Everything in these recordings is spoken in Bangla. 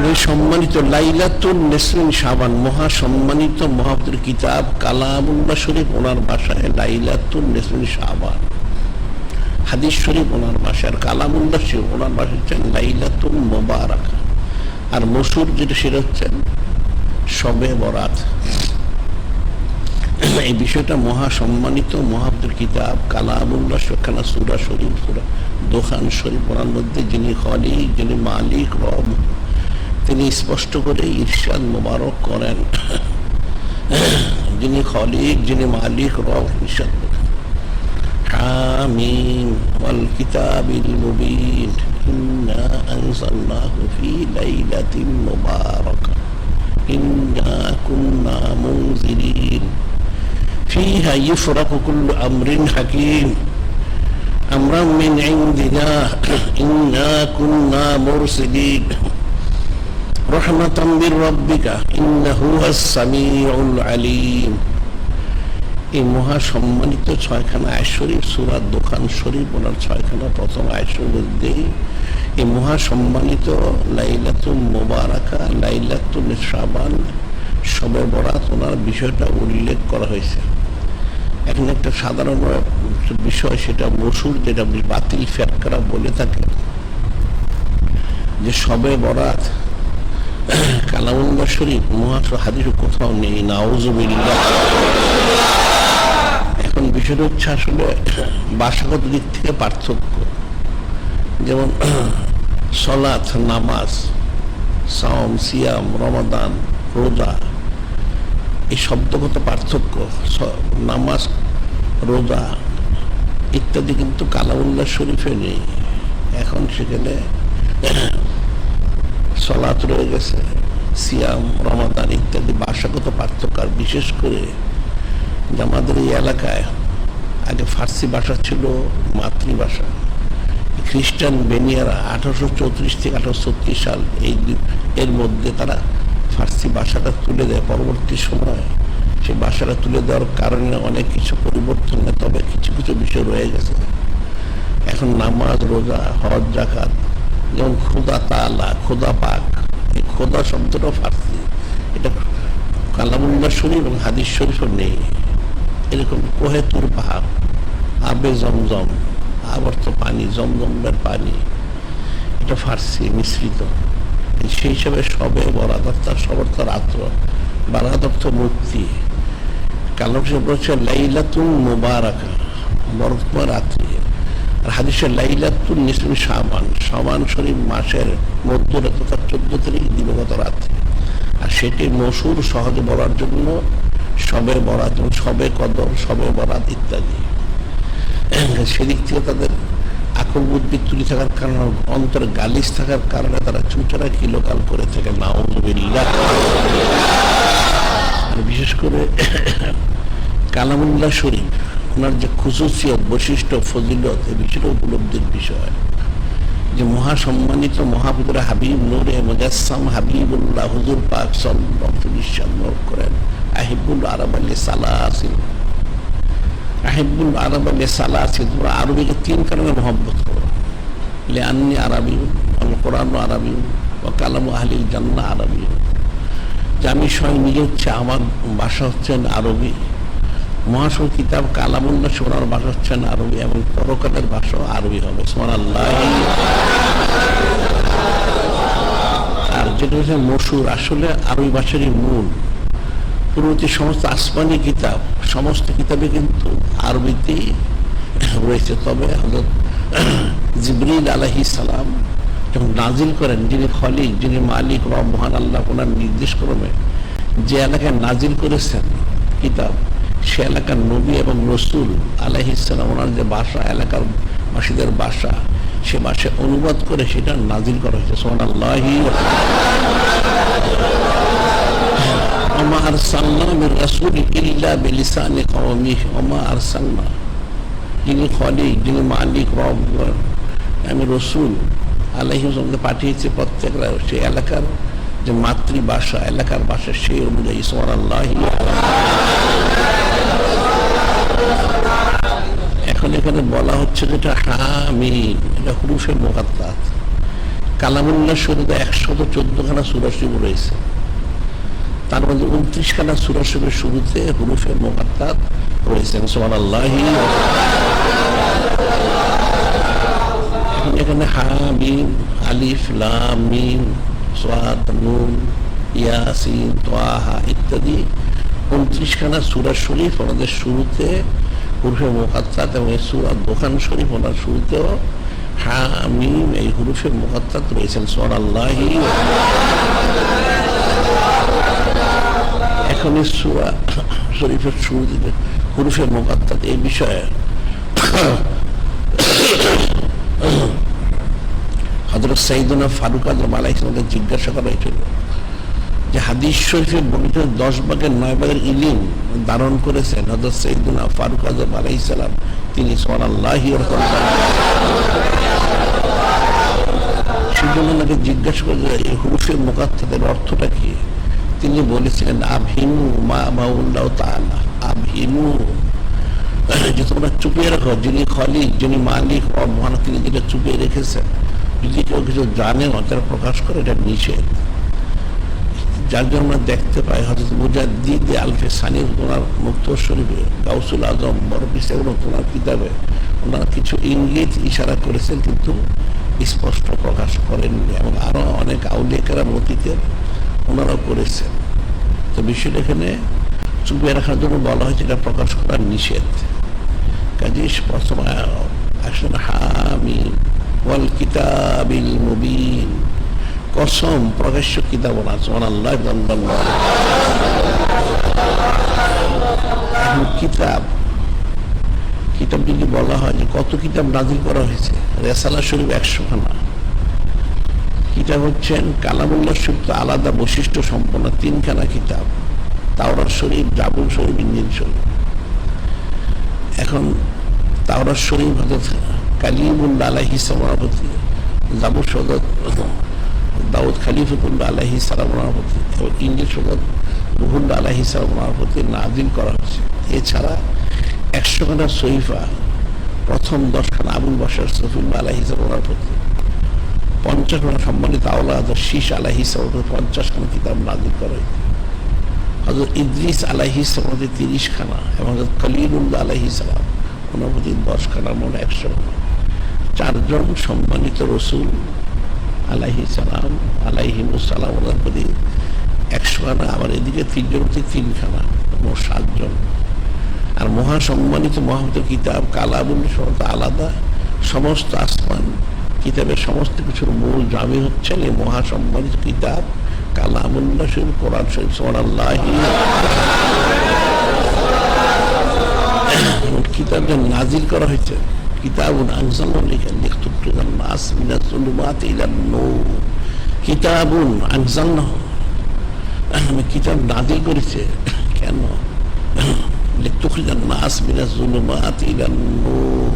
এই সম্মানিত লাইলাতুন নিসফিন শাবান, মহা সম্মানিত মহাপবিত্র কিতাব কালামুল্লাহ শরীফ ওনার ভাষায় লাইলাতুন নিসফিন শাবান, হাদিস শরীফ ওনার ভাষায়, আর কালামুল্লাহ শরীফ ওনার ভাষা হচ্ছেন লাইলাতুন মুবারাকা, আর মসুর যেটা সেটা হচ্ছেন শবে বরাত। এই বিষয়টা মহা সম্মানিত মহাপবিত্র কিতাব কালামুল্লাহ খানা সূরা শরীফ, সূরা দোকান শরীফ ওনার মধ্যে যিনি খালিক, যিনি মালিক রব, তিনি স্পষ্ট করে ইরশাদ মুবারক করেন, যিনি খালিক, যিনি মালিক রব, ইরশাদ করেন হামিম ওয়াল কিতাবিল মুবিন ইন্না আনজালনাহু ফি লাইলাতিন মুবারাকা ইন্না কুন্না মুনজিরিন ফিহা ইফরাকু কুল্লু আমরিন হাকিম আমরান মিন ইনদিনা ইন্না কুন্না মুরসিলিন রহমাতাম মির রাব্বিকা ইন্নাহু হুয়াস-সামিউল আলীম। এই মহা সম্মানিত ছয়খানা আয়াত শরীফ সূরা দোকান শরীফ ওনার ছয়খানা প্রথম আয়াত শরীফের মধ্যে এই মহা সম্মানিত লাইলাতুল মুবারাকা, লাইলাতুল শাবান, শবে বরাত ওনার বিষয়টা উল্লেখ করা হয়েছে। এখন একটা সাধারণ বিষয়, সেটা মসুর, যেটা বাতিল ফিরকারা বলে থাকে যে শবে বরাত কালামুল্লাহ শরীফ মহা হাদিস কোথাও নেই, নাউজুবিল্লাহ। এখন বিষয়টা হচ্ছে আসলে ভাষাগত দিক থেকে পার্থক্য, যেমন সলাত, নামাজ, সাওম, সিয়াম, রমাদান, রোজা, এই শব্দগত পার্থক্য, নামাজ, রোজা ইত্যাদি কিন্তু কালামুল্লাহ শরীফে নেই। এখন সেখানে সলাত রয়ে গেছে, সিয়াম, রমাদান ইত্যাদি ভাষাগত পার্থক্য। আর বিশেষ করে আমাদের এই এলাকায় আগে ফার্সি ভাষা ছিল মাতৃভাষা। খ্রিস্টান বেনিয়ারা 1834 থেকে 1836 সাল এর মধ্যে তারা ফার্সি ভাষাটা তুলে দেয়। পরবর্তী সময় সেই ভাষাটা তুলে দেওয়ার কারণে অনেক কিছু পরিবর্তন হয়, তবে কিছু কিছু বিষয় রয়ে গেছে। এখন নামাজ, রোজা, হজ, যাকাত, যেমন খোদা তাআলা, খোদা পাক, এই খোদা শব্দটাও ফার্সি, এটা কালামুল্লাহ শরীফ এবং হাদিস শরীফও নেই। এরকম কোহেতুর পাহাড়, আবে জমজম, আবর্ত পানি, জমজমের পানি, এটা ফার্সি মিশ্রিত। সেই হিসাবে শবে বরাত অর্থাৎ সবর্থ রাত্র, বারাত অর্থ মুক্তি, কালাম শব্দ হচ্ছে লাইলাতুল মুবারাকা, বরকতময় রাত্রি। আর হাদিসের লাইলাতুল নিসফিন শাবান, শাবান শরীফ মাসের মধ্যরাত অর্থাৎ 14 তারিখ দিবাগত রাত্রি। আর সেটি মসুর সহজে বলার জন্য শবে বরাত এবং শবে কদর, শবে বরাত ইত্যাদি। সেদিক থেকে তাদের আকল বুদ্ধি তুলি থাকার কারণে, অন্তরে গালিশ থাকার কারণে তারা চুচরা কিলোকাল করে থাকে, নাউজুবিল্লাহ। আর বিশেষ করে কালামুল্লাহ শরীফ ওনার যে খুসুসিয়ত, বৈশিষ্ট্য, ফজিলত, এই বিষয়টা উপলব্ধির বিষয় যে মহা সম্মানিত মহাপুত্র হাবিব নূরে মুজাসসাম হাবিবুল্লাহ হুজুর পাক সাল্লাল্লাহু আলাইহি ওয়াসাল্লাম করেন আহিবুল আরব আলী সালাসিল, আহিবুল আরব আলী সালাসিল। তোমরা আরবিকে 3 কারণে মহব্বত করো, লিআন্নী আরবী, আল কোরআন আরবী, ওয়া কালামু আহলিল জান্নাহ আরবী। যে আমি স্বয়ং নিজে হচ্ছে, আমার ভাষা হচ্ছেন আরবি, মহাসংখ্য কিতাব কালামুল্লাহ শোনার ভাষা হচ্ছেন আরবি, এবং পরকালের ভাষাও আরবি হবে। সুবহানাল্লাহ। আর যেটা হচ্ছে মসুর, আসলে আরবি ভাষারই মূল। পূর্ববর্তী সমস্ত আসমানি কিতাব, সমস্ত কিতাবে কিন্তু আরবিতেই রয়েছে। তবে হযরত জিবরিল আলাইহিস সালাম যখন নাজিল করেন, যিনি খালিক, যিনি মালিক রব মহান আল্লাহ, ওনার নির্দেশ ক্রমে যে এলাকায় নাজিল করেছেন কিতাব, সে এলাকার নবী এবং রসুল আলাইহিস সালাম ওনার যে ভাষা, এলাকার বাসীদের ভাষা, সে ভাষায় অনুবাদ করে সেটা নাজিল করা হয়েছে। সুবহানাল্লাহ। ওমা আরসালনা মির রাসূলিন ইল্লা বিলিসানি কওমিহি ওমা আরসালনা, যিনি খালিক, যিনি মালিক রব, আমি রসুল আলাইহিস সালামকে পাঠিয়েছি প্রত্যেক সে এলাকার যে মাতৃভাষা, এলাকার ভাষা, সেই অনুযায়ী। সুবহানাল্লাহ। এখন এখানে বলা হচ্ছে যেটা হামিম, এটা হুরুফে মুকাত্তাত, কালামুল্লাহ শরীফে 114খানা সূরা শরীফ রয়েছে, তার মধ্যে 29খানা সূরা শরীফের শুরুতে হুরুফে মুকাত্তাত রয়েছে। সুবহানাল্লাহ। এখানে হা মিম আলিফ লাম মিম সাদ নুন ইয়াসিন তাহা ইত্যাদি 29খানা সূরা শরীফ ওনাদের শুরুতে হুরুফে মুকাত্তাত, এবং এই সূরা দোকান শরীফ ওনার শুরুতেও হা মিম এই হুরুফে মুকাত্তাত রয়েছেন। সুবহানাল্লাহ। এখন এই সূরা শরীফের শুরুতে হুরুফে মুকাত্তাত এই বিষয়ে হযরত সাইয়েদুনা ফারুক আযম আলাইহিস সালাম জিজ্ঞাসা করা হয়েছিল যে হাদিস শরীফের বর্ণিত 10 ভাগের 9 ভাগের ইলম ধারণ করেছেন হযরত সাইয়েদুনা ফারুক আযম আলাইহিস সালাম, তিনি সুবহানাল্লাহ। সেজন্য ওনাকে জিজ্ঞাসা করে এই হুরুফে মুকাত্তাতের অর্থটা কি? তিনি বলেছিলেন আবহিনু মা মাউল্লাহ তাআলা, আবহিনু যে তোমরা চুপিয়ে রাখো, যিনি খালিক যিনি মালিক ও মহান তিনি যেটা চুপিয়ে রেখেছেন, যদি কেউ কিছু জানে তারা প্রকাশ করে, এটা নিষেধ। যার জন্য আমরা দেখতে পাই হযরত মুজাদ্দিদ আলফে সানির ওনার মুক্তসর শরীফে গাউসুল আজম বড় পিসের ওনার কিতাবে ওনারা কিছু ইঙ্গিত ইশারা করেছেন, কিন্তু স্পষ্ট প্রকাশ করেননি, এবং আরো অনেক আউলিয়া কেরাম অতীতের ওনারাও করেছেন। তো বিষয়টা এখানে চুপিয়ে রাখার জন্য বলা হয়েছে, এটা প্রকাশ করার নিষেধ। কাজে প্রথমে আসেন হামিম ওয়াল কিতাবিল মুবিন, কসম প্রকাশ্য কিতাব না। সুবহানাল্লাহ। কিতাব কিতাব যদি বলা হয় যে কত কিতাব নাযিল করা হয়েছে, রিসালা শরীফ 100খানা। কিতাব হচ্ছেন কালামুল্লাহ শরীফ তো আলাদা বৈশিষ্ট্য সম্পন্ন 3খানা কিতাব, তাওরাত শরীফ, জাবুর শরীফ, ইনজিল শরীফ। এখন তাওরাত শরীফ হযরত কালিমুল্লাহ আলাইহিস সালামের প্রতি, জাবুর শরীফ দাউদ খলিফাতুল্লাহ আলাইহিস সালামের প্রতি, এবং ইনজিল শরীফ রূহুল্লাহ আলাইহিস সালামের প্রতি নাযিল করা হয়েছে। এছাড়া 100খানা সহিফা, প্রথম 10খানা আবুল বাশার সফিউল্লাহ আলাইহিস সালামের প্রতি, 50খানা সম্মানিত আওলাদ শীশ আলাইহিস সালামের 50খানা কিতাব নাযিল করা হয়েছে। হযরত ইদ্রিস আলাইহিস সালামের 30খানা, এবং হযরত খলিলুল্লাহ আলাইহিস সালাম ওনার প্রতি 10খানা, মোট 100খানা। 4জন সম্মানিত রসুল আলাইহিস সালাম আলাইহিমুস সালাম ওনার প্রতি 100খানা, আবার এদিকে 3জন প্রতি 3খানা, মোট 7জন। আর মহাসম্মানিত মহামত কিতাব কালামুল্লাহ শরীফ আলাদা, সমস্ত আসমান কিতাবের সমস্ত কিছুর মূল জামি হচ্ছেন এই মহাসম্মানিত কিতাব কালামুল্লাহ শরীফ, কোরআন শরীফ। সুবহানাল্লাহ। কিতাব যে নাযিল করা হয়েছে, কিতাবুন আনজালনাহু ইলাইকা লিতুখরিজান নাস মিনাজ যুলুমাতি ইলান নূর, কিতাবুন আনজালনাহু, আমি কিতাব নাযিল করেছে কেন? লিতুখরিজান নাস মিনাজ যুলুমাতি ইলান নূর,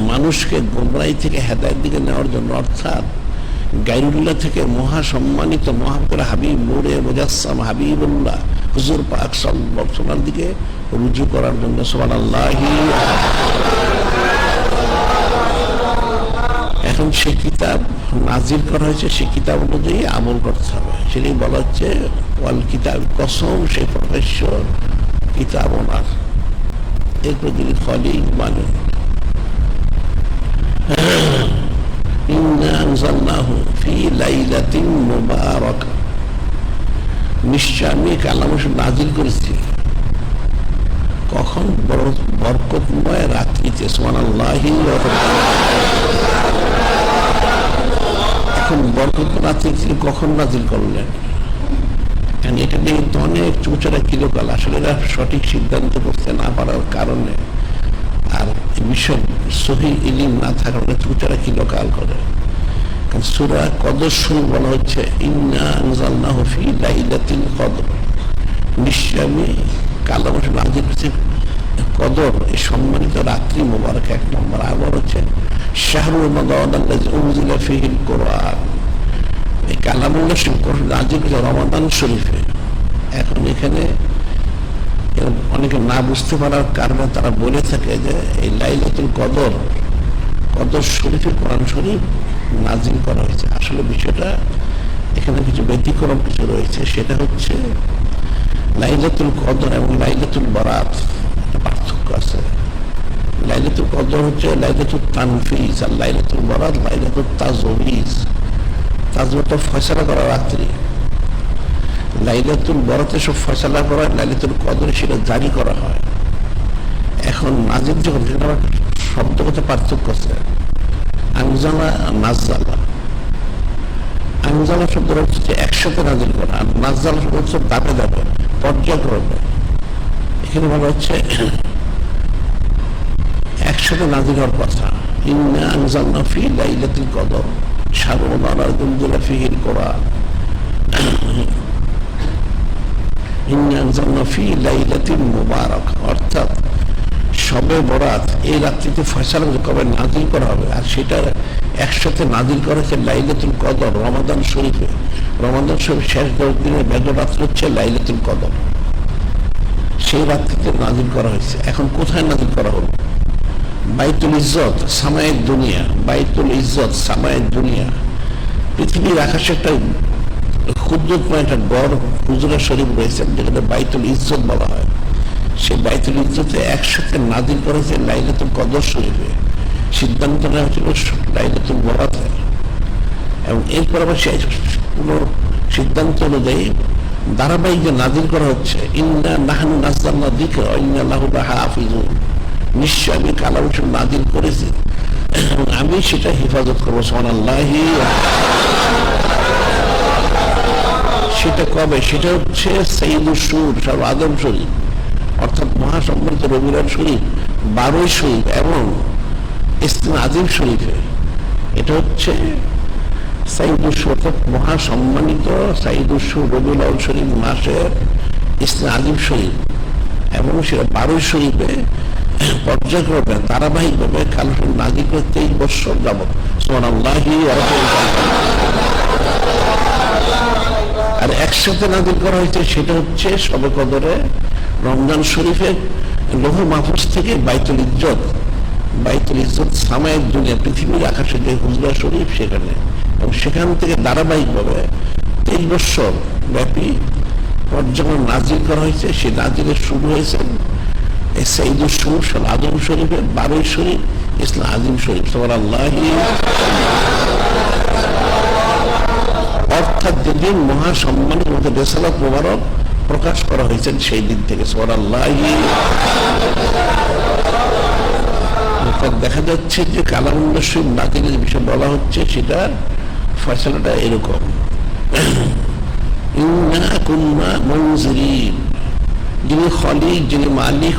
মানুষকে গোমরাহি থেকে হেদায়েতের দিকে নেওয়ার জন্য, অর্থাৎ গায়রুল্লাহ থেকে মহাসম্মানিত মহাপুর হাবিব নূরে মুজাসসাম হাবিবুল্লাহ হুজুর পাক সাল্লাল্লাহু আলাইহি ওয়াসাল্লামের দিকে রুজু করার জন্য। সুবহানাল্লাহ। এখন সে কিতাব নাযিল করা হয়েছে, সেই কিতাব অনুযায়ী আমল করতে হবে। সেটাই বলা হচ্ছে ওয়াল কিতাব, কসম সেই প্রকাশ্য কিতাব ওনার। এরপর যদি খলিক মানে ইন্না আনজালনাহু ফি লাইলাতিন মুবারাকা, নিশ্চয় আমি কালাম নাযিল করেছি কখন? বরকতময় রাত্রিতে। সুবহানাল্লাহ। এখন বরকত রাত্রি কখন নাযিল করলেন? এটা নিয়ে তো অনেক চুচরা কিলোকাল, আসলে এরা সঠিক সিদ্ধান্ত করতে না পারার কারণে, আর এই বিষয় সহি ইলম না থাকার কারণে চুচরা কিলোকাল করে। কারণ সূরা কদর শুরু বলা হচ্ছে ইন্না আনজালনাহু ফি লাইলাতিল কদর, নিশ্চয় আমি কালাম নাযিল করেছি কদর, এই সম্মানিত রাত্রি মোবারক। 1 নম্বর। আবার হচ্ছে শাহরুর রমাদান আল্লাযী উনজিলা ফীহিল কুরআন, এই কালামুল্লাহ শরীফ নাযিল করেছে রমাদান শরীফে। এখন এখানে অনেকে না বুঝতে পারার কারণে তারা বলে থাকে যে এই লাইলাতুল কদর কদর শরীফের কোরআন শরীফ নাজিল করা হয়েছে। আসলে বিষয়টা এখানে কিছু ব্যতিক্রম কিছু রয়েছে। সেটা হচ্ছে লাইলাতুল কদর এবং লাইলাতুল বরাত একটা পার্থক্য আছে। লাইলাতুল কদর হচ্ছে লাইলাতুল তানফিজ, আর লাইলাতুল বরাত লাইলাতুল তাজওয়িজ। তাজওয়িজ ফয়সালা করা রাত্রি, লাইলাতুল বরাতে সব ফয়সালা করা, লাইলাতুল কদরে সেটা জারি করা হয়। এখন নাজিল যখন, সেখানে আবার শব্দগত পার্থক্য আছে। আনজালা নাজ্জালা, আনজালা শব্দটা হচ্ছে একসাথে নাজিল করা, আর নাজ্জালা শব্দ হচ্ছে দাপে দাপে পর্যায়ক্রমে। এখানে বলা হচ্ছে একসাথে নাজিল হওয়ার কথা। ইন্না আনজালনা ফি লাইলাতুল কদর শাহরুন আলাদুল্লাহ ফিহিল কোরআন, ইন্না আনজালনা ফি লাইলাতিল মুবারাক, অর্থাৎ শবে বরাত এই রাত্রিতে ফয়সালা কবে নাজিল করা হবে, আর সেটা একসাথে নাজিল করা হচ্ছে লাইলাতুল কদর রমাদান শরীফে। রমাদান শরীফ শেষ 10 দিনের বেজর রাত্রি হচ্ছে লাইলাতুল কদর, সেই রাত্রিতে নাজিল করা হয়েছে। এখন কোথায় নাজিল করা হলো? বাইতুল ইজ্জত সামায়ের দুনিয়া, বাইতুল ইজ্জত সামায়ের দুনিয়া, পৃথিবীর আকাশে একটা ক্ষুদ্রতম একটা গড় হুজুরা শরীফ রয়েছে, যেটাকে বাইতুল ইজ্জত বলা হয়। সেই বাইতুল ইজ্জতে একসাথে নাজিল করেছে লাইলাতুল কদর শরীফে। সিদ্ধান্ত নেওয়া হয়েছিল লাইলাতুল বরাতে, এবং এরপর আবার সেই কোনো সিদ্ধান্ত অনুযায়ী ধারাবাহিক যে নাজিল করা হচ্ছে, ইন্না নাহনু নাযালনা যিকরা ওয়া ইন্না লাহু লাহাফিজুন, নিশ্চয় আমি কালাম নাজিল করেছি এবং আমি সেটা হেফাজত করবো। সুবহানাল্লাহি। সেটা কবে? সেটা হচ্ছে সাইয়্যিদুশ শুর, সব আদম শরীফ, অর্থাৎ মহাসম্মানিত রবিউল শরীফ, 12 শরীফ এবং ইসলাম আজিম শরীফে। এটা হচ্ছে সাইয়্যিদুশ শুর, অর্থাৎ মহাসম্মানিত সাইয়্যিদুশ শুর রবিউল শরীফ মাসের ইসলাম আজিম শরীফ, এবং সেটা 12 শরীফে পর্যায়ক্রমে ধারাবাহিকভাবে কালাম নাজিল করে 23 বছর যাবত। সুবহানাল্লাহি। আর একসাথে নাজিল করা হয়েছে সেটা হচ্ছে শবে কদরে রমজান শরীফের লৌহ মাহফুজ থেকে বাইতুল ইজ্জত, বাইতুল ইজ্জত সামায়ের দুনিয়া, পৃথিবীর আকাশে যে হুজরা শরীফ, সেখানে, এবং সেখান থেকে ধারাবাহিকভাবে 23 বছর ব্যাপী পর্যায়ে নাজিল করা হয়েছে। সেই নাজিলের শুরু হয়েছে সাইয়্যিদুশ শুর আদম শরীফের 12 শরীফ ইসলাম আজিম শরীফ। সুবহানাল্লাহি। অর্থাৎ যেদিন মহাসম্মানের মধ্যে রিসালাত মুবারক প্রকাশ করা হয়েছে সেই দিন থেকে। সুবহানাল্লাহি। দেখা যাচ্ছে যে কালামুল্লাহ শরীফ নাজিলের বিষয় বলা হচ্ছে, সেটার ফয়সালাটা এরকম, ইন্না কুন্না মুনজিরিন, যিনি খলিক, যিনি মালিক,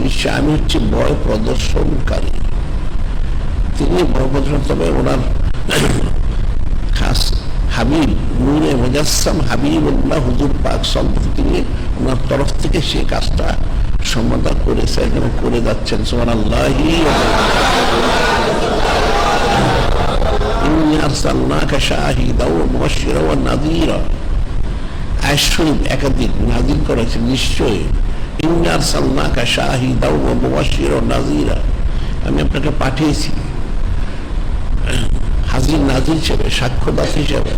নিশ্চয় আমি হচ্ছে ভয় প্রদর্শনকারী। তিনি ভয় প্রদর্শন, তবে ওনার খাস হাবিব নূরে মুজাসসাম হাবিবুল্লাহ হুজুর পাক সাল্লাল্লাহু, তিনি ওনার তরফ থেকে সেই কাজটা সমাধা করেছেন এবং করে যাচ্ছেন। সুবহানাল্লাহি। ইন্না আরসালনাকা শাহিদাও ওয়া মুবাশশিরাও ওয়া নাযীরা, আয়াত শরীফ একাধিক নাজিল করেছে। নিশ্চয়ই ইন্না আরসালনাকা শাহিদাও ওয়া মুবাশশিরাও ওয়া নাযীরা, আমি আপনাকে পাঠিয়েছি হাজির নাজির হিসেবে, সাক্ষ্যদাতা হিসেবে,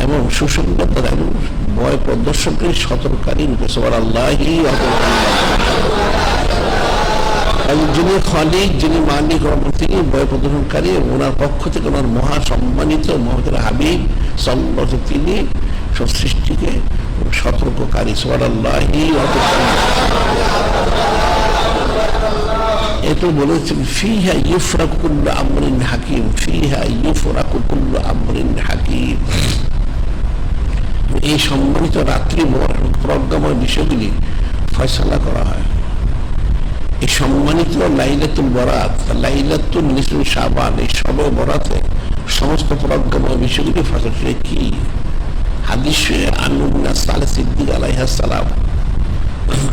এবং সুসংবাদ এবং ভয় প্রদর্শনকারী সতর্ককারী রূপে। সুবহানাল্লাহি। যিনি খলিক, যিনি মালিক, তিনি ভয় প্রদর্শনকারী, ওনার পক্ষ থেকে ওনার মহাসম্মানিত মহাদের হাবিব সাল্লাল্লাহু, তিনি সব সৃষ্টিকে সতর্ককারী। সুবহানাল্লাহি। এত বলেছেন ফিহা ইউফরাকু কুল্লু আমরিন হাকিম, ফিহা ইউফরাকু কুল্লু আমরিন হাকিম। এই সম্মানিত রাত্রি প্রজ্ঞাময় বিষয়গুলি ফয়সালা করা হয়। এই সম্মানিত লাইলাতুল বরাত, লাইলাতুল নিসফে শাবান, এই শবে বরাতে সমস্ত প্রজ্ঞাময় বিষয়গুলি ফয়সালা কি? হাদিসে আনুনা সালে সিদ্দিক আলাইহিস সালাম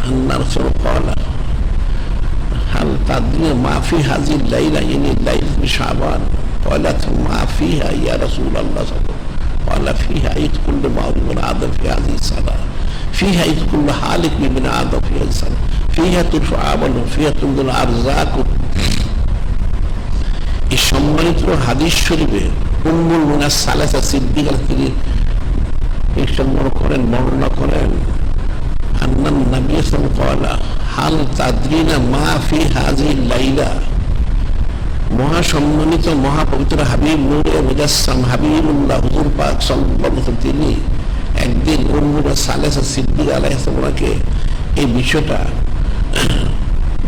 আন্না রাসূল ক্বালা হাল তাদরি মা ফি হাযিল লাইলা, ইয়ানি লাইলাতুল শাবান, ক্বালাত মা ফিহা ইয়া রাসূলুল্লাহ قال فيها عيد كل معروف من آدم في هذه السنة، فيها عيد كل حالك من آدم في هذه السنة، فيها ترفع عمله، فيها تنزل أرزاقه। এই সম্মানিত হাদিস শরীফে উম্মুল মুমিনিন সালেসা সিদ্দিকা তিনি বর্ণনা করেন আন্নান নবী সাল্লাল্লাহু আলাইহি ওয়াসাল্লাম হাল তাদরিনা মা ফি হাযিহিল লাইলা, মহাসম্মানিত মহাপবিত্র হাবিব নূরে মুজাসসাম হাবিবুল্লাহ হুজুর পাক সাল্লাল্লাহু আলাইহি ওয়াসাল্লাম তিনি একদিন উম্মুল সালেসা সিদ্দিকা আলাইহিস সালামকে এই বিষয়টা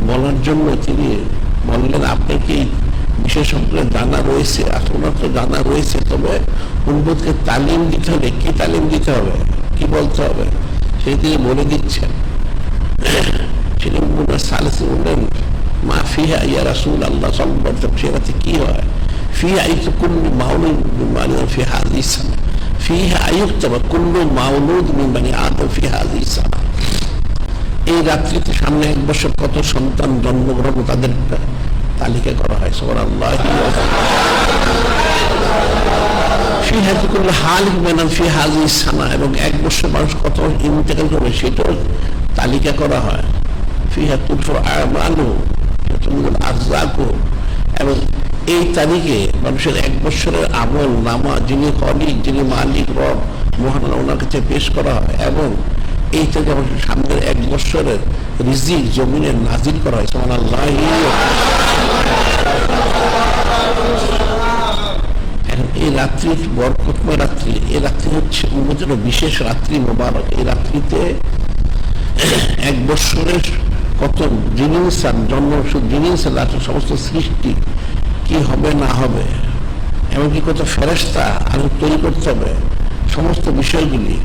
বলার জন্য তিনি বললেন, আপনার কি বিষয় সম্পর্কে জানা রয়েছে? আপনার তো জানা রয়েছে, তবে উম্মতকে তালিম দিতে হবে। কি তালিম দিতে হবে, কি বলতে হবে সেই তিনি বলে দিচ্ছেন। সেটা উম্মুল সালেসা বললেন, মা ফিহা ইয়া রাসূলুল্লাহ সাল্লাল্লাহু আলাইহি ওয়াসাল্লাম, সেটাতে কি হয়? ফিহা আইতু কুল্লু মাউলুদ মিন বানি ফি হাযিহিস সানা, ফিহা আইয়ুক্তাবা কুল্লু মাউলুদ মিন বানি আদম ফি হাযিহিস সানা। এই রাত্রিতে সামনে 1 বছর কত সন্তান জন্মগ্রহণ তাদের তালিকা করা হয়। সুবহানাল্লাহ। ফিহা কুল্লু হালিক মিন ফি হাযিহিস সানা, এবং 1 বছর মানুষ কত ইন্তেকাল করবে সেটাও তালিকা করা হয়। ফিহা তুরফা আমালু আরযাকু, এবং এই তারিখে মানুষের 1 বছরের আমল নামা যিনি খলিক, যিনি মালিক রব মহান ওনার কাছে পেশ করা হয়, এবং এই থেকে আমাদের সামনের 1 বছরের রিজিক জমিনে নাজিল করা হয়। সুবহানাল্লাহ। এই রাত্রি বরকতময় রাত্রি, এই রাত্রি হচ্ছে উম্মতের বিশেষ রাত্রি মোবারক। এই রাত্রিতে 1 বছরের কত জিনিসান জন্ম, জিনিসান সমস্ত সৃষ্টি কি হবে না হবে, এমনকি কত ফেরেশতা আরো তৈরি করতে হবে, সমস্ত বিষয়গুলি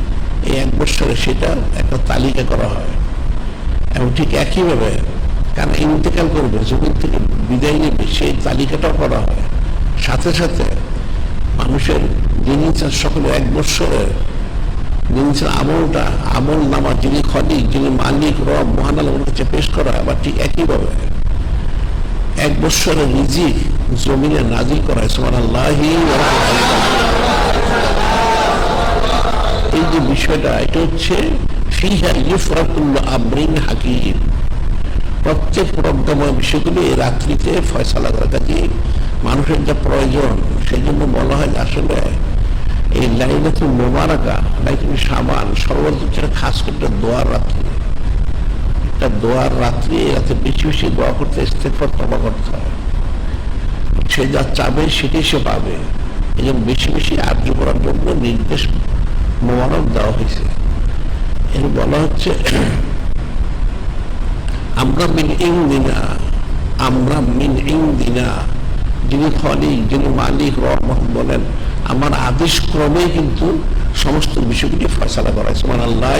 এই 1 বছরে সেটা একটা তালিকা করা হয়। এবং ঠিক একইভাবে কারণ ইন্তেকাল করবে, জমিন থেকে বিদায় নেবে, সেই তালিকাটাও করা হয়। সাথে সাথে মানুষের জিনিসের সকলে 1 বছরের জিনিসের আমলটা, আমল নামা যিনি খলিক, যিনি মালিক রব মহান আল্লাহর কাছে পেশ করা হয়। আবার ঠিক একইভাবে 1 বছরের রিজিক জমিনে নাজিল করা হয়। সুবহানাল্লাহ। এই যে বিষয়টা, এটা হচ্ছে ফিহা ইউফরাকুল্লু আমরিন হাকিম, প্রত্যেক প্রজ্ঞাময় বিষয়গুলি এই রাত্রিতে ফয়সালা করা। কাজে মানুষের যা প্রয়োজন, সেই জন্য বলা হয় আসলে এই লাইলাতুল মুবারাকা, লাইলাতুল শাবান সর্বোচ্চ খাস করে দোয়ার রাত্রি। একটা দোয়ার রাত্রি, রাতে বেশি বেশি দোয়া করতে, ইস্তেগফার তওবা করতে হয়। সে যা চাবে সেটাই সে পাবে। এই জন্য বেশি বেশি আর্য করার জন্য নির্দেশ মোবারক দেওয়া হয়েছে। এর বলা হচ্ছে আমরা মিন ইনদিনা, আমরা মিন ইনদিনা, যিনি খলিক, যিনি মালিক রব বলেন, আমার আদেশ ক্রমে কিন্তু সমস্ত বিষয়গুলি ফয়সালা করা হয়। সুবহানাল্লাহ।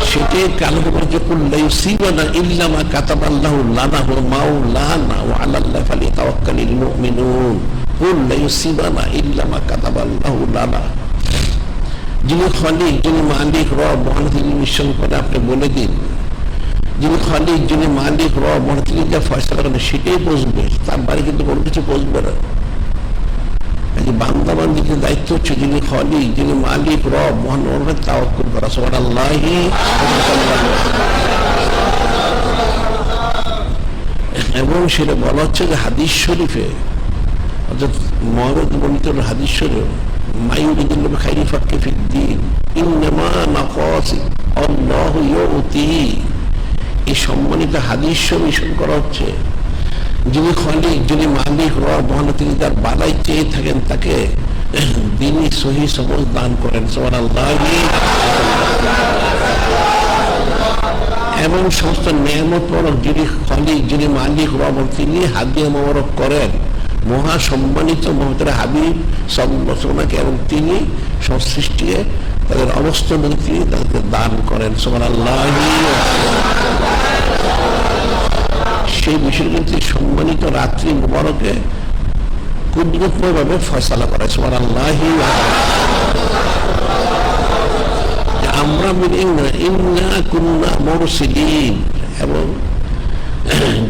সেটাই কালো বলছে কুল্লা ইউসিবানা ইল্লা মা কাতাবাল্লাহু লানা ওয়া মাওলানা ওয়া আলাল্লাহি ফালিয়াতাওয়াক্কালিল মুমিনুন, কুল্লা ইউসিবানা ইল্লা মা কাতাবাল্লাহু লানা। যিনি খলিক, যিনি মালিক রব মহান, তিনি মিশন করে আপনি বলে দিন, যিনি খলিক, যিনি মালিক রব মহান, তিনি যা ফয়সালা করেন সেটাই বসবে, তার বাড়ি কিন্তু কোনো কিছু বসবে না। বান্দা বান্দিকে দায়িত্ব হচ্ছে যিনি খলিক, যিনি মালিক রব মহান ওনার তাওয়াক্কুল করা। সুবহানাল্লাহ। এবং সেটা বলা হচ্ছে যে হাদিস শরীফে, অর্থাৎ মুহাম্মদ বর্ণিত হাদিস শরীফ, মাইয়ুরিদুল্লাহু খাইরান ফাক্কিহু ফিদ্দীন ইন্নামা মাকাসিদ আল্লাহু ইউতি। এই সম্মানিত হাদিস শরীফ করা হচ্ছে যিনি খলিক, যিনি মালিক রব মহান, তিনি তার বালাই চেয়ে থাকেন, তাকে দিনই সহি সমজ দান করেন। সুবহানাল্লাহ। এমন সমস্ত নিয়ামত মোবারক যিনি খলিক, যিনি মালিক রব, তিনি হাদিয়া মোবারক করেন মহা সম্মানিত মহতর হাবিব সাল্লাল্লাহু আলাইহি ওয়াসাল্লামকে, এবং তিনি সব সৃষ্টিকে তাদের অবস্থা তিনি তাদেরকে দান করেন। সুবহানাল্লাহ। সেই বিষয়ে কিন্তু সম্মানিত রাত্রি মুবারকে কুদরতময় ভাবে ফয়সালা করে। সুবহানাল্লাহ। আমরা ইন্না কুন্না মুরসিলিন, এবং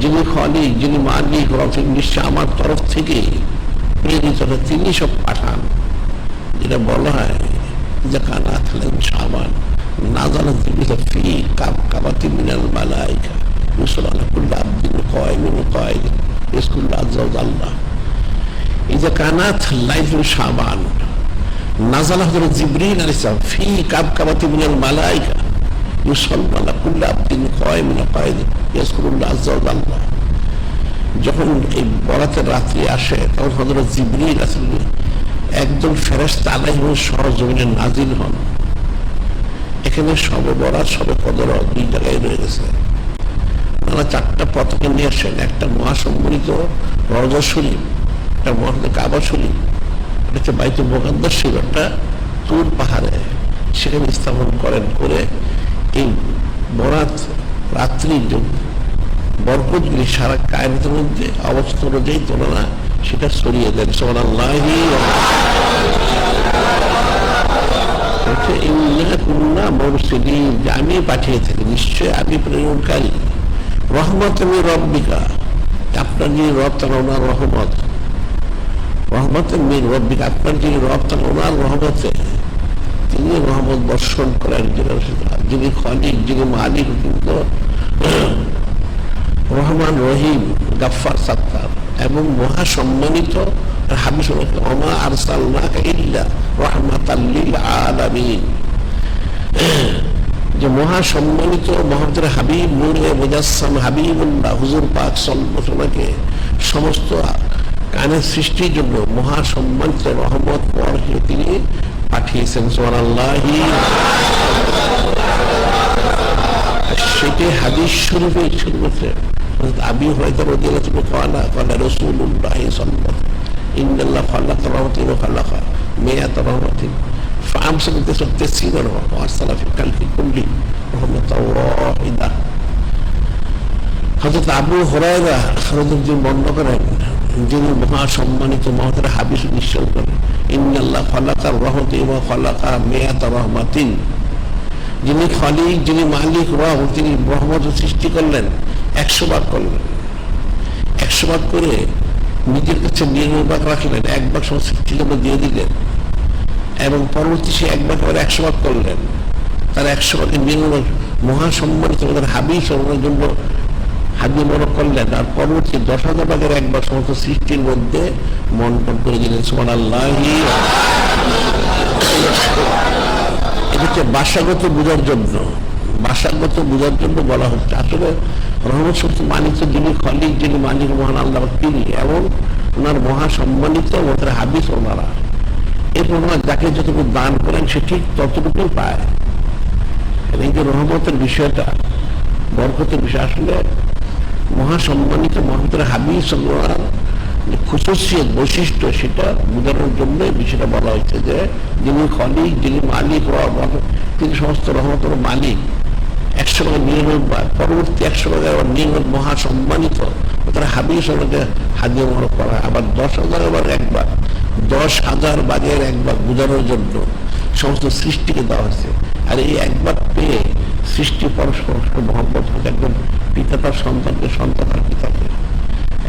যিনি খলিক, যিনি মালিক রব, নিশ্চয় আমার তরফ থেকে প্রেরিত, তিনি সব পাঠান। যেটা বলা হয় যে কানা থালেন শাবান নাজালাত ফি কাবাতি মিনাল মালাইকা, يوصل على كل عبد قائم وقائد يذكر الله عز وجل إذا كانت ليلة شعبان نزل حضرة جبريل عليه السلام في كبكبة من الملائكة يوصل على كل عبد قائم وقائد يذكر الله عز وجل যখন এই বরাতের রাত্রি আসে তখন হযরত জিবরীল আসলে একদম ফেরেশতা আলাইহিস সরজমিনে নাজিল হন। এখানে শবে বরাত শবে কদর দুই জায়গায় রয়ে গেছে। ওনারা চারটা পতাকা নিয়ে আসেন, একটা মহাসম্মানিত রওজা শরীফ, একটা মহান কাবা শরীফ, এটা হচ্ছে বাইতুল মুকাদ্দাস শরীফ, একটা তুর পাহাড়ে সেখানে স্থাপন করেন। করে এই বরাত রাত্রির জন্য বরকতগুলি সারা কায়নাতের মধ্যে অবস্থা অনুযায়ী তুলনা সেটা ছড়িয়ে দেন। সুবহানাল্লাহি আমি পাঠিয়ে থাকি, নিশ্চয় আমি প্রেরণকারী। রহমত আমি রব্বিকা, আপনার যিনি রব তার ওনার রহমত। রহমত মির রব্বিকা, আপনার যিনি রব তার ওনার রহমতে তিনি রহমত বর্ষণ করেন। যিনি খালিক, যিনি মালিক, কিন্তু রহমান রহিম গাফফার সাত্তার এবং মহাসম্মানিত হাবিব ওমা আরসালনাকা ইল্লা রাহমাতাল লিল আলামিন, যে মহাসম্মানিত মহাদের হাবিব নূরে মুজাসসাম হাবিবুল্লাহ হুজুর পাক সাল্লাল্লাহু আলাইহি সমস্ত কানের সৃষ্টির জন্য মহাসম্মানিত রহমত বরকে তিনি পাঠিয়েছেন। সুবহানাল্লাহি। সেটি হাদিস শরীফে শুরুতে আবি হয়তো রাদিয়াল্লাহু তাআলা قال رسول الله صلى الله عليه وسلم ان الله خلق رحمته وخلق 100 رحمة فامسك تسير وارسل في الخلق كله رحمة واحدة। হযরত আবু হুরায়রা রাদিয়াল্লাহু বর্ণনা করেন, যিনি মহাসম্মানিত মহাদের হাবিব নিশ্চয় করেন ইন্নাল্লাহ খালাকা রাহমাতি ওয়া খালাকা 100 রাহমাতিন, যিনি খালিক, যিনি মালিক রব, তিনি রহমত সৃষ্টি করলেন 100 ভাগ করলেন। 100 ভাগ করে নিজের কাছে 99 ভাগ রাখলেন, 1 ভাগ সমস্ত সৃষ্টির জন্য দিয়ে দিলেন এবং পরবর্তী সে 1 ভাগ করে 100 ভাগ করলেন। তার 100 ভাগে 99 ভাগ মহাসম্মানিত হাবিব সর্বের জন্য হাবিব মরক করলেন, আর পরবর্তী 10,000 ভাগের 1 ভাগ সমস্ত সৃষ্টির মধ্যে মন্টন করে দিলেন। সুবহানাল্লাহি। এটা ভাষাগত বোঝার জন্য, ভাষাগত বোঝার জন্য বলা হচ্ছে। আসলে রহমত শব্দ মানিত যিনি খালিক, যিনি মালিক মহান আল্লাহ তিনি এবং ওনার মহাসম্মানিত ওনার হাবিব ওনারা, এরপর ওনার যাকে যতটুকু দান করেন সে ঠিক ততটুকুই পায়। এই যে রহমতের বিষয়টা, বরকতের বিষয়, আসলে মহাসম্মানিত মহামতের হাবিব ওনার খুশুসিয়ত বৈশিষ্ট্য সেটা বোঝানোর জন্য বিষয়টা বলা হয়েছে যে যিনি খালিক, যিনি মালিক রব, তিনি সমস্ত রহমতের মালিক। 100 ভাগে 99 ভাগ, পরবর্তী 100 ভাগে আবার 99 মহাসম্মানিত তারা হাবিব সঙ্গে হাজির মরক করা, আবার 10,000 ভাগ 1 ভাগ, 10,000 ভাগের 1 ভাগ বোঝানোর জন্য সমস্ত সৃষ্টিকে দেওয়া হয়েছে। আর এই 1 ভাগ পেয়ে সৃষ্টি পরস্পর মহব্বত হচ্ছে। একদম পিতা তার সন্তানকে, সন্তান তার পিতাকে,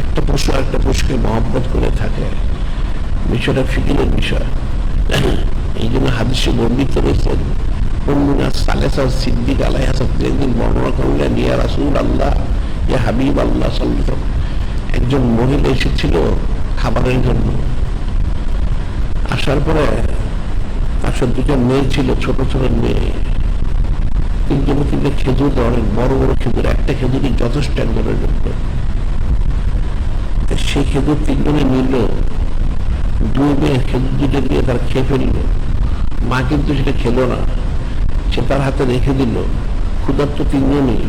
একটা পশু একটা পশুকে মহব্বত করে থাকে। বিষয়টা ফিকিরের বিষয়। এই জন্য হাদিসে বর্ণিত রয়েছেন সালেসা সিদ্দিক আলাইহিস সালাম একদিন বর্ণনা করলেন, ইয়া রাসূলুল্লাহ, ইয়া হাবিব আল্লাহ সাল্লাল্লাহু আলাইহি ওয়াসাল্লাম, একজন মহিলা এসেছিল খাবারের জন্য। আসার পরে তার 2টা মেয়ে ছিল, ছোট ছোট মেয়ে। তিনটে খেজুর, অনেক বড় বড় খেজুর, একটা খেজুরই যথেষ্ট একজনের জন্য। সেই খেজুর 3 জনে নিল, 2 মেয়ে খেজুর 2টা দিয়ে তার খেয়ে ফেলল। মা কিন্তু সেটা খেলো না, সে তার হাতে রেখে দিল। ক্ষুধার্ত 3 জনই।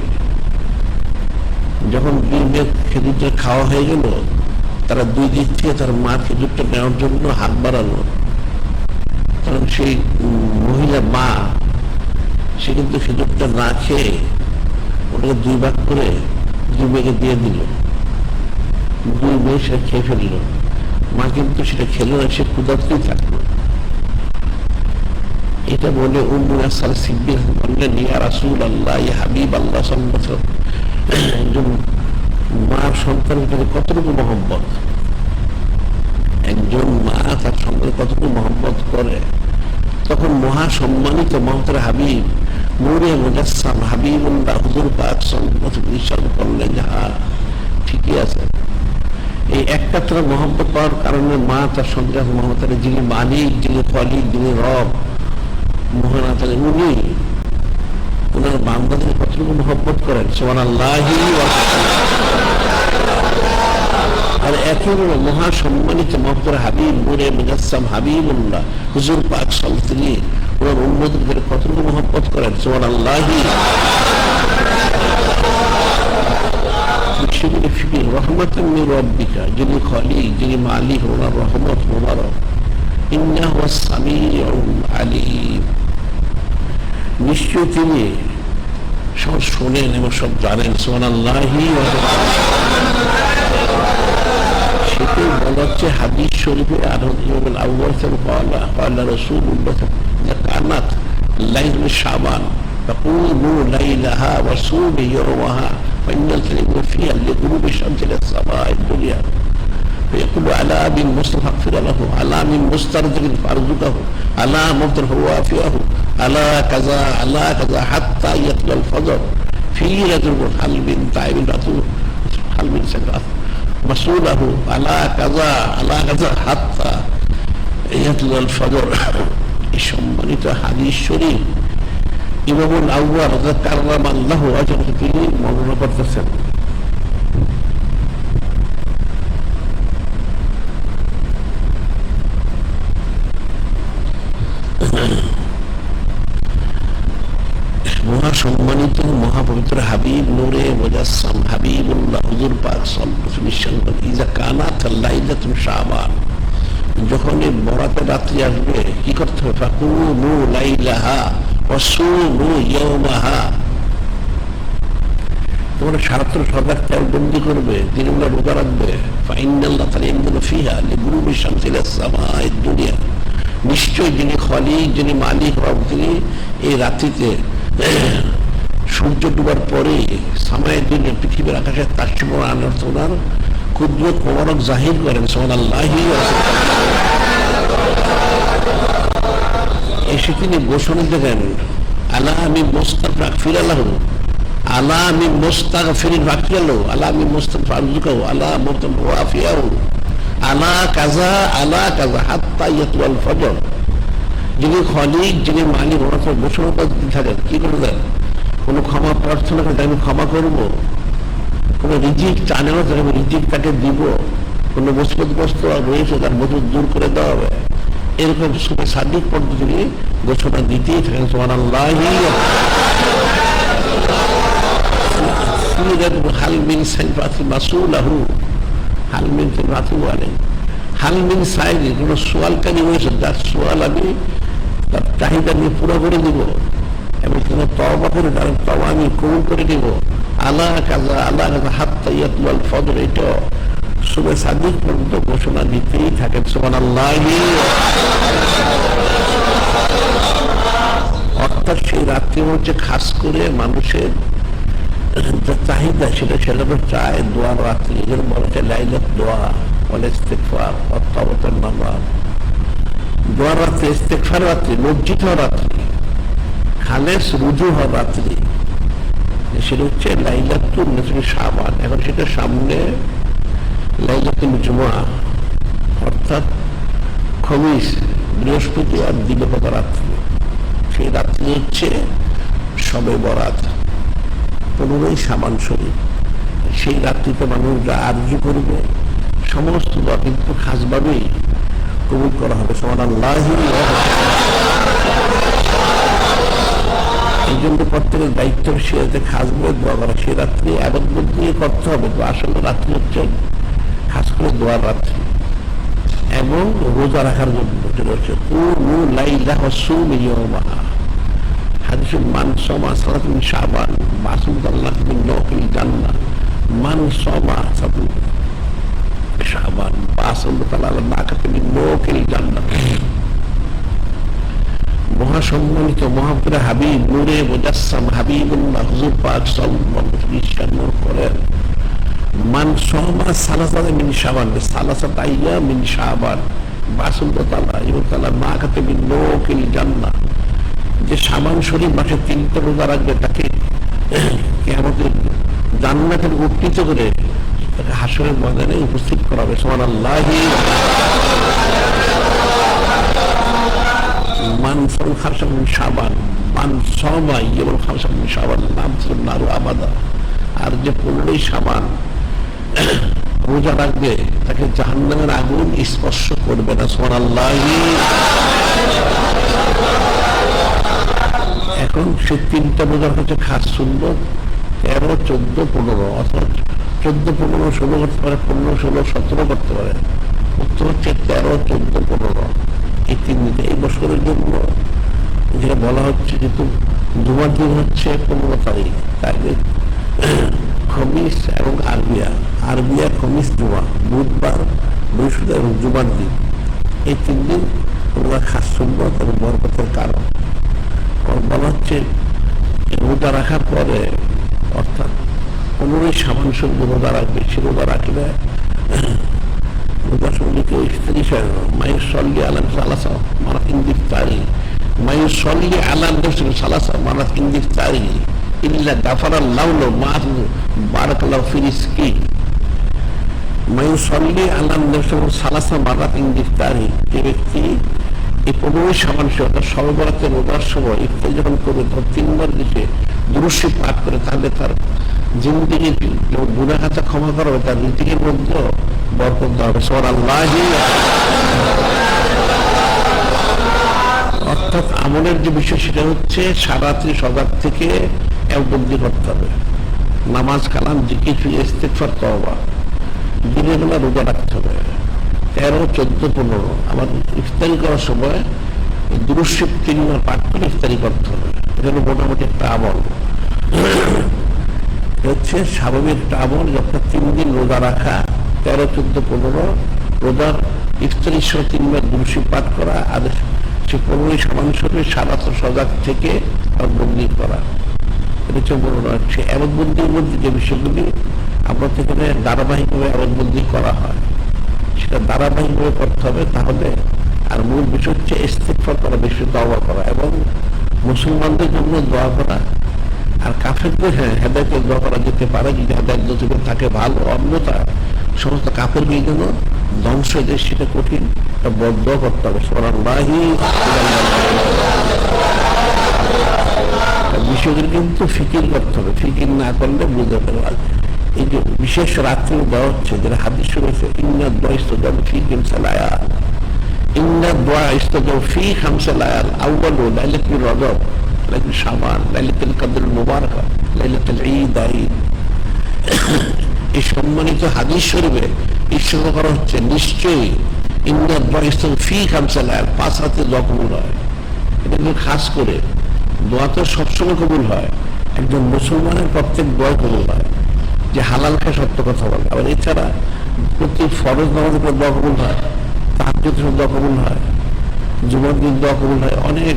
যখন 2 মেয়ে খেজুরটা খাওয়া হয়ে গেল, তারা 2 দিক থেকে তার মা খেজুরটা নেওয়ার জন্য হাত বাড়ালো। কারণ সেই মহিলা মা, সে কিন্তু খেজুরটা না খেয়ে ওটাকে 2 ভাগ করে 2 মেয়েকে দিয়ে দিল। 2 মেয়ে সেটা খেয়ে ফেলল। মা কিন্তু সেটা খেলো না, সে ক্ষুধার্তই থাকলো। এটা বলে উম্মে সাল সিদ্দিক বললেন, ইয়া রাসূলুল্লাহ, ইয়া হাবিব আল্লাহ সাল্লাল্লাহু আলাইহি ওয়াসাল্লাম, একজন মার সন্তানের প্রতি কতটুকু মহব্বত, একজন মা তার সন্তানের কতটুকু মহব্বত করে। তখন মহাসম্মানিত মহতর হাবিব নূরে মুজাসসাম হাবিবুল্লাহ হুজুর পাক সাল্লাল্লাহু আলাইহি ওয়াসাল্লাম বললেন, হ্যাঁ ঠিকই আছে। এই একমাত্র মহব্বত পাওয়ার কারণে মা তার সন্তান মহব্বতের যিনি মালিক, যিনি খলিক, যিনি রব মহান আছেন, উনি ওনার বান্দাদের কতটুকু মহব্বত করেন সুবহানাল্লাহি ওয়া আর এত বড় মহা সম্মানিত মহব্বতের হাবিব নূরে মুজাসসাম হাবিবুল্লাহ হুজুর পাক সাল্লাল্লাহু আলাইহি ওয়াসাল্লাম ওনার উম্মতদের কতটুকু মহব্বত করেন সুবহানাল্লাহি। রহমতান মির রাব্বিকা, যিনি খলিক, যিনি মালিক, ওনার রহমত মোবারক। ইন্নাহু সামিউল আলিম, নিশ্চয় তিনি সব শোনেন এবং সব জানেন সুবহানাল্লাহি। সেটাই বলা হচ্ছে হাদিস শরীফে আরবিউল আউয়াল থেকে ক্বালা রাসূলুল্লাহ কানাত লাইল শাবান فقوموا ليلها وصوموا يومها فإن الكلمة فيها لغروب الشمس إلى السماء الدنيا فيقول على من مستغفر له، على من مسترزق فارزقه، على مبتر فوافيه، على كذا على كذا حتى يطلع الفجر في رجل هل من تائب رسول هل من سكرات مسؤوله على كذا على كذا حتى يطلع الفجر। এই সম্মানিত হাদিস শরীফ ইমামুল আউয়াল কাররামাল্লাহু ওয়াজহাহু তিনি বর্ণনা করতেছেন। মহাসম্মানিত মহাপবিত্র হাবিব নূরে মুজাসসাম হাবিবুল্লাহ হুজুর পাক সাল্লাল্লাহু আলাইহি ওয়াসাল্লাম ইজা কানাত লাইলাতুল শাবান, যখন এই বরাতের রাত্রি আসবে কি করতে হবে? ফাকুমু লাইলাহা ওয়াসুমু ইয়াওমাহা, তোমরা সারাত্র সদা বন্দি করবে, দিনগুলো রোজা রাখবে। ফাইনাল্লাহ তাআলা ইয়ানজুলু ফিহা লিগুরুবি শামসি ইলা সামাa'id দুনিয়া, নিশ্চয় যিনি খলিক, যিনি মালিক রব, তিনি এই রাত্রিতে সূর্য ডুবার পরে সামায়ের দিনে পৃথিবীর আকাশের তাচ্ছিল্য আনার ওনার কুদরত মোবারক জাহির করেন সুবহানাল্লাহি। এসে তিনি ঘোষণা দেন, আলা মিন মুস্তাগফির লাহু, আলা মিন মুস্তাগফির লাহু, আলা মিন মুস্তাগফির লাহু, আলা মুতাওয়াফিয়াহু, আলা কাযা আলা কাযা হাত্তা ইয়াতলাল ফজর। যিনি খলিক, যিনি মালিক, ওনার তো ঘোষণা করতে থাকেন। কি করে দেন? কোনো ক্ষমা প্রার্থনা করে আমি ক্ষমা করবো, কোনো রিজিক চানেও আমি রিজিক তাকে দিব, কোনো মুসিবতগ্রস্ত রয়েছে তার মজুদ দূর করে দেওয়া হবে, এরকম সুখে সাদিক পর্যন্ত তিনি ঘোষণা দিতেই থাকেন সুবহানাল্লাহি। হাল মিন সাইফাতি মাসুলাহু, হাল মিন সাইফাতি ওয়ালি, হাল মিন সাইলি, কোনো সোয়ালকারী হয়েছে যার সোয়াল আমি তার চাহিদা আমি পুরো করে দিব, এবং কোনো তওবা করে তার তওবা আমি কবুল করে দিব। আলা কাযা আলা কাযা হাত্তা ইয়াতলাল ফজর, এটা সুবে সাদিক পর্যন্ত ঘোষণা দিতেই থাকেন সুবহানাল্লাহি। অর্থাৎ সেই রাত্রি হচ্ছে খাস করে মানুষের যে চাহিদা সেটা চায় দোয়ার রাত্রি, এদের বলা যায় লাইলাত দোয়া, বলে ইস্তিগফার, তাওবাতুন নামাজ। দোয়ার রাত্রি, ইস্তিগফার রাত্রি, মসজিদ হওয়ার রাত্রি, খালেস রুজু হওয়ার রাত্রি, সেটা হচ্ছে লাইলাতুল শাবান। এখন সেটা সামনে লাইলাতুল জুমআ, অর্থাৎ খমিস, বৃহস্পতি আর দিবাগত রাত্রি। সেই রাত্রি হচ্ছে শবে বরাত, 15ই শাবান শরীফ। সেই রাত্রিতে মানুষ যা আরজু করবে সমস্ত দোয়া কিন্তু খাসভাবেই কবুল করা হবে সুবহানাল্লাহি। এই জন্য প্রত্যেকের দায়িত্ব সে খাসভাবে দোয়া করা, সে রাত্রি আবাদত দিয়ে করতে হবে। তো আসলে রাত্রি হচ্ছে খাস করে দোয়ার রাত্রি এবং রোজা রাখার জন্য, যেটা হচ্ছে কুমু লাইলাহা ওয়াসুমু ইয়াওমাহা। হাদিসে মান সামা সালাত মিন শাবান মাসুদাল্লাহ মিন নওফিল জান্নাহ, মান সামা সালাত শাবান মাসুদাল্লাহ মাকাতে মিন নওফিল জান্নাহ। মহাসম্মানিত মহাপুরা হাবিব নূরে মুজাসসাম হাবিবুল্লাহ হুজুর পাক সাল্লাল্লাহু আলাইহি ওয়াসাল্লাম করেন, মান সামা সালাসাত মিন শাবান, সালাসাত আইয়াম মিন শাবান মাসুদাল্লাহ ইউতালা মাকাতে মিন নওফিল জান্নাহ। যে শাবান শরীফ মাসে 3টা রোজা রাখবে তাকে কিয়ামতের জান্নাতের উত্থিত করে তাকে হাসরের ময়দানে উপস্থিত করাবে। সুবহানাল্লাহ। মান খামসা মিন শাবান মান সামা ইয়াউম খামসা মিন শাবান নাম নারু আবাদা। আর যে 15ই শাবান রোজা রাখবে তাকে জাহান্নামের আগুন স্পর্শ করবে না। সুবহানাল্লাহ। এখন সে 3টা রোজার হচ্ছে খাস সুন্নত 13, 14, 15 অথবা 14, 15, 16 করতে পারে, 15, 16, 17 করতে পারে। উত্তর হচ্ছে 13, 14, 15 এই 3 দিন। এই বছরের জন্য যেটা বলা হচ্ছে যেহেতু জুমার দিন হচ্ছে 15 তারিখ, তাই খমিস এবং আরবিয়া খমিস জুমা, বুধবার, বৃহস্পতিবার এবং জুমার দিন, এই 3 দিন তোমরা খাস সুন্নত এবং বরকতের কারণ। বলা হচ্ছে রোজা রাখার পরে অর্থাৎ 15ই শাবান শরীফ রোজা রাখবে। সে রোজা রাখলে রোজা শরীফকে স্ত্রী মায়ুসল্লি আলান সালাসা মারাত ইফতারি মায়ুসল্লি আলান সালাসা মারাত ইফতারি ইল্লা গাফারাল্লাহু লাহু মা বারাকাল্লাহু ফি রিজকি মায়ুসল্লি আলান সালাসা মারাত ইফতারি। যে ব্যক্তি এই 15ই শাবান শবে বরাতের রোজার সময় ইফতারি যখন করবে তখন 3বার দেশে দুরূদ শরীফ পাঠ করে তাহলে তার জিন্দেগির গুনাহ খাতা ক্ষমা করা হবে, তার রিজিকের মধ্যে বরকত দেওয়া হবে। সুবহানাল্লাহ। অর্থাৎ আমলের যে বিষয় সেটা হচ্ছে সারাত্রি সজাগ থেকে একবন্দি করতে হবে। নামাজ, কালাম, জিকির, ইস্তিগফার, তওবা, দিনের বেলা রোজা রাখতে হবে। 13, 14, 15 আবার ইফতারি করার সময় দুরূদ শরীফ 3বার পাঠ করে ইফতারি করতে হবে। এটা হলো মোটামুটি একটা আমল, হচ্ছে স্বাভাবিক একটা আমল। যখন 3 দিন রোজা রাখা, 13, 14, 15 রোজার ইফতারির সময় 3বার দুরূদ শরীফ পাঠ করা, আর সে 15ই শাবান শরীফে সারাত সজাগ থেকে বন্দী করা। এটা হচ্ছে বর্ণনা হচ্ছে এবাদতবন্দির মধ্যে যে বিষয়গুলি আমরা সেখানে ধারাবাহিকভাবে এবাদতবন্দি করা হয় সেটা ধারাবাহিকভাবে করতে হবে তাহলে। আর মূল বিষয় হচ্ছে ইস্তিগফার করা, বেশি তওবা করা এবং মুসলমানদের জন্য দোয়া করা। আর কাফেরদের হেদায়েতের দোয়া করা যেতে পারে যদি হেদায়েত নসিবে থাকে ভালো, অন্যথা সমস্ত কাফের বিয়ে যেন ধ্বংস হয়ে যায় সেটা কঠিন, এটা বদদোয়া করতে হবে। সুবহানাল্লাহ। বিষয়গুলি কিন্তু ফিকির করতে হবে, ফিকির না করলে বুঝতে পারবে। এই যে বিশেষ রাত্রি দেওয়া হচ্ছে যেটা হাদিস রয়েছে, ইন্না দোয়া ইস্তাজাব ফি খামসাল আয়াত, ইন্না দোয়া ইস্তাজাব ফি খামসাল আয়াত, আউয়ালু লাইলাতুর রজব, লাইলাতুল শাবান, লাইলাতুল কদর মুবারাকা, লাইলাতুল ঈদ। এই সম্মানিত হাদিস শরীফে ইশারা করা হচ্ছে নিশ্চয়ই ইন্না দোয়া ইস্তাজাব ফি খামসাল আয়াত, 5 রাতের দোয়া কবুল হয়। এটা কিন্তু খাস করে দোয়া তো সবসময় কবুল হয়, একজন মুসলমানের প্রত্যেক দোয়া কবুল হয় যে হালাল খায়, সত্য কথা বলে। আবার এছাড়া প্রতি ফরজ নামাজের পর দোয়া কবুল হয়, তাহাজ্জুদের দোয়া কবুল হয়, জুমার দিন দোয়া কবুল হয়। অনেক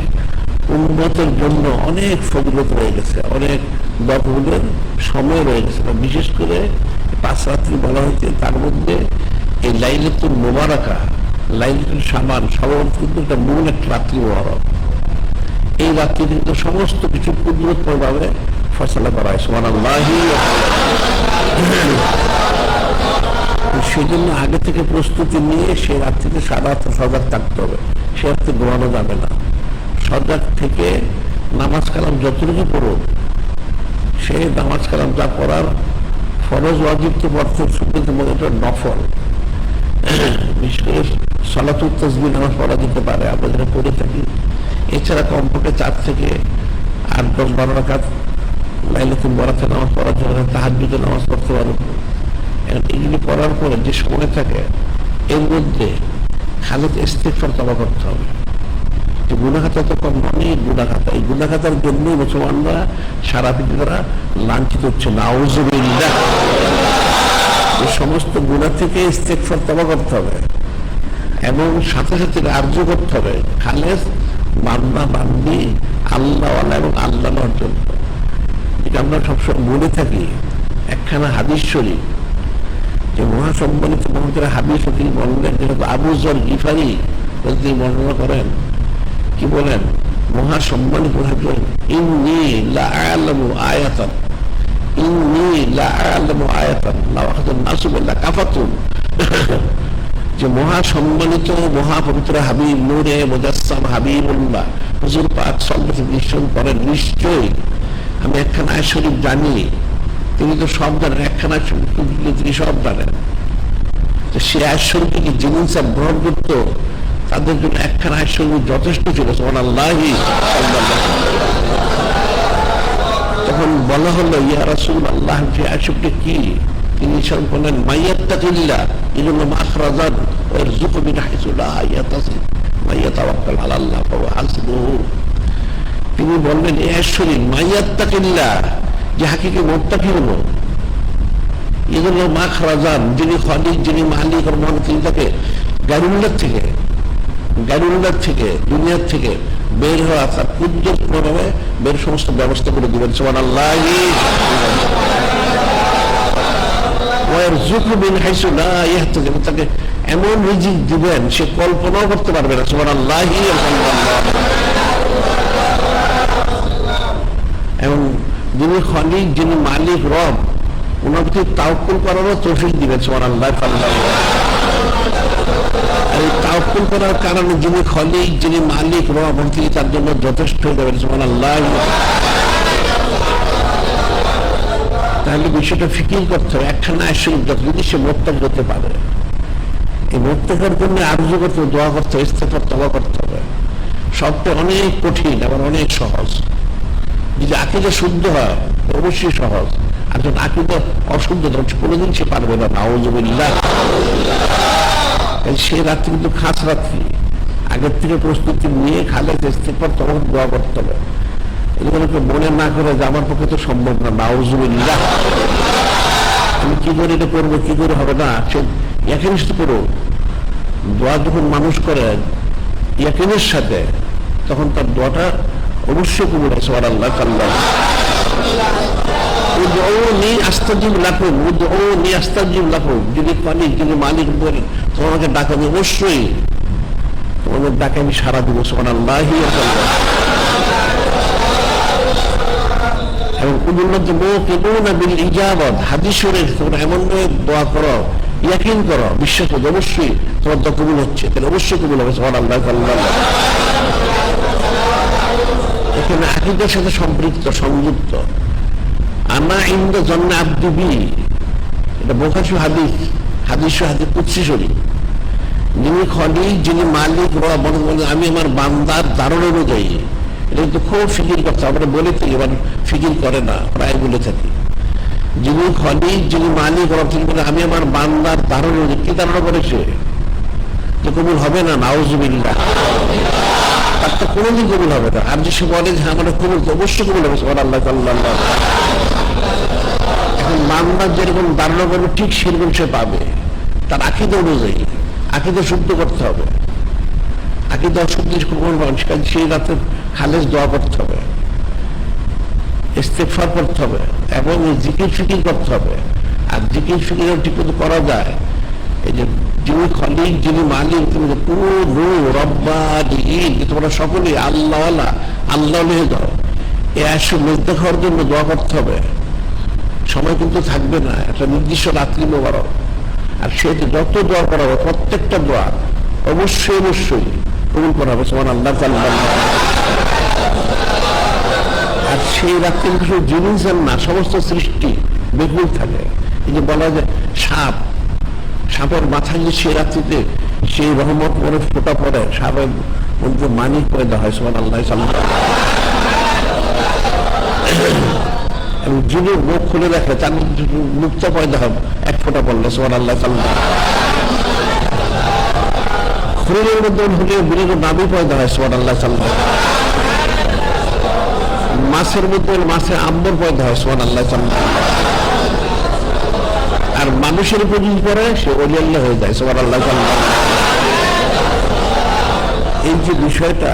উম্মতের জন্য অনেক ফজিলত রয়ে গেছে, অনেক দোয়া কবুলের সময় রয়ে গেছে। বিশেষ করে 5 রাত্রি বলা হয়েছে, তার মধ্যে এই লাইলাতুল মুবারাকা, লাইলাতুল শাবান সর্বোচ্চ কিন্তু একটা মূল একটা রাত্রি মুবারক। এই রাত্রি কিন্তু সমস্ত কিছু কুদরতভাবে ফয়সালা করা হয়। সুবহানাল্লাহ। সেই জন্য আগে থেকে প্রস্তুতি নিয়ে সে রাত্রিতে সারা রাত সজাগ থাকতে হবে, সে রাত্রে ঘুমানো যাবে না। সজাগ থেকে নামাজ কালাম যতটুকু পড়ুক, সে নামাজ কালাম যা পড়ার ফরজ ওয়াজিব তো পড়তে সুন্নতের মধ্যে এটা নফল। বিশেষ করে সালাতুত তাসবিহ নামাজ পড়া যেতে পারে, আমরা যেটা পড়ে থাকি। এছাড়া কমপক্ষে 4 থেকে 8, 10, 12 রাকাত লাইলাতুল বরাতের নামাজ পড়ার জন্য তাহাজ্জুদের নামাজ পড়তে পারবো। এগুলি পড়ার পরে যে সময় থাকে এর মধ্যে খালি ইস্তিগফার তওবা করতে হবে। যে গুনাহ খাতা তো কম, অনেক গুনাহ খাতা, এই গুনাহ খাতার জন্যই মুসলমানরা সারা পৃথিবীরা লাঞ্ছিত হচ্ছে। নাউযুবিল্লাহ। এই সমস্ত গুনাহ থেকে ইস্তিগফার তওবা করতে হবে এবং সাথে সাথে আরজু করতে হবে খালেস বান্দা বান্দি আল্লাহওয়ালা এবং আল্লাহর জন্য। এটা আমরা সবসময় বলে থাকি। একখানা হাদিস শরীফ যে মহাসম্মানিত মহাজরা হাদিস তিনি বললেন, যেহেতু আবু যর গিফারি তিনি বর্ণনা করেন, কি বলেন, মহা সম্মানিত একজন, ইন্নী লা আ'লামু আয়াতান, ইন্নী লা আ'লামু আয়াতান লাউ আখাযান নাসু বিল্লাহ কাফাতুন, যে মহা সম্মানিত মহাপবিত্র হাবিব নূরে মুজাসসাম হাবিবুল্লাহ হুজুর পাক সাল্লাল্লাহু আলাইহি ওয়াসাল্লাম করেন, নিশ্চয়ই আমি একখানা আয়াত শরীফ জানি, তিনি তো সব জানেন, একখানা আয়াত শরীফ তিনি সব জানেন। তো সে আয়াত শরীফকে কি যিনি স্যার গ্রহণ করত, তাদের জন্য একখানা আয়াত শরীফ যথেষ্ট ছিল। সুবহানাল্লাহি। তখন বলা হলো, ইয়া রাসূলুল্লাহ, যে আয়াত শরীফটি কি? তিনি ইরশাদ করলেন, মাইয়াত্তাকিল্লাহ ইয়াজআল মাখরাজান ওয়া ইয়ারযুকহু মিন হাইসু লা ইয়াহতাসিব ওয়া ইয়াতাওয়াক্কাল আলাল্লাহ ফাহুয়া হাসবুহু। তিনি বললেন, এই আয়াত শরীফ মাইয়াত্তাকিল্লাহ, যে হাকিকি মুত্তাকি হলো, ইয়াজআল মাখরাজান, যিনি খালিক, যিনি মালিক আর মহান, তিনি তাকে গাড়িউল্লাহ থেকে দুনিয়ার থেকে বের হওয়া, তার কুদ্দুস প্রভাবে বের সমস্ত ব্যবস্থা করে দিবেন। সুবহানাল্লাহি। তাকে এমন রিজিক দিবেন সে কল্পনাও করতে পারবে না। সুবহানাল্লাহি। এবং যিনি খালিক, যিনি মালিক, রব, ওনার প্রতি তাওয়াক্কুল করারও তৌফিক দিবেন। সুবহানাল্লাহ। আর এই তাওয়াক্কুল করার কারণে যিনি খালিক, যিনি মালিক, রব, তিনি তার জন্য যথেষ্ট হয়ে যাবেন। সুবহানাল্লাহ। তাহলে বিষয়টা ফিকির করতে হবে, একখানা আয়াত শরীফ যদি সে মোত্তাকি হতে পারে, এই মোত্তাকির জন্য আরজু করতে হবে, দোয়া করতে হবে, ইস্তেগফার তওবা করতে হবে। সবটা অনেক কঠিন, আবার অনেক সহজ। যদি আকীদা শুদ্ধ হয় অবশ্যই সহজ, আর যখন আকীদা অশুদ্ধ কোনোদিন সে পারবে না। নাউযুবিল্লাহ। সেই রাত্রি কিন্তু খাস রাত্রি, আগের থেকে প্রস্তুতি নিয়ে খালেদ ইস্তেগফার তওবা দোয়া করতে হবে। এগুলোকে মনে না করে যে আমার পক্ষে তো সম্ভব না, নাউযুবিল্লাহ, আমি কি করে এটা করবো, কি করে হবে না, সে ইয়াকিনের সাথে করো। দোয়া যখন মানুষ করে ইয়াকিনের সাথে, তখন তার দোয়াটা অবশ্যই কবুল হয়। সুবহানাল্লাহ। উদউনি আস্তাজিব লাকুম, উদউনি আস্তাজিব লাকুম, যিনি মালিক, যিনি মালিক বলেন তোমাকে ডাকাবো, অবশ্যই তোমাদের ডাকে আমি সাড়া দেবো। সুবহানাল্লাহি। এবং হাদিস শরীফ তোমরা এমন দোয়া করো, ইয়াকিন করো, বিশ্বাস করো, অবশ্যই তোমার দোয়া কবুল হচ্ছে, তাহলে অবশ্যই কবুল হবে। সুবহানাল্লাহ। এখানে আকীদার সাথে সম্পৃক্ত, সংযুক্ত। আনা ইনদা জান্না আব্দি বি, এটা বুখারী হাদিস, হাদিস কুদসি শরীফ। যিনি খালিক, যিনি মালিক, রব, আমি আমার বান্দার ধারণ অনুযায়ী, এটা কিন্তু খুব ফিকির করতে, আমরা বলে থাকি, এবার ফিকির করে না, প্রায় বলে থাকি। যিনি খালিক, যিনি মালিক, রব, তিনি বলে আমি আমার বান্দার ধারণ অনুযায়ী, কি ধারণা করেছে যে কবুল হবে না? নাউযুবিল্লাহ। তার তো কোনোদিন কবুল হবে না। আর যে সে বলে যে আমার কবুল, অবশ্যই কবুল হবে। সুবহানাল্লাহ। এখন বান্দার যেরকম ধারণা করবে ঠিক সেরকম সে পাবে, তার আকীদা অনুযায়ী। আকীদা শুদ্ধ করতে হবে, আকীদা অশুদ্ধ সেই রাতে খালেস দোয়া করতে হবে, ইস্তেগফার করতে হবে, এবং জিকির ফিকির করতে হবে। আর জিকির ফিকির ঠিক মতো করা যায়, এই যে যিনি খালিক, যিনি মালিক, তুমি পুরো রব্বানিন, তোমরা সকলেই আল্লাহওয়ালা, আল্লাহ হয়ে যাও, এ আসলে মেজদা খাওয়ার জন্য দোয়া করতে হবে। সময় কিন্তু থাকবে না, একটা নির্দিষ্ট রাত্রি মোবারক। আর সে যত দোয়া করা হবে, প্রত্যেকটা দোয়া অবশ্যই অবশ্যই কবুল করা হবে। সুবহানাল্লাহ। আর সেই রাত্রে কিছু জিনিস না, সমস্ত সৃষ্টি বেকুল থাকে। এই যে বলা যায় সাপের মাথায় যে সেই রাত্রিতে সেই রহমত করে ফোটা পড়ে, সাপের মধ্যে মানিক পয়দা হয়। সুবহানাল্লাহ। এবং যিনি মুখ খুলে রাখে তার মধ্যে মুক্তা পয়দা হবে এক ফোঁটা পড়লে। সুবহানাল্লাহ। শরীরের মধ্যে হলে বিরাট নামই পয়দা হয়। সুবহানাল্লাহ। মাছের মধ্যে মাছে আম্বর পয়দা হয়। সুবহানাল্লাহ। আর মানুষের উপর যদি পড়ে সে ওলি আল্লাহ হয়ে যায়। সুবহানাল্লাহ। এই যে বিষয়টা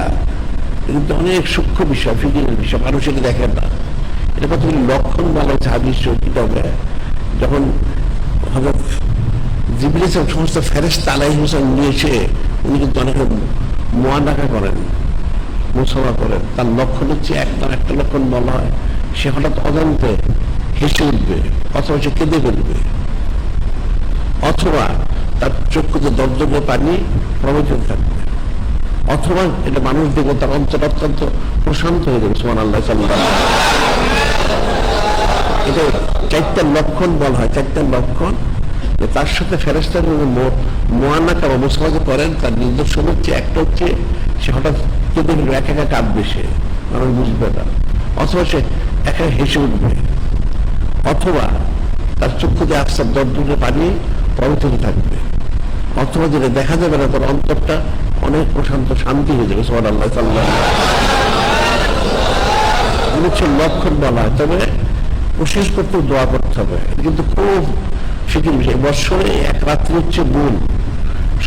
কিন্তু অনেক সূক্ষ্ম বিষয়, ফিকিরের বিষয়, মানুষ এটা দেখেন না। এটা কতগুলি লক্ষণ বলা হচ্ছে হাদিস কিতাবে। যখন হযরত জিবরিল সমস্ত ফেরেশতা আলাইহিস সালাম নিয়ে এসে উনি কিন্তু অনেক মুআনাকা করেন, মুসাফা করেন, তার লক্ষণ হচ্ছে একটা লক্ষণ বলা হয় সে হঠাৎ অজান্তে হেসে উঠবে, অথবা সে কেঁদে ফেলবে, অথবা তার চক্ষুতে দরদরে পানি প্রবাহিত থাকবে, অথবা এটা মানুষ দেখবে তার অন্তর অত্যন্ত প্রশান্ত হয়ে যাবে। সুবহানাল্লাহ সাল্লাল্লাহু আলাইহি ওয়াসাল্লাম। এটা 4টা লক্ষণ বলা হয়, 4টা লক্ষণ। তার সাথে ফেরেশতারা মুআনাকা বা মুসাফা করেন, তার নিদর্শন হচ্ছে একটা হচ্ছে সে হঠাৎ কেঁদে ফেলবে, একা একা কাঁদবে, সে মানুষ বুঝবে না, অথবা সে একা হেসে উঠবে, অথবা তার চক্ষুতে আফসার দরদরে পানি প্রবাহিত থাকবে, অথবা যেটা দেখা যাবে না তার অন্তরটা অনেক প্রশান্ত শান্তি হয়ে যাবে। সুবহানাল্লাহ সাল্লাল্লাহু আলাইহি ওয়াসাল্লাম। হচ্ছে লক্ষণ বলা হয়। তবে কোশিশ করতে দোয়া করতে হবে, কিন্তু খুব ফিকির বিষয়। বৎসরে এক রাত্রি হচ্ছে মূল,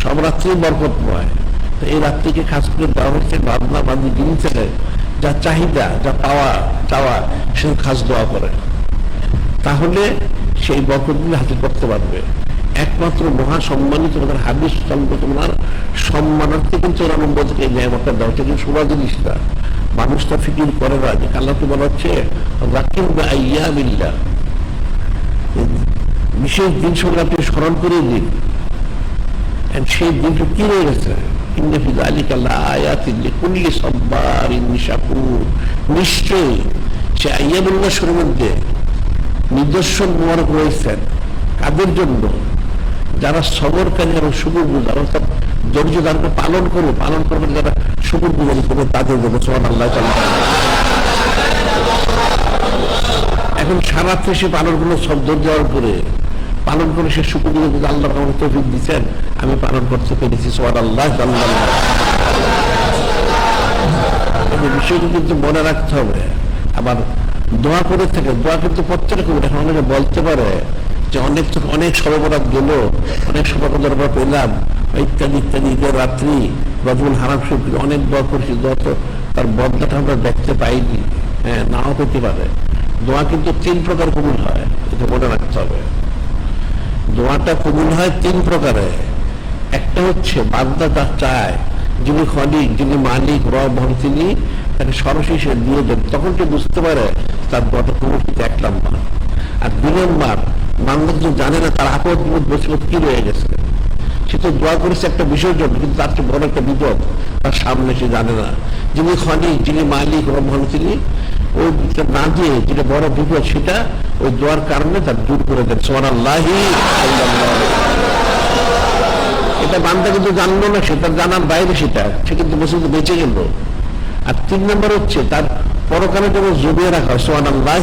সব রাত্রি বরকতময়। এই রাত্রিকে খাস করে দেওয়া হচ্ছে বান্দা বান্দি দিন থেকে যা চাহিদা, যা পাওয়া চাওয়া, সে খাস দোয়া করে, তাহলে সেই বরকতগুলো হাসিল করতে পারবে। একমাত্র মহা সম্মানিত হাদিস তোমার সম্মানার্থে কিন্তু এর নম্বর থেকে এই নিয়ামতটা দেওয়া হচ্ছে, কিন্তু শোনা জিনিসটা মানুষটা ফিকির করে না। যে আল্লাহকে বলা হচ্ছে রাকিব আইয়ামিল্লাহ, বিশেষ দিন সঙ্গে আপনি স্মরণ করে দিন। সেই দিনটা কি রয়ে গেছে, নিশ্চয়ই সে আইয়ামুল্লাহ শুরুর মধ্যে নিদর্শন মোবারক রয়েছেন কাদের জন্য, যারা সবরকারী এবং শুকুর গুজার, অর্থাৎ ধৈর্য ধারণকে পালন করবে যারা শুকুর গুজারি করবে তাদের জন্য। সুবহানাল্লাহ। এখন সারা সে পালন করলো, সব ধৈর্য দেওয়ার পরে পালন করে সে শুকুর গুজার, আল্লাহ আমাকে তৌফিক দিচ্ছেন, আমি পালন করতে পেরেছি। সুবহানাল্লাহ। এই বিষয়টি কিন্তু মনে রাখতে হবে। আবার দোয়া করে থাকে, দোয়া কিন্তু প্রত্যেক রকম। এখন অনেকে বলতে পারে যে অনেক শবে বরাত গেল, অনেক শবে বরাত পেলাম, ইত্যাদি ইত্যাদি, ঈদের রাত্রি, রজুল হারাম শরীফ অনেক দোয়া করছি, দোয়া তো তার বদলাটা আমরা দেখতে পাইনি। হ্যাঁ, নাও পেতে পারে। দোয়া কিন্তু 3 প্রকার কবুল হয়, এটা মনে রাখতে হবে। দোয়াটা কবুল হয় 3 প্রকারে। একটা হচ্ছে বান্দা তার চায়, যিনি খলিক, যিনি মালিক, রব হন, তিনি তাকে সরাসরি সে দিয়ে দেন, তখন সে বুঝতে পারে তার দোয়াটা কবুল হচ্ছে, 1 নম্বর। আর 2 নম্বর, বান্দা তো জানে না তার আপদ বিপদ মুসিবত কি রয়ে গেছে, সে তো দোয়া করেছে একটা বিষয়ের জন্য, কিন্তু তার চেয়ে বড় একটা বিপদ তার সামনে, সে জানে না। যিনি খলিক, যিনি মালিক, রব হন, তিনি ওই না দিয়ে যেটা বড় বিপদ সেটা ওই দোয়ার কারণে তার দূর করে দেন। সুবহানাল্লাহ। এটা বান্দা কিন্তু জানলো না, সেটা জানার বাইরে, সেটা সে কিন্তু মুসিবত বেঁচে গেল। আর 3 নম্বর হচ্ছে তার পরকালের জন্য জমিয়ে রাখা। সুবহানাল্লাহ।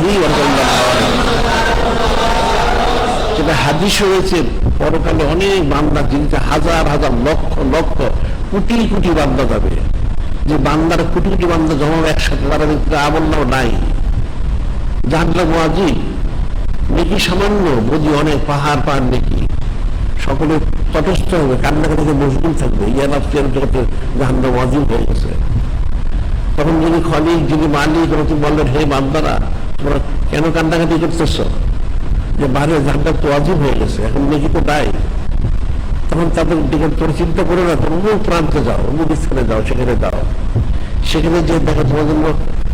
যেটা হাদিস হয়েছে, পরকালে অনেক বান্দা, যিনিতে হাজার হাজার লক্ষ লক্ষ কোটি কোটি বান্দা যাবে, যে বান্দার কোটি কোটি বান্দা জমা একসাথে, তারা আমল নাও নাই, জাহান্নাম ওয়াজিব, নেকি সামান্য, বদি অনেক, পাহাড় পাহাড় নেকি, সকলে তটস্থ হবে, কান্নাকাটিতে মশগুল থাকবে, ইয়ার জগতে জাহান্নাম ওয়াজিব হয়ে গেছে। তখন যিনি খলিক, যিনি মালিক, তুমি বললেন হে বান্দারা তোমরা কেন কান্নাকাটি করতেছ, যে বাইরে জাহান্নাম তো ওয়াজিব হয়ে গেছে, এখন নেকি তো দায়। তখন তাদের দিকে তোমরা চিন্তা করো না, তোমরা অমুক প্রান্তে যাও, অমুক স্থানে যাও, সেখানে যাও, সেখানে যে দেখো তোমার জন্য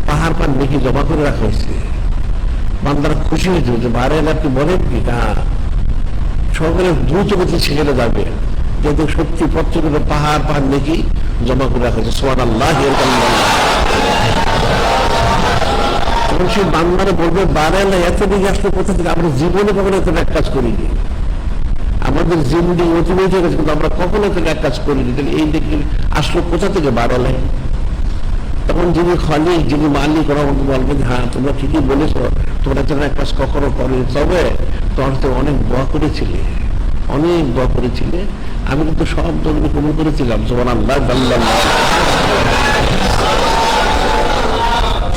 পাহাড় পান নেকি জমা করে রাখা হয়েছে। বান্দারা খুশি হয়েছে যে বাইরে আপনি বলেন কি, হ্যাঁ, সকলে দ্রুত গতি সেখানে যাবে, যেহেতু সত্যি প্রত্যেকের পাহাড় পাহাড় নেকি জমা করে রাখা হয়েছে। সুবহানাল্লাহ। এবং সেই বান্দারা বলবে বাইরে এত দিকে আসলে কোথা থেকে, আমরা জীবনে কখনো এত এক কাজ করিনি, আমাদের জিন্দি অতিবাহিত হয়ে গেছে, কিন্তু আমরা কখনো থেকে এক কাজ করিনি, এই দিকে আসলো কোথা থেকে বাড়ালে। তখন যিনি খলিক, যিনি মালিক, ওরা বলবেন হ্যাঁ তোমরা ঠিকই বলেছ, তোমরা তো এক কাজ কখনো করেনি, তবে তোমার তো অনেক দোয়া করেছিলে, অনেক দোয়া করেছিলে, আমি কিন্তু সব দোয়া কবুল করেছিলাম। সুবহানাল্লাহ।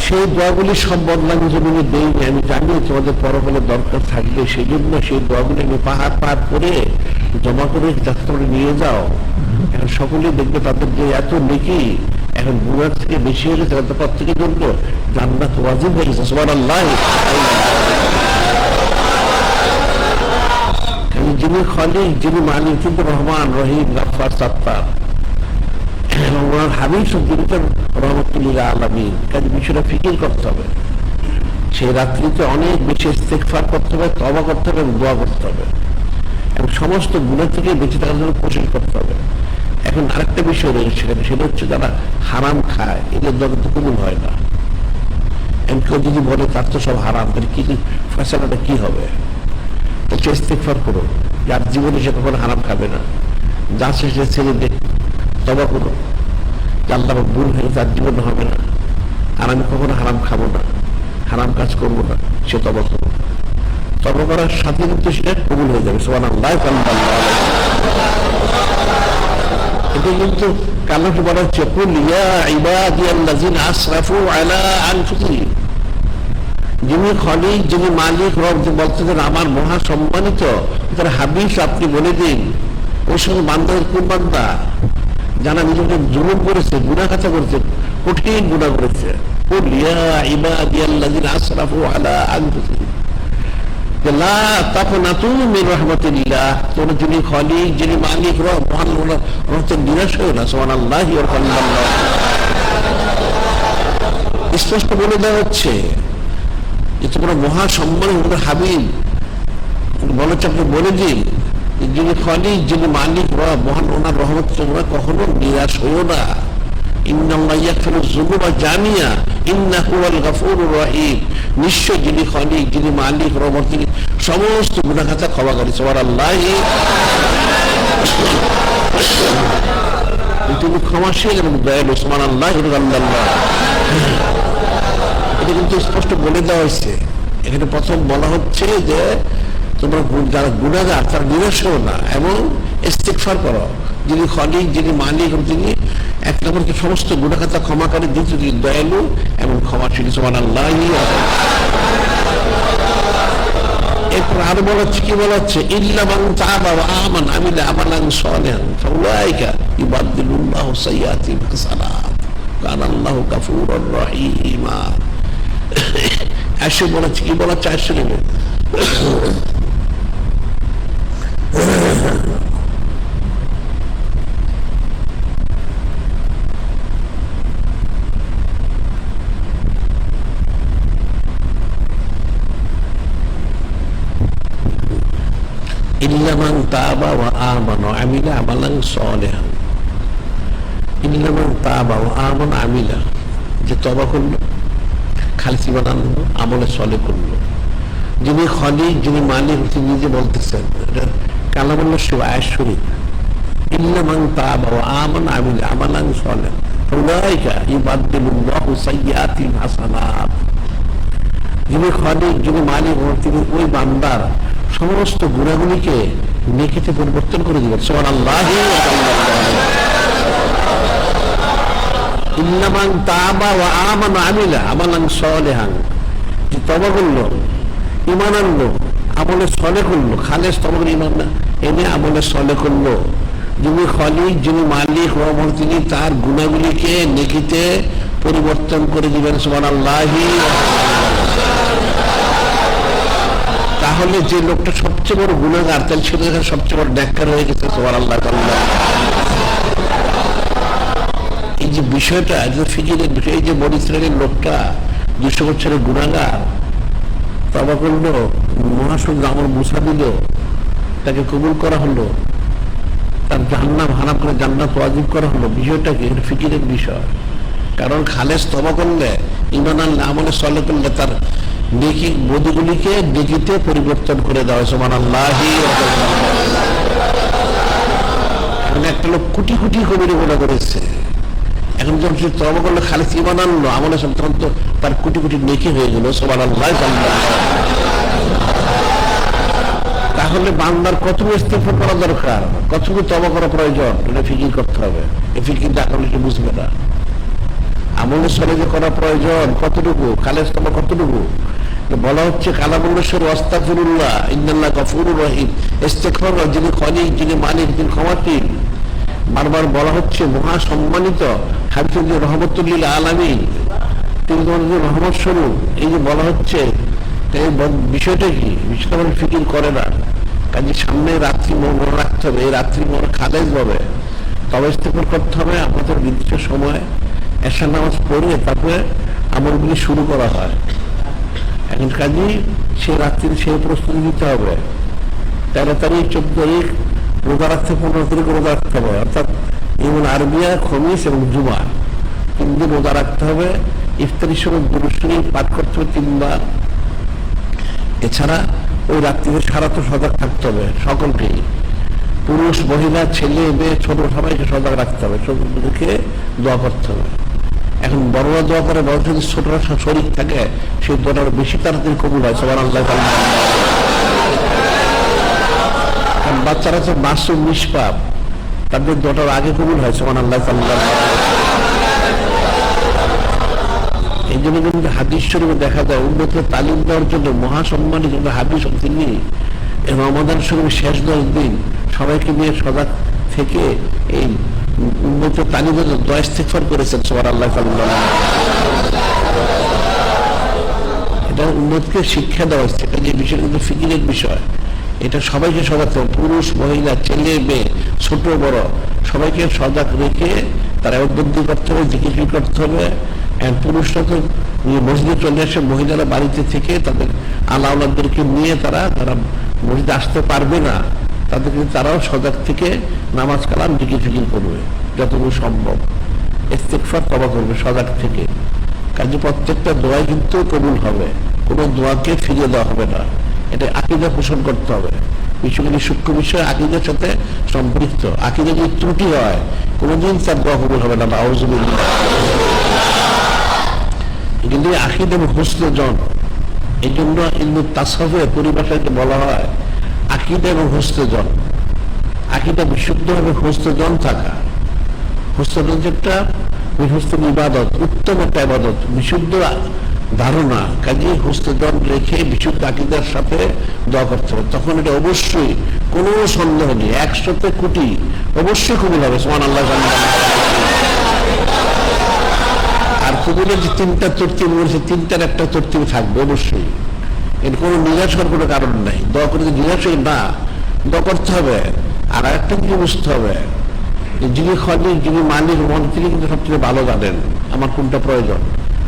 সেই দোয়াগুলি সব বদলামি জমিনে দেয়নি, আমি জানি তোমাদের পরকালের দরকার থাকবে, সেই জন্য সেই দোয়াগুলি আমি পাহাড় পাহাড় করে জমা করে যাতে তোমরা নিয়ে যাও। এখন সকলেই দেখবে তাদের যে এত নেকি এখন গুনার থেকে বেশি হয়ে গেছে, তাদের প্রত্যেকের জন্য জান্নাত ওয়াজিব হয়ে গেছে। সুবহানাল্লাহ। যিনি খলিক, যিনি মালিক, কিন্তু রহমান, রহিম, গাফফার, সাত্তার, এবং ওনার হাবিব সত্যিকার রহমতুল্লিল আলামিন, কাজে বিষয়টা ফিকির করতে হবে। সেই রাত্রিতে অনেক বেশি ইস্তেগফার করতে হবে, তওবা করতে হবে এবং দোয়া করতে হবে এবং সমস্ত গুনাহ থেকে বেঁচে থাকার জন্য কোশিশ করতে হবে। এখন আরেকটা বিষয় রয়েছে সেখানে, সেটা হচ্ছে যারা হারাম খায় এদের দোয়া কিন্তু কবুল হয় না। এবং কেউ যদি বলে তার তো সব হারাম, তাহলে কি ফয়সালাটা কি হবে? তো ইস্তেগফার করো, যার জীবনে সে কখনো হারাম খাবে না, যা সে ছেড়ে দে, তওবা করো, আল্লাহ ভুল হয়ে তার জীবনে হবে না, আর আমি কখনো হারাম খাবো না, হারাম কাজ করবো না, সে তওবা করো। তওবা করার সাথে কিন্তু সেটা কবুল হয়ে যাবে। সুবহানাল্লাহ। এটা কিন্তু কাল্লাকে বলা হচ্ছে, কুল ইয়া ইবাদিয়াল্লাযিনা আসরাফু আলা আনফুসিহিম, যিনি খলিক, যিনি মালিক, রব, বলতেছেন আমার মহা সম্মানিত তার হাবিব, আপনি বলে দিন ওই সময় বান্দাদের কোন বান্দা যারা নিজেকে জুলুম করেছে, গুনাহখাতা করেছে, কঠিন গুনাহ করেছে। কুল ইয়া ইবাদিয়াল্লাযিনা আসরাফু আলা আনফুসিহিম লা তাকনাতু মিন রাহমাতিল্লাহ, তোমরা যিনি খলিক, যিনি মালিক, রব, মহান রহমতের নিরাশ হও না। সুবহানাল্লাহ। স্পষ্ট বলে দেওয়া হচ্ছে যে তোমরা মহা সম্মানিত হাবিব বলেছে, আপনি বলে দিন যিনি খলিক, যিনি মালিক, রব, মহান ওনার রহমত তোমরা কখনো নিরাশ হইও না। ইন্নাল্লাহু ইয়াগফিরু যুনুবা জামিয়া ইন্নাহু হুয়াল গফুরুর রহিম, নিশ্চয় যিনি খলিক, যিনি মালিক, রব, তিনি সমস্ত গুনাহ খাতা ক্ষমা করেন। সুবহানাল্লাহ। তিনি ক্ষমাশীল এবং দয়ালু। সুবহানাল্লাহ। এটা কিন্তু স্পষ্ট বলে দেওয়া হয়েছে। এখানে প্রথম বলা হচ্ছে যে তোমরা যারা গুনাহগার তারা নিরাশ হও না এবং ইস্তেগফার করো, যিনি খলিক, যিনি মালিক, তিনি এক নম্বরকে সমস্ত গুনাহ খাতা ক্ষমা করে, দ্বিতীয় তিনি দয়ালু এবং ক্ষমাশীল। সুবহানাল্লাহ। এরপর আরো বলা হচ্ছে, কি বলা হচ্ছে, ইল্লা মান তাবা ওয়া আমানা আমিলা আমালান সালিহান ফাউলাইকা ইউবাদদিলুল্লাহু সাইয়্যাতিহিম হাসানাত কানাল্লাহু গফুরুর রহিমা। আসলে বলা হচ্ছে, কি বলা হচ্ছে আসলে ইল্লা মান তাবা ওয়া আমানা আমিলা আমালান সালিহান, ইল্লা মান তাবা ওয়া আমানা আমিলা, যে তওবা করলো, খালিস ঈমান আনলো, আমলে সালেহ করলো, যিনি খলিক, যিনি মালিক, তিনি নিজে বলতেছেন, কালামুল্লাহ শুভ আয়াত শরীফ, ইল্লা মান তাবা ওয়া আমানা আমিলা আমালান সালিহান ফাউলাইকা ইউবাদদিলুল্লাহু সাইয়্যাতিহিম হাসানাত, যিনি খলিক, যিনি মালিক, তিনি ওই বান্দার সমস্ত গুনাহগুলিকে নেকিতে পরিবর্তন করে দিবেন। সুবহানাল্লাহ। ইল্লা মান তাবা ওয়া আমানা আমিলা আমালান সালিহান, যে তওবা করলো, ঈমান আনলো, আমলে সালেহ করলো, খালেস তওবা করে ঈমান এনে আমলে সালেহ করলো, যিনি খলিক, যিনি মালিক, রব, তিনি তার গুনাহগুলিকে নেকিতে পরিবর্তন করে দিবেন। সুবহানাল্লাহ। তাহলে যে লোকটা সবচেয়ে বড় গুনাহগার, তাহলে সে সবচেয়ে বড় নেককার হয়ে গেছে। সুবহানাল্লাহ। এই যে বিষয়টা, যে ফিকিরের বিষয়, এই যে বনি ইসরাইলের লোকটা 200 বছরের গুনাহগার, তওবা করলো, মহাসুন্দর আমল মুছা দিল, তাকে কবুল করা হলো, তার জাহান্নাম হারাম করে জান্নাত ওয়াজিব করা হলো। বিষয়টা কি? এটা ফিকিরের বিষয়। কারণ খালেস তওবা করলে, ঈমান আনলে, আমলে সালেহ করলে তার নেকি বদিগুলিকে নেকিতে পরিবর্তন করে দেওয়া হয়। সুবহানাল্লাহ। এখন একটা লোক কোটি কোটি কবিরা গুনাহ করেছে, এখন যখন সে তওবা করলে, খালিস ঈমান আনলো, আমলে সালেহ, তখন তো তার কোটি কোটি নেকি হয়ে গেল। সুবহানাল্লাহ। তাহলে বান্দার কতটুকু ইস্তেগফার করা দরকার, কতটুকু তওবা করা প্রয়োজন, এটা ফিকির করতে হবে। এই ফিকিরটা এখন সে বুঝবে না। আমলে সালেহ করা প্রয়োজন কতটুকু, খালেস তওবা কতটুকু, বলা হচ্ছে কালামুল্লাহ শুভ আস্তাগফিরুল্লাহ ইন্নাল্লাহা গফুরুর রহিম, ইস্তেগফার, যিনি খলিক, যিনি মালিক, তিনি ক্ষমাশীল। বারবার বলা হচ্ছে মহা সম্মানিত হাবিব রহমতুল্লিল আলামিন, তিনি তোমাদের রহমত স্বরূপ। এই যে বলা হচ্ছে, এই বিষয়টা কি? বিষয়টা মানে ফিকির করে না। কাজে সামনে রাত্রি মনে রাখতে হবে, এই রাত্রি মনে খালেজ হবে, তবে ইস্তেগফার করতে হবে। আমাদের নির্দিষ্ট সময় এশার নামাজ পড়ে তারপরে আমলগুলি শুরু করা হয়। এখন কাজেই সে রাত্রি সে প্রস্তুতি নিতে হবে। 13 তারিখ 14 তারিখ রোজা রাখতে, 15 তারিখ রোজা রাখতে হবে, অর্থাৎ ইবন আরবিয়া, খমিস এবং জুমা 3 দিন রোজা রাখতে হবে। ইফতারির সময় দুরূদ শরীফ পাঠ করতে হবে 3 বার। এছাড়া ওই রাত্রিতে সারা তো সজাগ থাকতে হবে সকলকেই, পুরুষ মহিলা ছেলে মেয়ে ছোট সবাইকে সজাগ রাখতে হবে, সবকে দোয়া করতে হবে। এখন বড়রা দোয়া করে, বড় যদি ছোটরা শরীর থাকে সেই দোয়াটা বেশি তাড়াতাড়ি কবুল হয় সুবহানাল্লাহ। কারণ বাচ্চারা তো মাসুম নিষ্পাপ, তাদের দোয়াটার আগে কবুল হয় সুবহানাল্লাহ। এই জন্য কিন্তু হাদিস শরীফে দেখা যায় উম্মতকে তালিম দেওয়ার জন্য মহাসম্মানিত হাদিস তিনি রমাদান শরীফের শেষ 10 দিন সবাইকে নিয়ে সজাগ থেকে এই উম্মতকে তালিম দেওয়ার দোয়া ইস্তেগফার করেছেন সুবহানাল্লাহ। এটা উম্মতকে শিক্ষা দেওয়া হচ্ছে, এটা যে বিষয় কিন্তু ফিকিরের বিষয়, এটা সবাইকে সজাগ থাকতে, পুরুষ মহিলা ছেলে মেয়ে ছোট বড় সবাইকে সজাগ রেখে তারা উদ্বুদ্ধি করতে হবে, জিকির করতে হবে। পুরুষরা তো মসজিদে চলে আসে, মহিলারা বাড়িতে থেকে তাদের আলাওলাদেরকে নিয়ে তারা মসজিদে আসতে পারবে না, তাদেরকে তারাও সজাগ থেকে নামাজ কালাম জিকির ফিকির করবে যতটুকু সম্ভব, ইস্তেগফার তওবা করবে সজাগ থেকে। কাজে প্রত্যেকটা দোয়াই কিন্তু কবুল হবে, কোনো দোয়াকে ফিরিয়ে দেওয়া হবে না। এটা আকীদা পোষণ করতে হবে। বিষয়গুলি সূক্ষ্ম বিষয় আকীদার সাথে সম্পৃক্ত। আকীদা যদি ত্রুটি হয় কোনোদিন তার দোয়া কবুল হবে না। নাউযুবিল্লাহ। কিন্তু আকীদা এবং হুসনুল জন, এই জন্য ইলমে তাসাউফের পরিভাষাকে বলা হয় আকীদা এবং হুসনুল জন। আকীদা বিশুদ্ধ হবে, হুসনুল জন থাকা। হুসনুল জন একটা হুসনুল ইবাদত, উত্তম একটা ইবাদত, বিশুদ্ধ ধারণা। কাজে হুসনুল জন রেখে বিশুদ্ধ আকীদার সাথে দোয়া করতে হবে, তখন এটা অবশ্যই কোনো সন্দেহ নেই 100 কোটি অবশ্যই কবুল হবে সুবহানাল্লাহ। আর কবুলের যে 3টা তরতিব বলেছে, 3টার একটা তরতিব থাকবে অবশ্যই, এর কোনো নিরাশ হওয়ার কোনো কারণ নাই। দোয়া করে নিরাশ হয়ে না, দোয়া করতে হবে। আর একটা জিনিস বুঝতে হবে, যিনি খালিক যিনি মালিক মন, তিনি কিন্তু সবচেয়ে ভালো জানেন আমার কোনটা প্রয়োজন।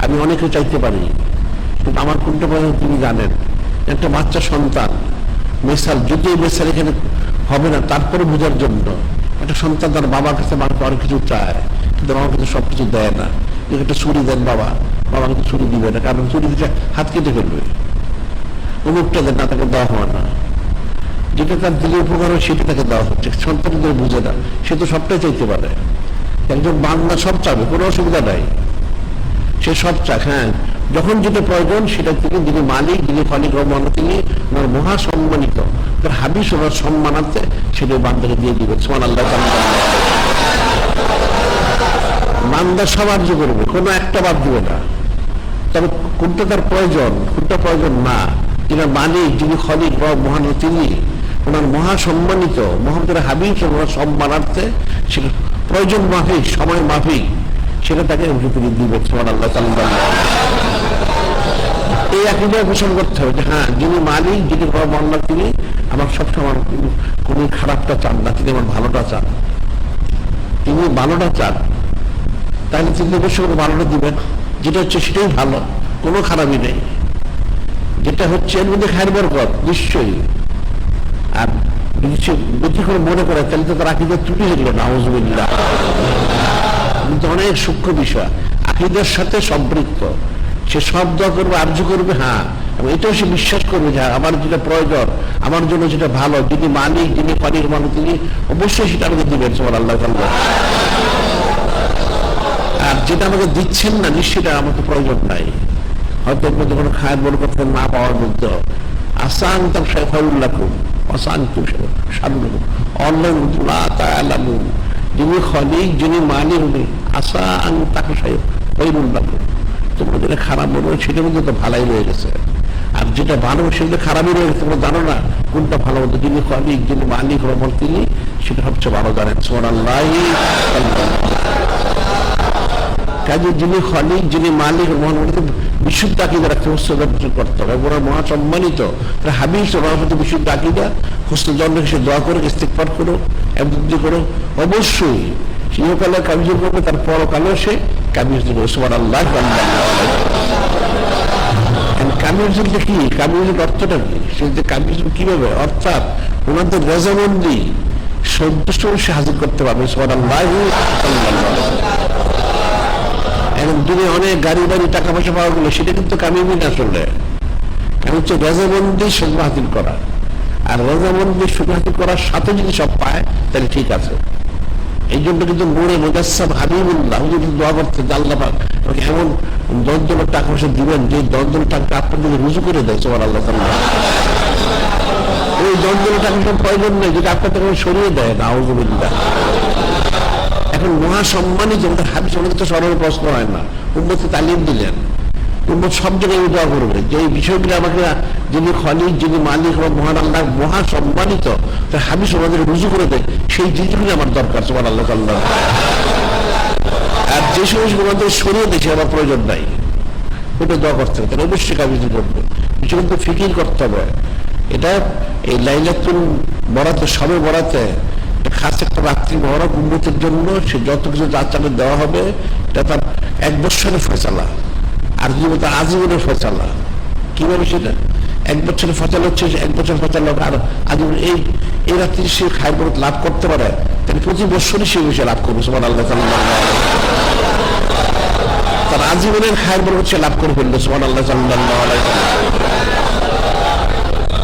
আমি অনেকে চাইতে পারি, কিন্তু আমার কোনটা প্রয়োজন তিনি জানেন। একটা বাচ্চা সন্তান মেসাল, যদি এই মেসাল এখানে হবে না তারপরে বোঝার জন্য, একটা সন্তান তার বাবার কাছে বাবাকে অনেক কিছু চায়, কিন্তু বাবা কিন্তু সবকিছু দেয় না। একটা ছুরি দেন বাবা, বাবা কিন্তু ছুরি দিবে না, কারণ ছুরি দিতে হাত কেটে ফেলবে। অমুকটা দেন না, তাকে দেওয়া হয় না। যেটা তার দিলে উপকার হয় সেটা তাকে দেওয়া হচ্ছে। সন্তান কিন্তু বুঝে না, সে তো সবটাই চাইতে পারে। একজন বান্দা সব চাবে, কোনো অসুবিধা নাই, সে সব চাক। হ্যাঁ, যখন যেটা প্রয়োজন সেটা থেকে যিনি মালিক যিনি খালিক রহমান, তিনি ওনার মহাসম্মানিত, তার হাবিস ওনার সম্মানার্থে সেটা বান্দাকে দিয়ে দিবে সুবহানাল্লাহ। বান্দা সব আর্য করবে, কোনো একটা বাদ দিবে না। তবে কোনটা তার প্রয়োজন কোনটা প্রয়োজন না, যিনি মালিক যিনি খালিক মহান, তিনি ওনার মহাসম্মানিত মোহাম্মদের হাবিব ওনার সম্মানার্থে সেটা প্রয়োজন মাফিক সময় মাফিক সেটা তাকে তিনি দিবেন সুবহানাল্লাহ। এই আকীদা পোষণ করতে হবে যে হ্যাঁ, যিনি মালিক যিনি মহান, তিনি আমার সবসময় কোন খারাপটা চান না, তিনি আমার ভালোটা চান, তিনি ভালোটা চান। তাহলে তিনি অবশ্যই ভালোটা দিবেন, যেটা হচ্ছে সেটাই ভালো, কোনো খারাপই নেই। যেটা হচ্ছে এর মধ্যে খায়ের বরকত নিশ্চয়ই। আর যদি করে মনে করে তাহলে তো তার আকীদার ত্রুটি হয়ে গেল, নাউযুবিল্লাহ। কিন্তু অনেক সূক্ষ্ম বিষয় আকীদার সাথে সম্পৃক্ত। সে সব দোয়া করবে, আর্য করবে, হ্যাঁ, এবং এটাও সে বিশ্বাস করবে যে আমার যেটা প্রয়োজন, আমার জন্য যেটা ভালো, যিনি মালিক যিনি খালিক মানুষ, তিনি অবশ্যই সেটা আমাকে দিবেন সুবহানাল্লাহ। আর যেটা আমাকে দিচ্ছেন না নিশ্চয়ই আমাকে প্রয়োজন নাই, হয়তো এর মধ্যে কোনো খায়ের বরকত না পাওয়ার মধ্যে আসান তার শাইখুল্লাকুম আসান সাদুল্লাকুম আল্লাহ তাআলামু, যিনি খালিক যিনি মালিক উনি আসান তাকে শাইখুল্লাকুম, তোমরা যেটা খারাপ বলবো সেটার মধ্যে তো ভালোই রয়ে গেছে, আর যেটা ভালো সেটা খারাপই রয়ে গেছে। তোমরা জানো না কোনটা ভালো মতো, যিনি খালিক যিনি মালিক রহমান, তিনি সেটা সবচেয়ে ভালো জানেন সুবহানাল্লাহ। কাজে যিনি খালিক যিনি মালিক রহমান, বিশুদ্ধ আকীদা রাখতে হুসনুল করতে হবে। ওরা মহাসম্মানিত হাবিস ওনার প্রতি বিশুদ্ধ আকীদা হুসনুল জন রেখে দোয়া করো, ইস্তেগফার করো, ইবাদত করো। অবশ্যই চিরকালে কাবিজ করবে, তার পরকালেও সে কাবিজ দেবে। সুবহানাল্লাহ। কামিউজুলটা কি? কামিউজুল অর্থটা কি? সে যে কামিউজুল কিভাবে, অর্থাৎ ওনাদের রেজামন্দি সন্তুষ্ট সে হাজির করতে পারবে। সুবহানাল্লাহ। এখন দূরে অনেক গাড়ি বাড়ি টাকা পয়সা পাওয়া গেলো, সেটা কিন্তু কামিউজুল আসলে কারণ হচ্ছে রেজামন্দি সঙ্গ হাজির করা। আর রেজামন্দি সঙ্গ হাজির করার সাথে যদি সব পায় তাহলে ঠিক আছে। এই জন্য কিন্তু নূরে মুজাসসাম হাবিবুল্লাহ হুজুর দোয়া করতে, আল্লাহ পাক আমাকে এমন 10 জনের টাকা পয়সা দিবেন যে 10 জনের টাকা আপনার দিকে রুজু করে দেয়। সুবহানাল্লাহ। ওই 10 জনের টাকা প্রয়োজন নেই, যেটা আপনার টাকা সরিয়ে দেয়। নাউযুবিল্লাহ। এখন মহা সম্মানিত আমাদের হাদিস, আমাদের তো সরল প্রশ্ন হয় না, উম্মতকে তালিম দিলেন, উম্মত সব জায়গায় দোয়া করবে যে এই বিষয়গুলো আমাকে যিনি খলিক, যিনি মালিক বা মহান আল্লাহ মহা সম্মানিত, তার হাদিস আমাদের রুজু করে দেয়, সেই জিনিসগুলি আমার দরকার। সুবহানাল্লাহ। আর যে সমস্ত আমাদের সরিয়ে দিয়েছে আমার প্রয়োজন নাই, ওটা দোয়া করতে হবে, তাহলে অবশ্যই কাবিজ করবে। বিষয় কিন্তু ফিকির করতে হবে। এটা এই লাইলাতুল বরাতে, শবে বরাতে খাস একটা রাত্রি মহরম উম্মতের জন্য, সে যত কিছু যা চালে দেওয়া হবে এটা তার 1 বছরের ফয়সালা, আর যদি তার আজীবনের ফয়সালা। কিভাবে সেটা? 1 বছরের ফয়সালা হচ্ছে 1 বছর ফয়সালা হবে, আর আজীবন এই রাত্রি সে খায়ের বরকত লাভ করতে পারে, তাহলে প্রতি বছরই সে বিষয়ে লাভ করবে। সুবহানাল্লাহ। তার আজীবনের খায়ের বরকত সে লাভ করে ফেললো। সুবহানাল্লাহ।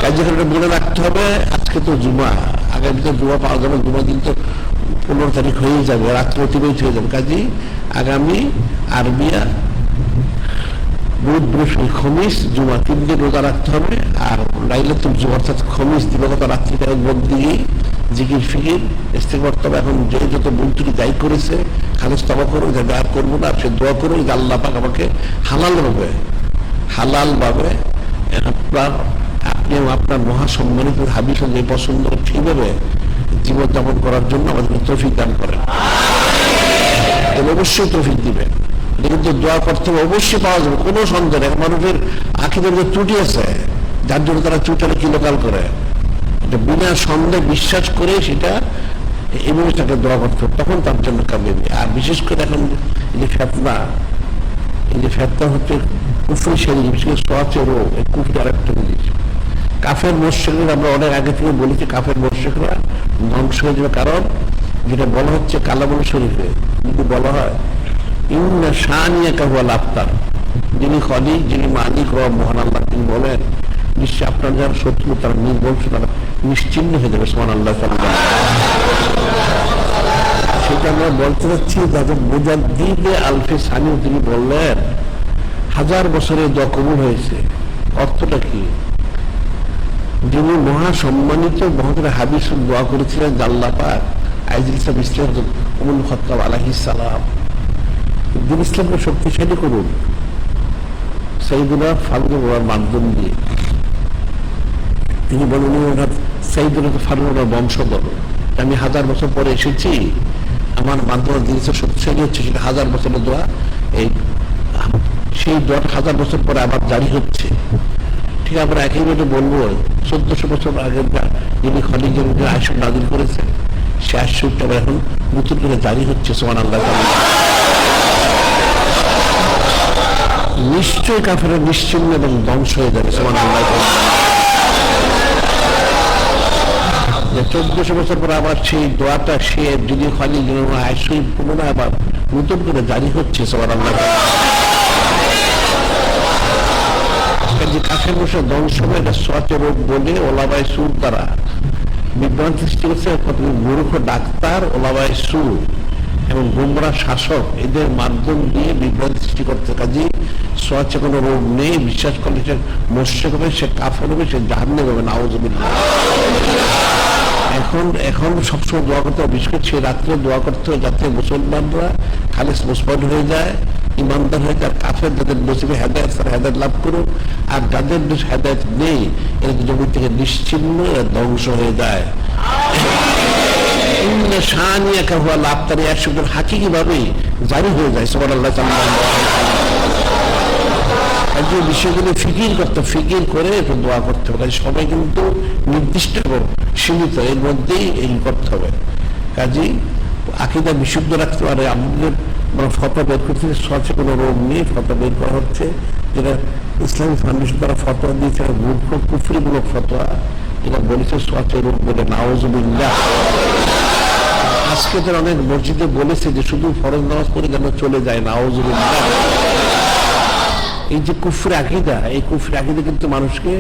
কাজে মনে রাখতে হবে, আজকে তো জুমা, আগামীতে জুমা পাওয়া যাবে, জুমা দিন তো 15 তারিখ হয়ে যাবে, রাত্রে অতিবাহিত হয়ে যাবে। কাজে আগামী আরবিয়া বুধ, বৃহস্পতি, খমিস, জুমা 3 দিন রোজা রাখতে হবে। আর লাইলাতুল জুমা অর্থাৎ খমিস দিবগত রাত্রিকালের মধ্যে দিয়ে জিকির ফিকির ইস্তেগফার করতে হবে। এখন যে যত বন্ধুটি দায়ী করেছে খালেস তওবা করো, যে আর করবো না, সে দোয়া করো যে আল্লাহ পাক আমাকে হালাল ভাবে আপনি আপনার মহা সম্মানিত হাবিব যে পছন্দ ঠিকভাবে জীবনযাপন করার জন্য আমাদেরকে তৌফিক দান করেন। অবশ্যই তৌফিক দিবেন, কিন্তু দোয়া করতে হবে, অবশ্যই পাওয়া যাবে, কোনো সন্দেহ নেই। মানুষের আখিরের যে ত্রুটি আছে, যার জন্য তারা ত্রুটিটা কিলোকাল করে, এটা বিনা সন্দেহ বিশ্বাস করে সেটা এইভাবে তাকে দোয়া করতে হবে, তখন তার জন্য কামিয়াবি। আর বিশেষ করে এখন এই যে ফেতনা হচ্ছে কুফরি শরীর, বিশেষ করে সোয়াচের রোগ, এই কুফরি আরেকটা জিনিস। কাফের মুশরিকরা আমরা অনেক আগে থেকে বলেছি, কাফের মুশরিকরা ধ্বংস হয়ে যাবে। কারণ যেটা বলা হচ্ছে কালামুল শরীফে যদি বলা হয় ইন্না শানিয়াকা হুয়াল আবতার, যিনি খলিক, যিনি মালিক ও মহান আল্লাহ, তিনি বলেন নিশ্চয় আপনার যারা শত্রু তারা নির্বংশ, তারা নিশ্চিহ্ন হয়ে যাবে। সুবহানাল্লাহ। সেটা আমরা বলতে চাচ্ছি, যাদের মুজাদ্দিদে আলফে সানি তিনি বললেন 1000 বছরের দোয়া কবুল হয়েছে। অর্থটা কি? যিনি মহা সম্মানিত মহাদের হাবিব দোয়া করেছিলেন, আল্লাহ পাক আইজুল ইসলাম উমর খাত্তাব আলাইহিস সালাম দিন ইসলামকে শক্তিশালী করুন সাইয়্যিদুনা ফারুকের মাধ্যম দিয়ে। তিনি বলেন সাইয়্যিদুনা ফারুকের বংশধর, আমি 1000 বছর পরে এসেছি, আমার মাধ্যমে দিন ইসলাম শক্তিশালী হচ্ছে, সেটা 1000 বছরের দোয়া। সেই দোয়াটা 1000 বছর পরে আবার জারি হচ্ছে। ঠিক আমরা একইভাবে বলবো 1400 বছর আগে যিনি খলিকের আইসব নাজিল করেছেন, সে আইসবটা এখন নতুন করে জারি হচ্ছে। সুবহানাল্লাহ। নিশ্চয়ই কাফেররা নিশ্চিহ্ন এবং ধ্বংস হয়ে যাবে। সুবহানাল্লাহ। 1400 বছর পর আবার সেই দোয়াটা সে যদি খলিক আইসব পুনরায় আবার নতুন করে জারি হচ্ছে। সুবহানাল্লাহ। যে কাফের বসে ধ্বংস হবে, এটা সোয়াচে রোগ বলে ওলামায়ে সুর দ্বারা বিভ্রান্তি সৃষ্টি করছে। মূর্খ ডাক্তার, ওলামায়ে সুর এবং গুমরাহ শাসক, এদের মাধ্যম দিয়ে বিভ্রান্তি সৃষ্টি করতে। কাজে সোয়াচে কোনো রোগ নেই, বিশ্বাস করলে সে মুশরিক হবে, সে কাফের হবে, সে জাহান্নামে হবে। নাউযুবিল্লাহ। এখন সবসময় দোয়া করতে হবে, বিশেষ করে সে রাত্রে দোয়া করতে হবে যাতে মুসলমানরা খালিস মুসলমান হয়ে যায়, ইমানদার হয়ে যায়। কাফের যাদের নসিবে হেদায়েত, তারা হেদায়েত লাভ করুন, আর যাদের হেদায়েত নেই এরা জমি থেকে নিশ্চিহ্ন, এরা ধ্বংস হয়ে যায়। শানিয়াকা হুয়াল আবতার এক শব্দের হাকিকি ভাবেই জারি হয়ে যায়। সুবহানাল্লাহ। বিষয়গুলো ফিকির করে একটু দোয়া করতে হবে। সবাই কিন্তু নির্দিষ্ট এবং সীমিত, এর মধ্যেই এই করতে হবে। কাজেই আকীদা বিশুদ্ধ রাখতে পারে। আমাদের ফতোয়া বের করতে সচে কোনো রোগ নেই, ফতোয়া বের করা হচ্ছে, যেটা ইসলামিক ফাউন্ডেশন তারা ফতোয়া দিয়েছে, মূর্খ কুফরিমূলক ফতোয়া, যেটা বলেছে সচে রোগ বলে, নাউজুবিল্লাহ। আজকে তার অনেক মসজিদে বলেছে যে শুধু ফরজ নামাজ পড়ে যেন চলে যায়, নাউজুবিল্লাহ। এই যে কুফরি আকীদা, এই কুফরি আকীদা কিন্তু মানুষকে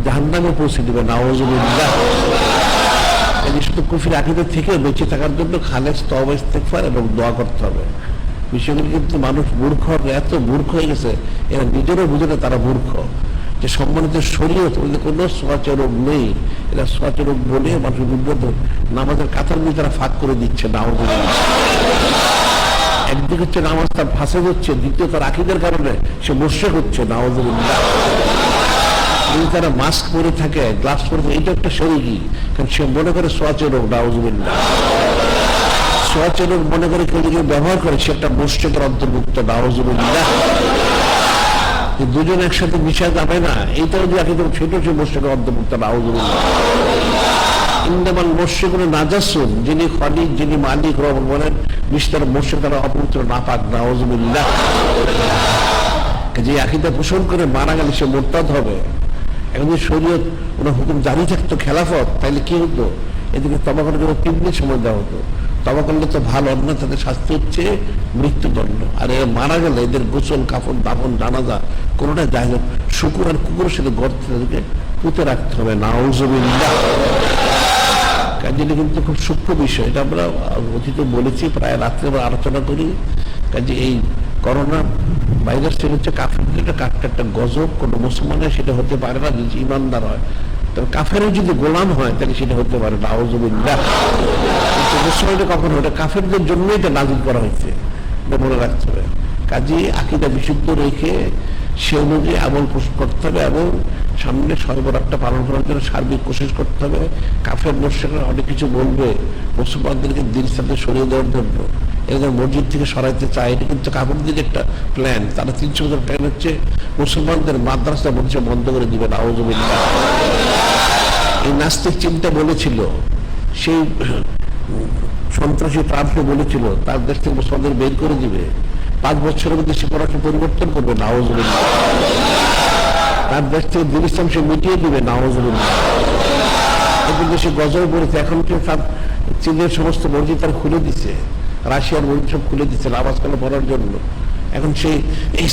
জাহান্নামে পৌঁছে দেবে, নাউজুবিল্লাহ। এই শুধু কুফরি আকীদা থেকে বেঁচে থাকার জন্য খালেস তওবা ইস্তেগফার এবং দোয়া করতে হবে। বিষয়গুলো কিন্তু মানুষ মূর্খ, এত মূর্খ হয়ে গেছে, এরা নিজেরও বুঝে না তারা মূর্খ, যে সম্মানিত শরীয়ত বলতে কোনো সোয়াচে রোগ নেই, এরা সোয়াচে রোগ বলে মানুষের বিব্রত নামাজের কাতার দিয়ে তারা ফাঁক করে দিচ্ছে, নাউজুবিল্লাহ। একদিকে হচ্ছে নামাজ তার ফাঁসেদ হচ্ছে, দ্বিতীয় তার আকীদার কারণে সে মুশরিক হচ্ছে, নাউজুবিল্লাহ। যদি তারা মাস্ক পরে থাকে, গ্লাস পরে থাকে, এটা একটা শরীরই, কারণ সে মনে করে সোয়াচে রোগ, নাউজুবিল্লাহ। সোয়াচে রোগ মনে করে কেউ যদি ব্যবহার করে, সে একটা মুশরিকের অন্তর্ভুক্ত, নাউজুবিল্লাহ। দুজন একসাথে মিশা যাবে না, এইটাও যদি আকীদা ছোট সে মুশরিকের অন্তর্ভুক্ত, নাউজুবিল্লাহ। ইন্নামাল মুশরিকুনা নাজাসুন, যিনি খালিক, যিনি মালিক, রব বলেন মিস্টার মুশরিক তারা অপবিত্র, নাপাক, নাউজুবিল্লাহ। যে আকীদা পোষণ করে মারা গেলে সে মুরতাদ হবে। এখন যদি শরীয়ত ওনার হুকুম জারি থাকতো খেলাফত, তাহলে কি হতো? এদিকে তওবা করার জন্য 3 দিন সময় দেওয়া হতো, তওবা করলে তো ভালো, অন্য তাদের শাস্তি হচ্ছে মৃত্যুদণ্ড। আর এরা মারা গেলে এদের গোসল, কাফন, দাফন, জানাজা কোনোটা যায় না, শুকুর আর কুকুরের সাথে গর্তে তাদেরকে পুঁতে রাখতে হবে, নাউজুবিল্লাহ। কাজে কিন্তু খুব সূক্ষ্ম বিষয়, এটা আমরা অতীত বলেছি, প্রায় রাত্রে আমরা আলোচনা করি। কাজে এই করোনা ভাইরাস হচ্ছে কাফেরদের একটা গজব, কোনো মুসলমানের সেটা হতে পারে না যদি ইমানদার হয়। তবে কাফেরও যদি গোলাম হয় তাহলে সেটা হতে পারে, নাউজুবিল্লাহ। কিন্তু মুসলমানটা কখন ওটা কাফেরদের জন্য এটা নাযিল করা হয়েছে, এটা মনে রাখতে হবে। কাজে আকীদা বিশুদ্ধ রেখে সে অনুযায়ী আমল করতে হবে এবং সামনে সর্বরাতটা পালন করার জন্য সার্বিক কোশিশ করতে হবে। কাফের মুশরিকরা অনেক কিছু বলবে মুসলমানদেরকে দিন সাথে সরিয়ে দেওয়ার জন্য, এদের মসজিদ থেকে সরাইতে চায়, এটা কিন্তু কাফেরদের একটা প্ল্যান। তারা 300 বছর প্ল্যান হচ্ছে মুসলমানদের মাদ্রাসা বন্ধ করে দিবে, নাউজুবিল্লাহ। এই নাস্তিক চিন্তা বলেছিল, সেই সন্ত্রাসী ট্রাম্পকে বলেছিল তার দেশ থেকে মুসলমানদের বের করে দিবে, 5 বছরের মধ্যে সে পড়াশোনা পরিবর্তন করবে, নাউজুবিল্লাহ। তার দেশ থেকে দিন ইসলাম সে মিটিয়ে দিবে, নাউজুবিল্লাহ। এখন দেশে গজব পড়েছে, এখন কি চীনের সমস্ত মসজিদ তারা খুলে দিচ্ছে, রাশিয়ার মসজিদ সব খুলে দিচ্ছে নামাজ কালে পড়ার জন্য। এখন সেই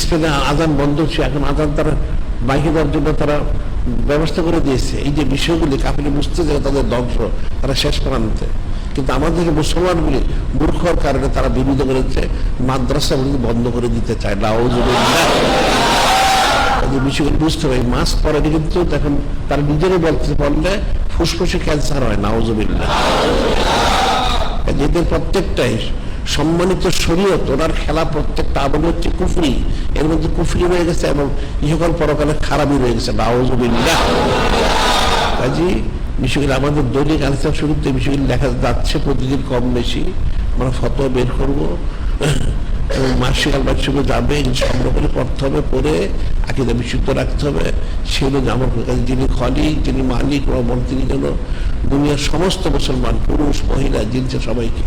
স্পেনে আজান বন্ধ হচ্ছে, এখন আজান তারা বাইকে দেওয়ার জন্য তারা ব্যবস্থা করে দিয়েছে। এই যে বিষয়গুলি কাফিরে বুঝতে যায় তাদের ধ্বংস, তারা শেষ প্রান্তে। কিন্তু আমাদের মুসলমানগুলি মূর্খ হওয়ার কারণে তারা বিরোধ করেছে, মাদ্রাসাগুলি বন্ধ করে দিতে চায়, নাউজুবিল্লাহ। এই বিষয়গুলি বুঝতে হবে। মাস্ক পরে কিন্তু এখন তারা নিজেরাই বলতে পারলে ফুসফুসে ক্যান্সার হয়, নাউজুবিল্লাহ। এদের প্রত্যেকটাই সম্মানিত শরীয়ত, ওনার খেলা প্রত্যেকটা আমল হচ্ছে কুফরি, এর মধ্যে কুফরি রয়ে গেছে এবং ইহকাল পরকালে খারাপই রয়ে গেছে, নাউজুবিল্লাহ। কাজী বিষয়গুলি আমাদের দৈনিক আলোচনা শুরুতে বিষয়গুলি দেখা যাচ্ছে প্রতিদিন কম বেশি। আমরা ফতোয়া বের করবো এবং মাসিক আলবাসীকে যাবে, সংগ্রহ করে পড়তে হবে, পড়ে আকীদা বিশুদ্ধ রাখতে হবে। সেগুলো আমার কাছে যিনি খালিক, যিনি মালিক, রহমান, তিনি যেন দুনিয়ার সমস্ত মুসলমান পুরুষ মহিলা জিনছে সবাইকে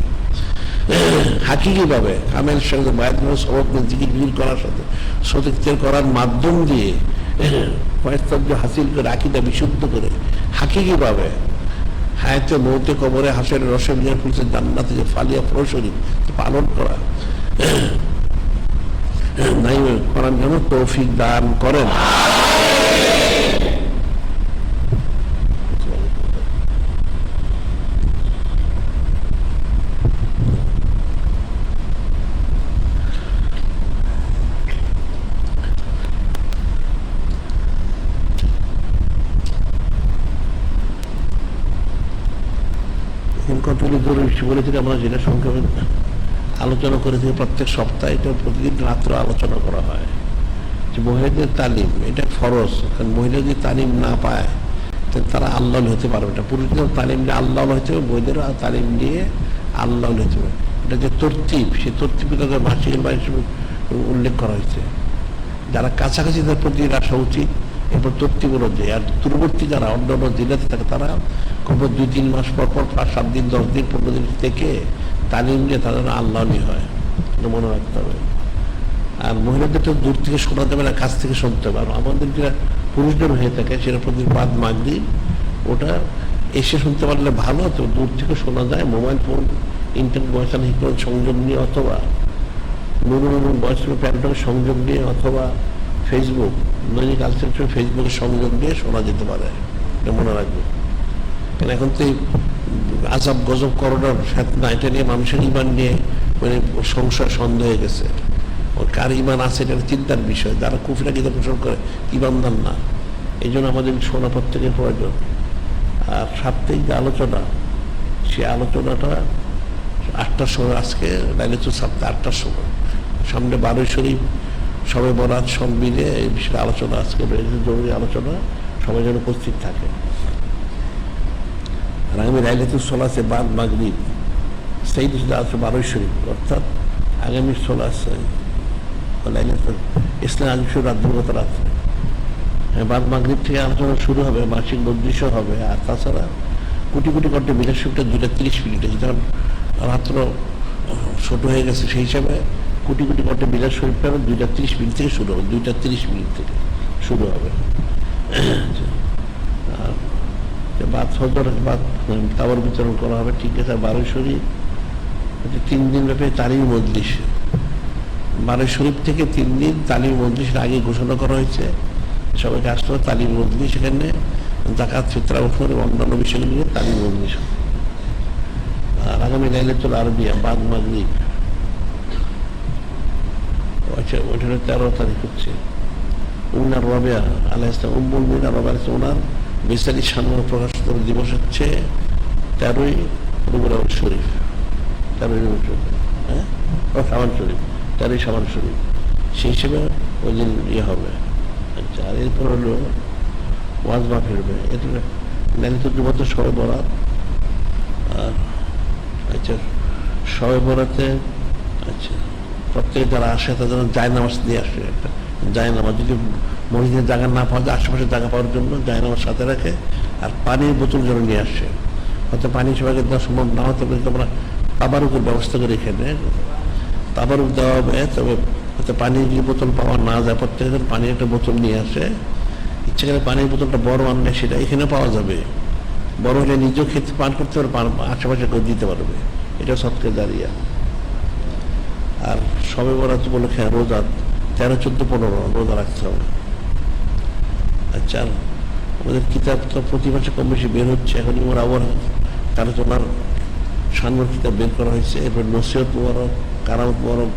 হাকিকি ভাবে কামের সঙ্গে বায়াত সবক জিকির করার সাথে সতীর্থের করার মাধ্যম দিয়ে পয়স্তব্য হাসিল করে আকীদা বিশুদ্ধ করে হাকিকি ভাবে হায়াতে মৌতে কবরে হাসের রসে মিয়ার পুলিশের জান্নাতে যে ফালিয়া প্রসরী পালন করা নাই করার জন্য তৌফিক দান করেন। কতগুলি জরুরি বলেছিল আমরা, যেটা সংক্ষেপে আলোচনা করেছি প্রত্যেক সপ্তাহে, এটা প্রতিদিন রাত্রে আলোচনা করা হয় যে মহিলাদের তালিম এটা ফরজ। কারণ মহিলা যদি তালিম না পায় তাহলে তারা আল্লাহ হতে পারবে না। পুরুষদের তালিম নিয়ে আল্লাহ হতে হবে, মহিলাদেরও তালিম নিয়ে আল্লাহ হতে হবে। এটা যে তরতিব, সেই তরতিবে তাদের ভাষিক হিসেবে উল্লেখ করা হয়েছে। যারা কাছাকাছি তার প্রতি আসা উচিত, এরপর তরতিব অনুযায়ী। আর দূরবর্তী যারা অন্য অন্য জেলাতে থাকে তারা কখন 2-3 মাস পর পর 5-7 দিন 10 দিন 15 দিন থেকে তালিম দিয়ে তাদের আল্লাহই হয়, এটা মনে রাখতে হবে। আর মহিলাদের তো দূর থেকে শোনা যাবে না, কাছ থেকে শুনতে হবে। আর আমাদের যেটা পুরুষদের হয়ে থাকে সেটা প্রতিবাদ মাগরিব, ওটা এসে শুনতে পারলে ভালো, তো দূর থেকে শোনা যায়। মোবাইল ফোন, ইন্টারনেট বয়সান হিকমত সংযোগ নিয়ে, অথবা নুরুল বয়সের প্যান্টকে সংযোগ নিয়ে, অথবা ফেসবুক, দৈনিক আলসের ফেসবুকে সংযোগ দিয়ে শোনা যেতে পারে, এটা মনে রাখবে। কারণ এখন তো আজাব গজব করোনার সাথে না, এটা নিয়ে মানুষের ইমান নিয়ে মানে সংশয় সন্দেহ হয়ে গেছে। ওর কার ইমান আছে এটা চিন্তার বিষয়। যারা কুফরি আকীদা পোষণ করে ইমানদার না, এই জন্য আমাদের শোনা প্রত্যেকের প্রয়োজন। আর সাপ্তাহিক যে আলোচনা, সেই আলোচনাটা 8টার সময়, আজকে লাইলাতুল সাবতে 8টার সময়, সামনে 12 শরীফ, শবে বরাত সব মিলে এই বিষয়ে আলোচনা, আজকে জরুরি আলোচনা, সবাই যেন উপস্থিত থাকে। আর আগামী লাইলাতুল সালাতে বাদ মাগরিব সেই দিকে আছে 12 শরীফ, অর্থাৎ আগামী 16 লাইলাতুল ইসলাম আজম রাত রাত্রে বাদ মাগরিব থেকে আলোচনা শুরু হবে, মাসিক মজলিসও হবে। আর তাছাড়া কোটি কোটি ঘন্টা মিলাদ শরীফটা 2:30 যখন রাত্র ছোট হয়ে গেছে, সেই হিসাবে কোটি কোটি ঘন্টা মিলাদ শরীফটা 2:30 থেকে শুরু হবে, 2:30 থেকে শুরু হবে। বাদ ফজর বাদ তাওয়ার বিতরণ করা হবে, ঠিক আছে। 12 শরীফ 3 দিন ব্যাপী তালিম মজলিস, 12 শরীফ থেকে 3 দিন তালিম মজলিসের আগে ঘোষণা করা হয়েছে, সবাইকে আসতে হবে তালিম মজলিস। সেখানে যাকাত, ফিতরা, ওফর এবং অন্যান্য বিষয়গুলো নিয়ে তালিম মজলিস। আর আগামী লাইলাতুল আরবিয়া বাদ মাগরিব, ওইটা 13 তারিখ হচ্ছে। উনার রাবিয়া আলাইহিস সালাম, উম্মুল মুমিনিন রাবিয়া আলাইহিস সালাম, ওনার বেচারি সম্মান প্রকাশিত দিবস হচ্ছে 13ই রবিউল শরীফ, 13ই রবিউল শরীফ, হ্যাঁ, শাবান শরীফ, 13ই শাবান শরীফ, সেই হিসেবে ওই দিন ইয়ে হবে। আচ্ছা, আর এরপর হলো ওয়াজ মাহফিল হবে। এটা লাইলাতুল জুমাতে শবে বরাত। আর আচ্ছা, শবে বরাতে আচ্ছা প্রত্যেকে যারা আসে তাদের জায়নামাজ দিয়ে আসে, একটা জায়নামাজ, যদি মসজিদের জায়গা না পাওয়া যায় আশেপাশে জায়গা পাওয়ার জন্য জায়নামাজ সাথে রাখে। আর পানির বোতল যেন নিয়ে আসে, হয়তো পানি সবাইকে দেওয়া সম্ভব না হতে পারে, তোমরা তাবারুকের ব্যবস্থা করে এখানে তাবারুক দেওয়া হবে। তবে হয়তো পানির যে বোতল পাওয়া না যায়, প্রত্যেকে পানির একটা বোতল নিয়ে আসে। ইচ্ছে করে পানির বোতলটা বড় আনলে সেটা এখানে পাওয়া যাবে, বড় হলে নিজেও খেতে পান করতে পারবে, আশেপাশে কেউ দিতে পারবে, এটা সবকে দাঁড়িয়ে। আর শবে বরাত উপলক্ষে রোজা 13, 14, 15 রোজা রাখতে হবে। আচ্ছা, আমাদের কিতাব তো প্রতি মাসে কম বেশি বের হচ্ছে। এখন ইমর আবার আলোচনার সান্নর কিতাব বের করা হয়েছে। এরপর নসিহত মুবারক, কারামত মুবারক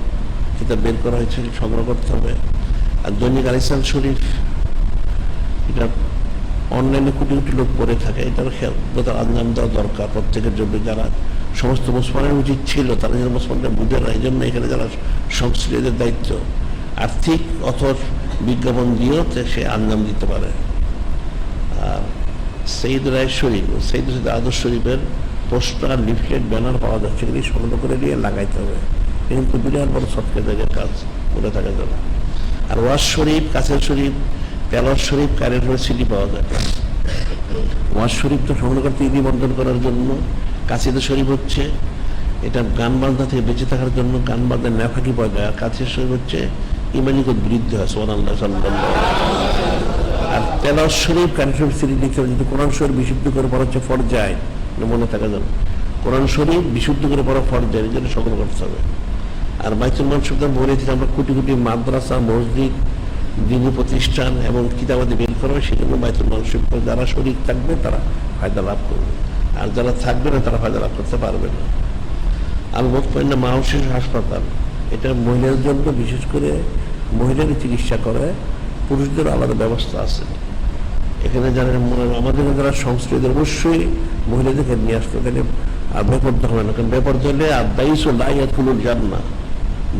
কিতাব বের করা হয়েছে, সংগ্রহ করতে হবে। আর দৈনিক আলিসান শরীফ, এটা অনলাইনে কোটি কোটি লোক পড়ে থাকে, এটার খেয়াল আঞ্জাম দেওয়া দরকার প্রত্যেকের জন্য। যারা সমস্ত মুসলমানের উচিত ছিল তারা যেন মুসলমানরা বুঝে না, এই জন্য এখানে যারা সংশ্লিষ্টদের দায়িত্ব আর্থিক অথবা বিজ্ঞাপন দিয়েও সে আঞ্জাম দিতে পারে। আর সঈদ রায় শরীফ, সঈদ আদর্শ শরীফের পোস্টার, লিফলেট, ব্যানার পাওয়া যাচ্ছে, এগুলি সংগ্রহ করে নিয়ে লাগাইতে হবে। কিন্তু বিরাট বড় সৎকার জায়গার কাজ করে থাকা যাবে। আর ওয়াজ শরীফ, কাছের শরীফ, তেলাওয়াত শরীফ, কারেন্ট সিডি পাওয়া যায়। ওয়াজ শরীফ তো সংগ্রহ করতে ঈদ বন্ধন করার জন্য, কাছের শরীফ হচ্ছে এটা গান বাজনা থেকে বেঁচে থাকার জন্য, গান বাজনা নেফাকি পাওয়া যায়। আর কাছের শরীফ হচ্ছে ইমানি বিরুদ্ধ হয়, সুবহানাল্লাহ সাল্লাল্লাহু। আর তেলাওয়াত শরীফ, কারেন্ট শরীফ সিডি লিখতে হবে। যদি কোরআন শরীফ বিশুদ্ধ করে পড়া হচ্ছে ফরজায়, মনে থাকা যাবে, কোরআন শরীফ বিশুদ্ধ করে পড়া ফরজায়, এই জন্য সংগ্রহ করতে হবে। আর বাইতুল মাল শব্দ বলে থেকে আমরা কোটি কোটি মাদ্রাসা, মসজিদ, দিনী প্রতিষ্ঠান এবং কিতাবাদি বের করা হয়, সেজন্য বাইতুল মাল শরীফ যারা শরীক থাকবে তারা ফায়দা লাভ করবে, আর যারা থাকবে না তারা ফায়দা লাভ করতে পারবে না। আল মুতমাইন্না মা শিশু হাসপাতাল, এটা মহিলাদের জন্য, বিশেষ করে মহিলাদের চিকিৎসা করে, পুরুষদের আলাদা ব্যবস্থা আছে। এখানে যারা আমাদের যারা সংস্কৃতি, অবশ্যই মহিলাদেরকে নিয়ে আসতে তাহলে আর বেপর্দা হবে না। কারণ বেপর্দা হলে আর দায়ুস ও লাইয়াতুল জান্নাহ,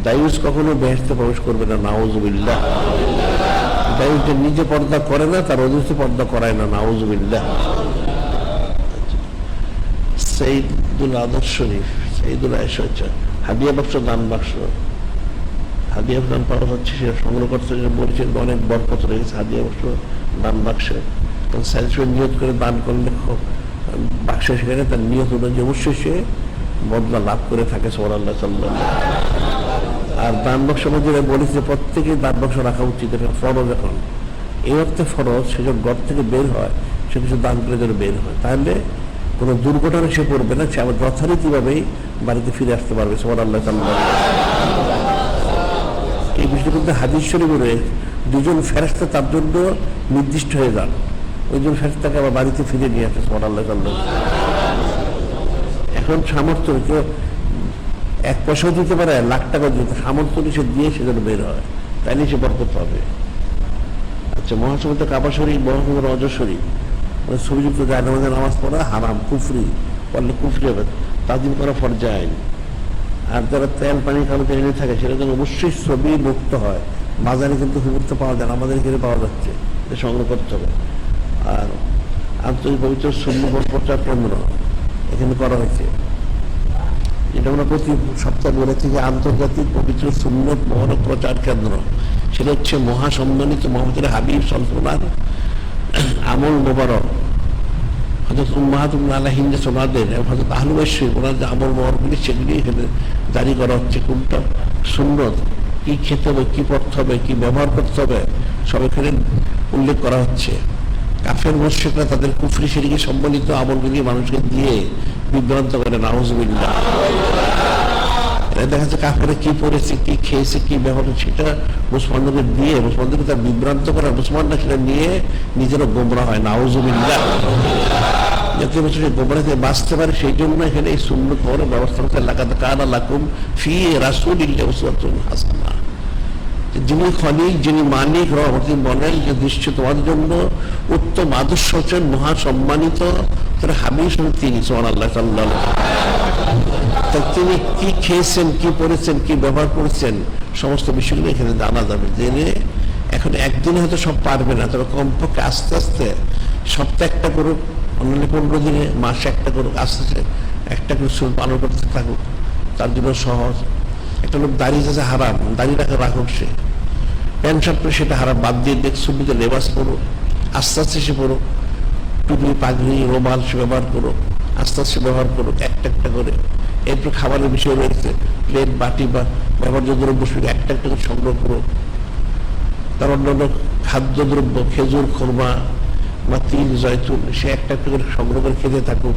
দায়ুস কখনো বেহেশতে প্রবেশ করবে না, নাউযুবিল্লাহ। দায়ুস যে নিজে পর্দা করে না, তার অদৃশ্য পর্দা করায় না, নাউযুবিল্লাহ। সঈদুল আদর্শ শরীফ, সঈদুল আয়েশা হচ্ছে হাদিয়া বাক্স, দান বাক্স, হাদিয়া দান পাওয়া হচ্ছে, সেটা সংগ্রহ করতে বলেছেন, অনেক বরকত রয়েছে হাদিয়া বাক্স, দান বাক্সে। কারণ সাইন্সের নিয়ত করে দান করলে বাক্স, সেখানে তার নিয়ত অনুযায়ী অবশ্যই সে বদলা লাভ করে থাকে সুবহানাল্লাহ সাল্লাল্লাহু আলাইহি ওয়াসাল্লাম। আর দান বাক্স মধ্যে বলেছে প্রত্যেকেই দান বাক্স রাখা উচিত, এটা ফরজ। এখন এই অর্থে ফরজ, সে যখন ঘর থেকে বের হয় সে কিছু দান করে যেন বের হয়, তাহলে কোনো দুর্ঘটনা সে পড়বে না, সে আবার যথারীতিভাবেই বাড়িতে ফিরে আসতে পারবে সুবহানাল্লাহ সাল্লাল্লাহু আলাইহি ওয়াসাল্লাম। এই বিষয়টা কিন্তু হাদিস শরীফে রয়েছে, দুজন ফেরেশতা তার জন্য নির্দিষ্ট হয়ে যান, ওই জন ফেরেশতাকে আবার বাড়িতে ফিরে নিয়ে আসে সুবহানাল্লাহ সাল্লাল্লাহু আলাইহি ওয়াসাল্লাম। এখন সামর্থ্য কেউ 1 পয়সাও দিতে পারে, লাখ টাকা দিতে, সামর্থ্য সে দিয়ে সে যেন বের হয়, তাইলে সে বরকত পাবে। আচ্ছা, মহাসমিত কাবা শরীফ, মহাসমিত অজর শরীফ, মানে ছবিযুক্ত জায়নামাজে নামাজ পড়া হারাম, কুফরি, পড়লে কুফরি হবে, তাজিম করা ফরজ আইন। আর যারা তেল পানি কালোতে এনে থাকে সেটা যেন অবশ্যই ছবি মুক্ত হয়। বাজারে কিন্তু হুবুরতে পাওয়া যায় না, আমাদের এখানে পাওয়া যাচ্ছে, এটা সংগ্রহ করতে হবে। আর আন্তর্জাতিক পবিত্র সুন্নাহ প্রচার কেন্দ্র এখানে করা হয়েছে, এটা আমরা প্রতি সপ্তাহে বলে থেকে আন্তর্জাতিক পবিত্র সুন্নাহ প্রচার কেন্দ্র, সেটা হচ্ছে মহাসম্মানিত মুহাম্মদের হাবিব সাল্লাল্লাহু আলাইহি ওয়াসাল্লাম আমল মোবারক, হযরত উম্মাহাতুল হিন্দ সোনাদের, হযরত আহলে বাইত ওনার যে আমল মোবারকগুলি সেগুলি এখানে জারি করা হচ্ছে। কোনটা সুন্নত, কি খেতে হবে, কি পড়তে হবে, কি ব্যবহার করতে হবে, সব এখানে উল্লেখ করা হচ্ছে। কাফের মুশরিকরা তাদের কুফরি শিরকে সম্বলিত আমলগুলি মানুষকে দিয়ে বিভ্রান্ত করে, নাউযুবিল্লাহ। দেখা যাচ্ছে কাফেরা কি পড়েছে, কি খেয়েছে, কি ব্যবহার, সেটা মুসলমানদেরকে দিয়ে মুসলমানদেরকে তার বিভ্রান্ত করা, মুসলমানরা সেটা নিয়ে নিজেরও গোমরাহ হয়, নাউযুবিল্লাহ। যাতে সে গোমরাহ থেকে বাঁচতে পারে সেই জন্য এখানে এই সুন্নাত পড়ার ব্যবস্থা করতে, লাকাদ কানা লাকুম ফি রাসূলিল্লাহি উসওয়াতুন হাসানাহ। যিনি খলিক, যিনি মালিক, তিনি বলেন যে নিশ্চয় তোমাদের জন্য উত্তম আদর্শ হচ্ছেন মহাসম্মানিত হাবিব তিনি সুবহানাল্লাহ সাল্লাল্লাহু আলাইহি ওয়াসাল্লাম। তিনি কি খেয়েছেন, কি পড়েছেন, কি ব্যবহার করেছেন, সমস্ত বিষয়গুলো এখানে জানা যাবে। জেনে এখন একদিনে হয়তো সব পারবে না, তবে কমপক্ষে আস্তে আস্তে সপ্তাহে একটা করুক, অন্যান্য 15 দিনে, মাসে একটা করুক, আস্তে আস্তে একটা করে সুন্নাত পালন করতে থাকুক, তার জন্য সহজ। একটা লোক দাড়ি যাচ্ছে হারাম, দাড়ি রাখুক, সে প্যান্ট শার্ট পরে সেটা হারাম, বাদ দিয়ে দেখ সুবিধে লেবাস করুক, আস্তে আস্তে সে পড়ুক, টুপি পাগড়ি রুমাল সে ব্যবহার করুক, আস্তে আস্তে ব্যবহার করুক একটা একটা করে। এরপর খাবারের বিষয় রয়েছে, প্লেট বাটি বা ব্যবহার্য দ্রব্য সেটা একটা একটা করে সংগ্রহ করুক। তার অন্যান্য খাদ্যদ্রব্য, খেজুর, খোরমা বা তিল, জয়তুন, সে একটা একটা করে সংগ্রহ করে খেতে থাকুক।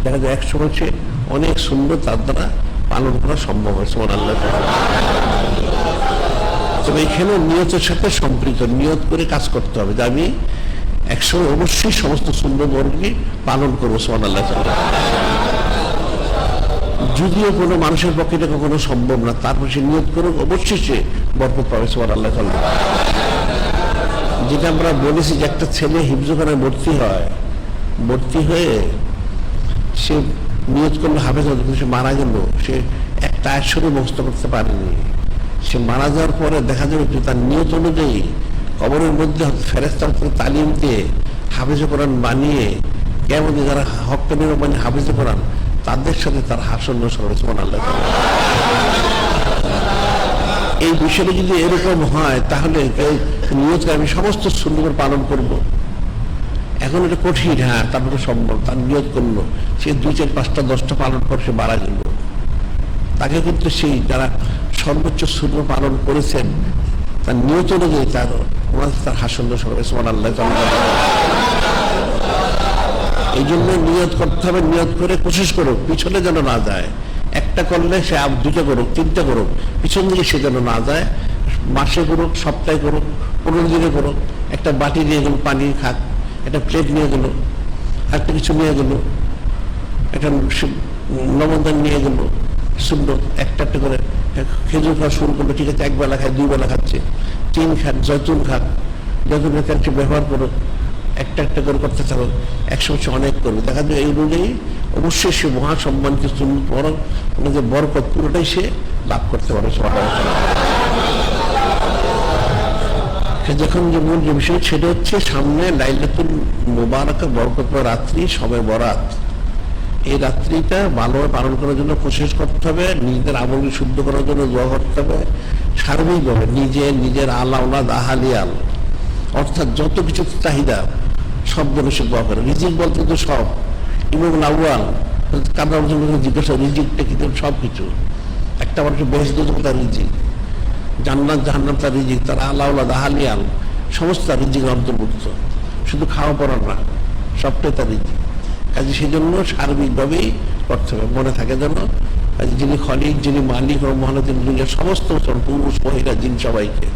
দেখা যায় একসময় সে অনেক সুন্দর তার দ্বারা পালন করা সম্ভব হয় সুবহানাল্লাহ। তবে এখানে নিয়তের সাথে সম্পৃক্ত, নিয়ত করে কাজ করতে হবে যে আমি একসময় অবশ্যই সমস্ত সুন্দর বর্গকে পালন করবো সুবহানাল্লাহ। যদিও কোনো মানুষের পক্ষে এটা কখনো সম্ভব না, তারপর সে নিয়ত করুক, অবশ্যই সে বরকত পাবে সুবহানাল্লাহ। যেটা আমরা বলেছি যে একটা ছেলে হিফজখানায় ভর্তি হয়ে সে নিয়ত করলো হাফেজ হবে, কিন্তু সে মারা গেল, সে একটা আয়াত শরীফ মুখস্থ করতে পারেনি। সে মারা যাওয়ার পরে দেখা যাবে যে তার নিয়ত অনুযায়ী কবরের মধ্যে ফেরেশতাদের তালিম দিয়ে হাফেজে কোরআন বানিয়ে কেমন যারা হক্কানি মানে হাফেজে কোরআন, তাদের সাথে তার হাসর নসর হবে সুবহানাল্লাহ। এই বিষয়টা যদি এরকম হয় তাহলে নিয়ত আমি সমস্ত সুন্নাত পালন করব। এখন এটা কঠিন, হ্যাঁ, তারপরে সম্ভব। তার নিয়ত করলো, সে 2, 4, 5টা 10টা পালন করে সে মারা গেল, তাকে কিন্তু সেই যারা সর্বোচ্চ সুন্নাত পালন করেছেন তার নিয়ত অনুযায়ী তার হাসন সরবে সুবহানাল্লাহ। এই জন্য নিয়ত করতে হবে, নিয়ত করে কোশিশ করুক পিছনে যেন না যায়। একটা করলে সে 2টা করুক, 3টা করুক, পিছন দিকে সে যেন না যায়। মাসে করুক, সপ্তাহে করুক, 15 দিনে করুক। একটা বাটি নিয়ে গেল, পানি খাক, একটা প্লেট নিয়ে গেল, একটা কিছু নিয়ে গেল, একটা লবণদান নিয়ে গেল, সুন্দর একটা একটা করে খেজুর খাওয়া শুরু করলো, ঠিক আছে, 1 বেলা খায়, 2 বেলা খাচ্ছে, 3 খান, জয়তুন খাক, জয়তুনের একটা ব্যবহার করো, একটা একটা করে করতে থাকো, একসময় অনেক করবে। দেখা যায় এই অনুযায়ী অবশ্যই সে মহাসম্মানিত সুন্নাত পড়ার যে বরকত পুরোটাই সে লাভ করতে পারে। যখন যে মূল যে বিষয় সেটা হচ্ছে সামনে লাইলাতুল মুবারাকা বরকতময় রাত্রি শবে বরাত। এই রাত্রিটা ভালোভাবে পালন করার জন্য কোশিশ করতে হবে, নিজেদের আমল শুদ্ধ করার জন্য দোয়া করতে হবে, সার্বিকভাবে নিজের আলাউলাদ আহালিয়াল অর্থাৎ যত কিছু চাহিদা সব জন্য সে দোয়া করে। রিজিক বলতে তো সব, ইমামুল আউয়াল কামরা জিজ্ঞাসা রিজিকটা কি? সব কিছু। একটা মানুষের বেশ দুটো তার রিজিক, জান্নাত জাহান্নাম তার রিজিক, তার আলাউলা দাহালিয়াল সমস্ত তার রিজিকের অন্তর্ভুক্ত, শুধু খাওয়া পড়া না, সবটাই তার রিজিক। কাজে সেই জন্য সার্বিকভাবেই করতে হবে, মনে থাকে যেন যিনি খলিক, যিনি মালিক ও মহানদীর দুনিয়ার সমস্ত পুরুষ মহিলা জিন সবাইকে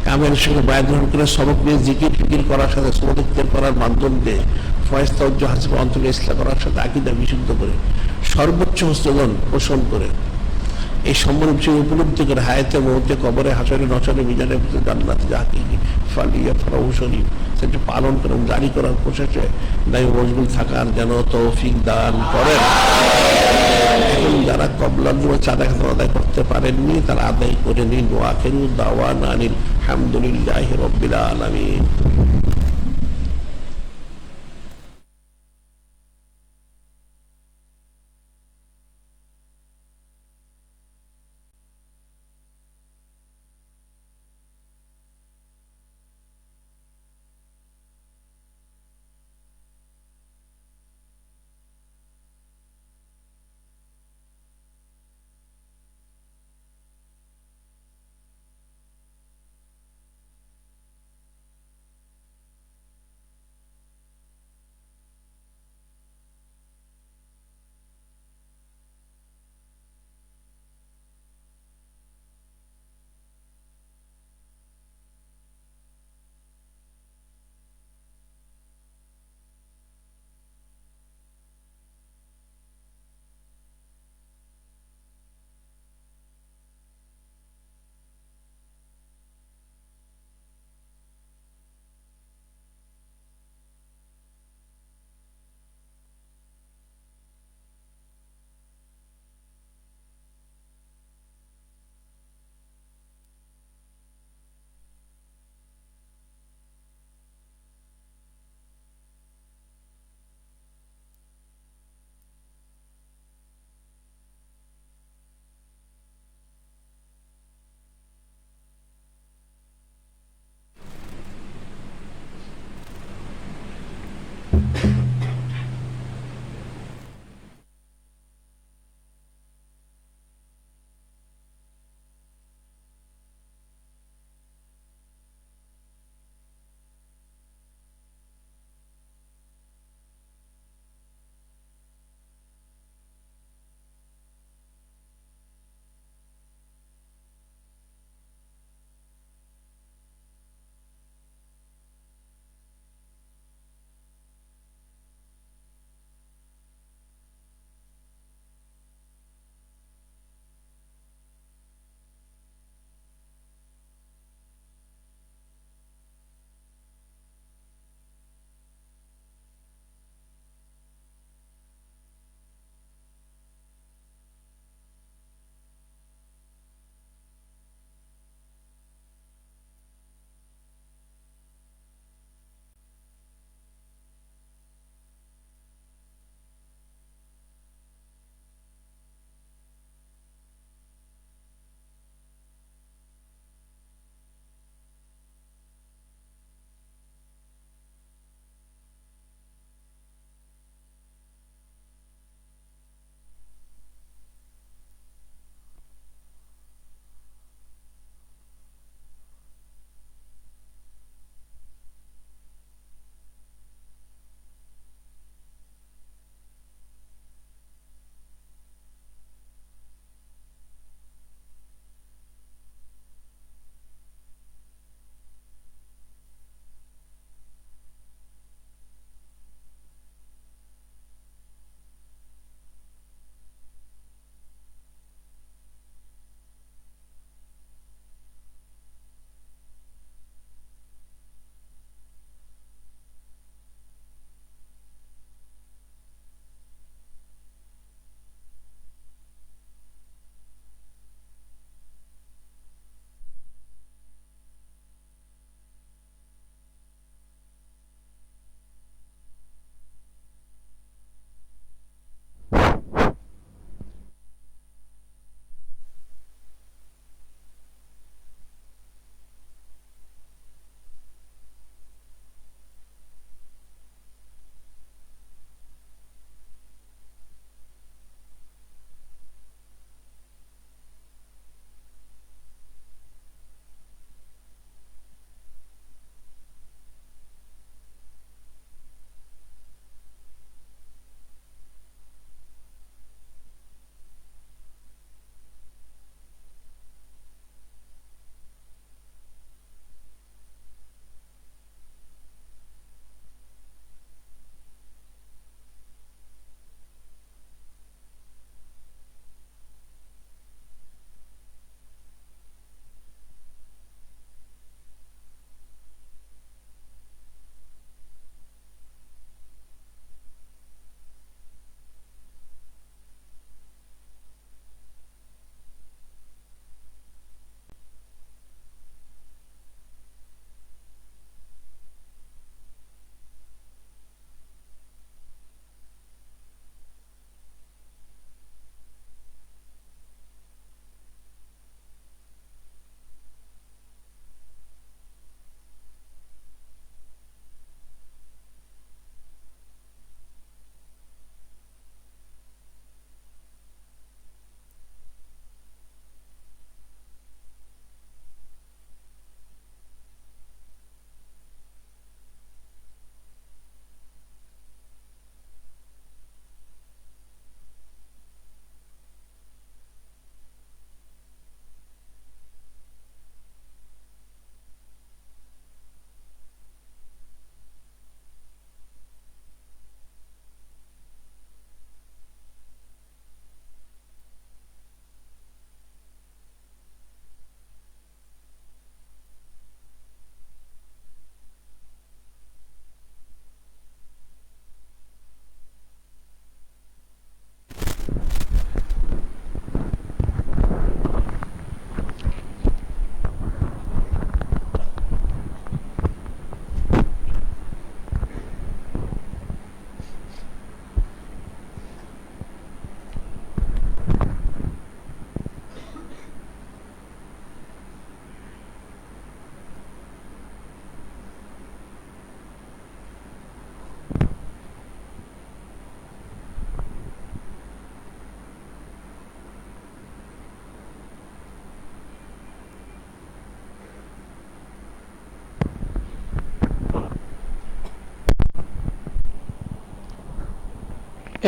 কামের সঙ্গে বায়াত গ্রহণ করে সবক নিয়ে জিকির ফিকির করার সাথে সুমতিক্তের করার মাধ্যম দিয়ে ফয়স্তা উজ্জ্ব হাসিব অন্তরে ইসলাম করার সাথে আকিদা বিশুদ্ধ করে সর্বোচ্চ হস্তগণ পোষণ করে এই সম্মান বিষয় উপলব্ধি করে হায়াতে মুহূর্তে কবরে হাসরে নচরে মিজানের ভিতরে জান্নাতে যাকে ফালিয়া ফরাউ শরীফ সেটা পালন করে জারি করার প্রসেসে দায়ী মজবুল থাকার যেন তৌফিক দান করেন। এখন যারা কবলার জন্য চাঁদা আদায় করতে পারেননি তারা আদায় করে নিন। ওয়াখিরু দাওয়ানা আনিল হামদুলিল্লাহি রাব্বিল আলামিন।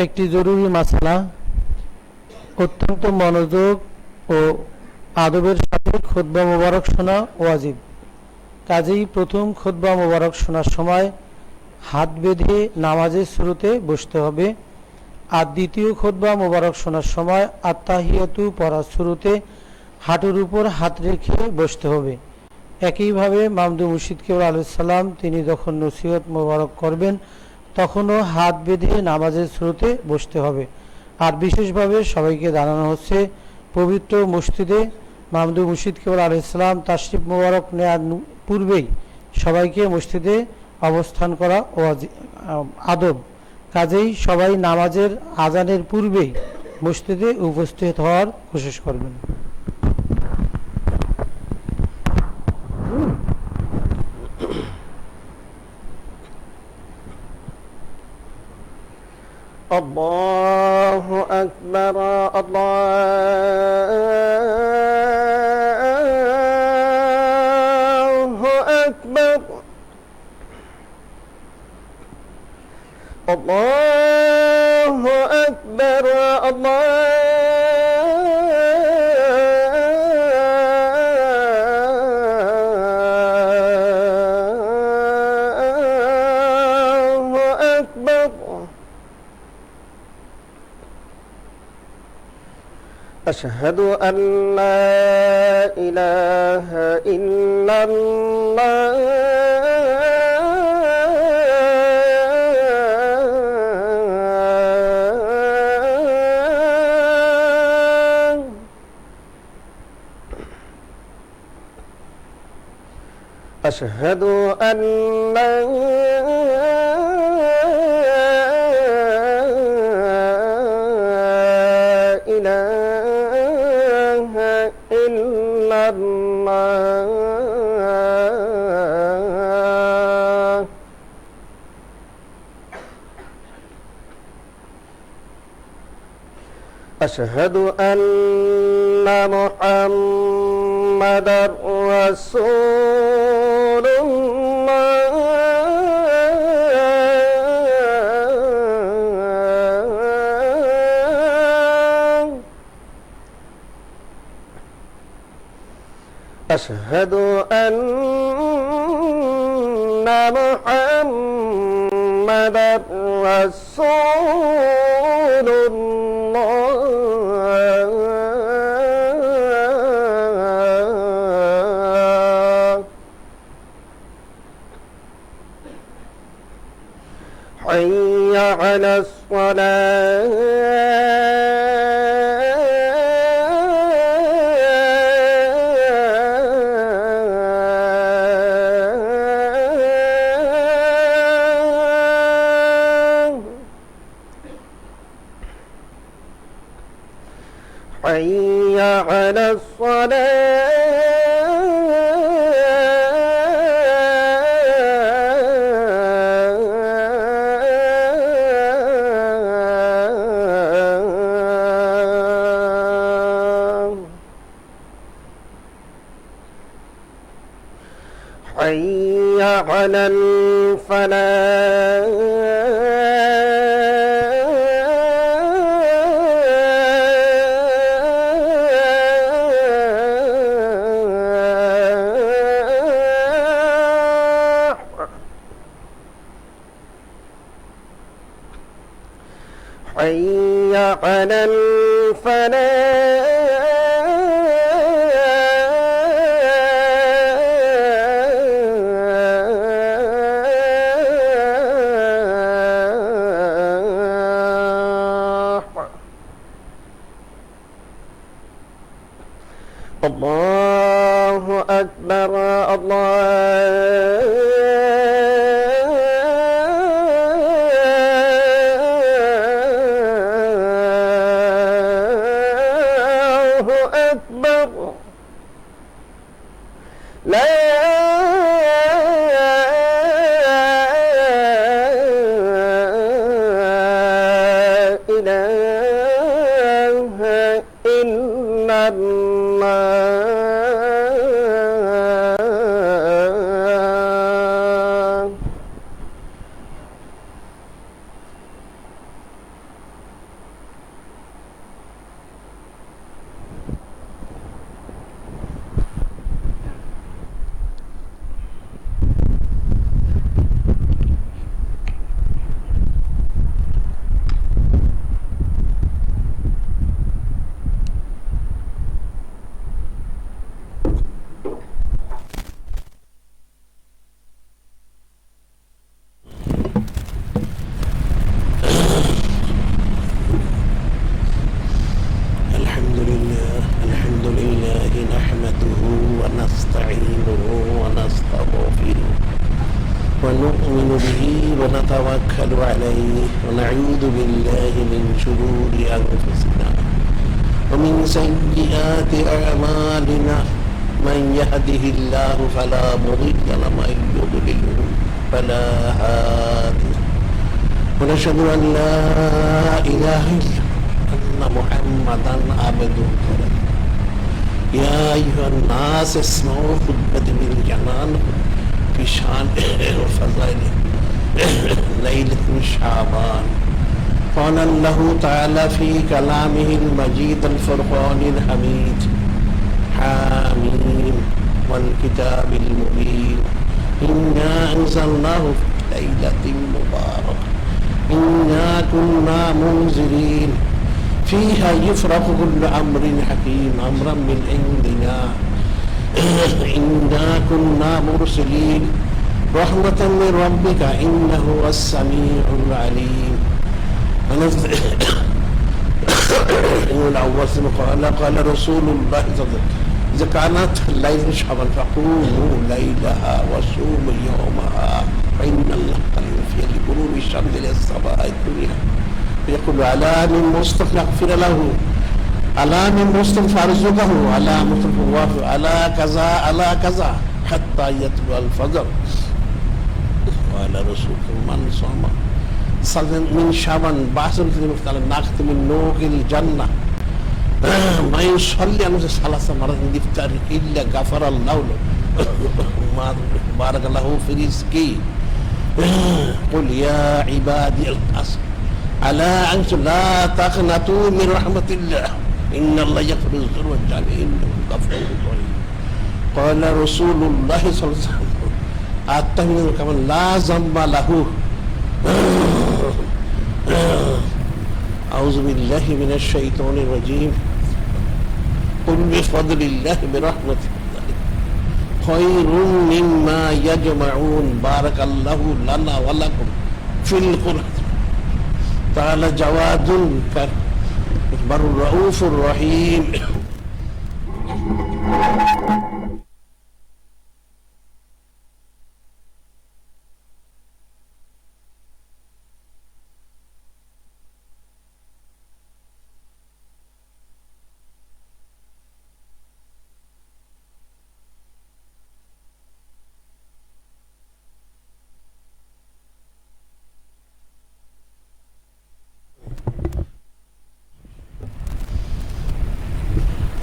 একটি জরুরি মাসলা, অত্যন্ত মনোযোগ ও আদবের সাথে খুতবা মোবারক শোনা ওয়াজিব। কাজেই প্রথম খুতবা মোবারক শোনার সময় হাত বেঁধে নামাজের শুরুতে বসতে হবে, আর দ্বিতীয় খুতবা মোবারক শোনার সময় আত্তাহিয়াতু পড়ার শুরুতে হাঁটুর উপর হাত রেখে বসতে হবে। একইভাবে মামদু মুর্শিদ কেবল আলাইহিস সালাম তিনি যখন নসিহত মোবারক করবেন তখনও হাত বেঁধে নামাজের শুরুতে বসতে হবে। আর বিশেষভাবে সবাইকে জানানো হচ্ছে, পবিত্র মসজিদে মামদু মুর্শিদ কেবল আলাইহিস সালাম তাশরিফ মোবারক নেওয়ার পূর্বেই সবাইকে মসজিদে অবস্থান করা আদব। কাজেই সবাই নামাজের আজানের পূর্বেই মসজিদে উপস্থিত হওয়ার কোশিশ করবেন। আল্লাহু আকবার, আল্লাহু আকবার, আল্লাহু আকবার, আল্লাহু আকবার। أشهد أن لا إله إلا الله أشهد أن لا إله إلا الله أشهد أن محمدا رسول الله أشهد أن محمدا رسول الله حي على الصلاة حي على الصلاة حي على الفلاح حي على الفلاح الله أكبر، الله أكبر، لا إله إلا الله ونستعينه ونستغفره ونؤمن به ونتوكل عليه ونعوذ بالله من شرور أنفسنا ومن سيئات أعمالنا من يهده الله فلا مضل له ومن يضلل فلا هادي ونشهد أن لا إله إلا أن محمدا عبده ورسوله يا أيها الناس اسمعوا خطبة بالجنان في شان وفضائل ليلة شعبان قال الله تعالى في كلامه المجيد الفرقان الحميد حامين والكتاب المبين إنا أنزلناه في ليلة مباركة إنا كنا منذرين فيها يفرق كل أمر حكيم أمرا من عندنا إنا كنا مرسلين رحمة من ربك إنه هو السميع العليم قال رسول الله صلى الله عليه وسلم إذا كانت الليل شعبا فقوموا ليلها وصوموا يومها فإن الله قليل في غروب الشمس إلى السماء الدنيا يقول على من مصطفى يغفر له على من مصطفى فارزقه على مصطفى على كذا على كذا حتى يطلع الفجر قال رسول من صام من شعبان باسل على ناقة من نوق الجنة ما يصلي أنه ثلاث مرات يفتر إلا غفر الله له بارك الله في رزقه قل يا عبادي الأصل على أن لا تقنطوا من رحمة الله إن الله يغفر الذنوب جميعا إنه غفور رحيم قال رسول الله صلى الله عليه وسلم التهميد كمن لا ذنب له أعوذ بالله من الشيطان الرجيم قل بفضل الله برحمته خير مما يجمعون بارك الله لنا ولكم في القرآن تعالى جواد بر الرؤوف الرحيم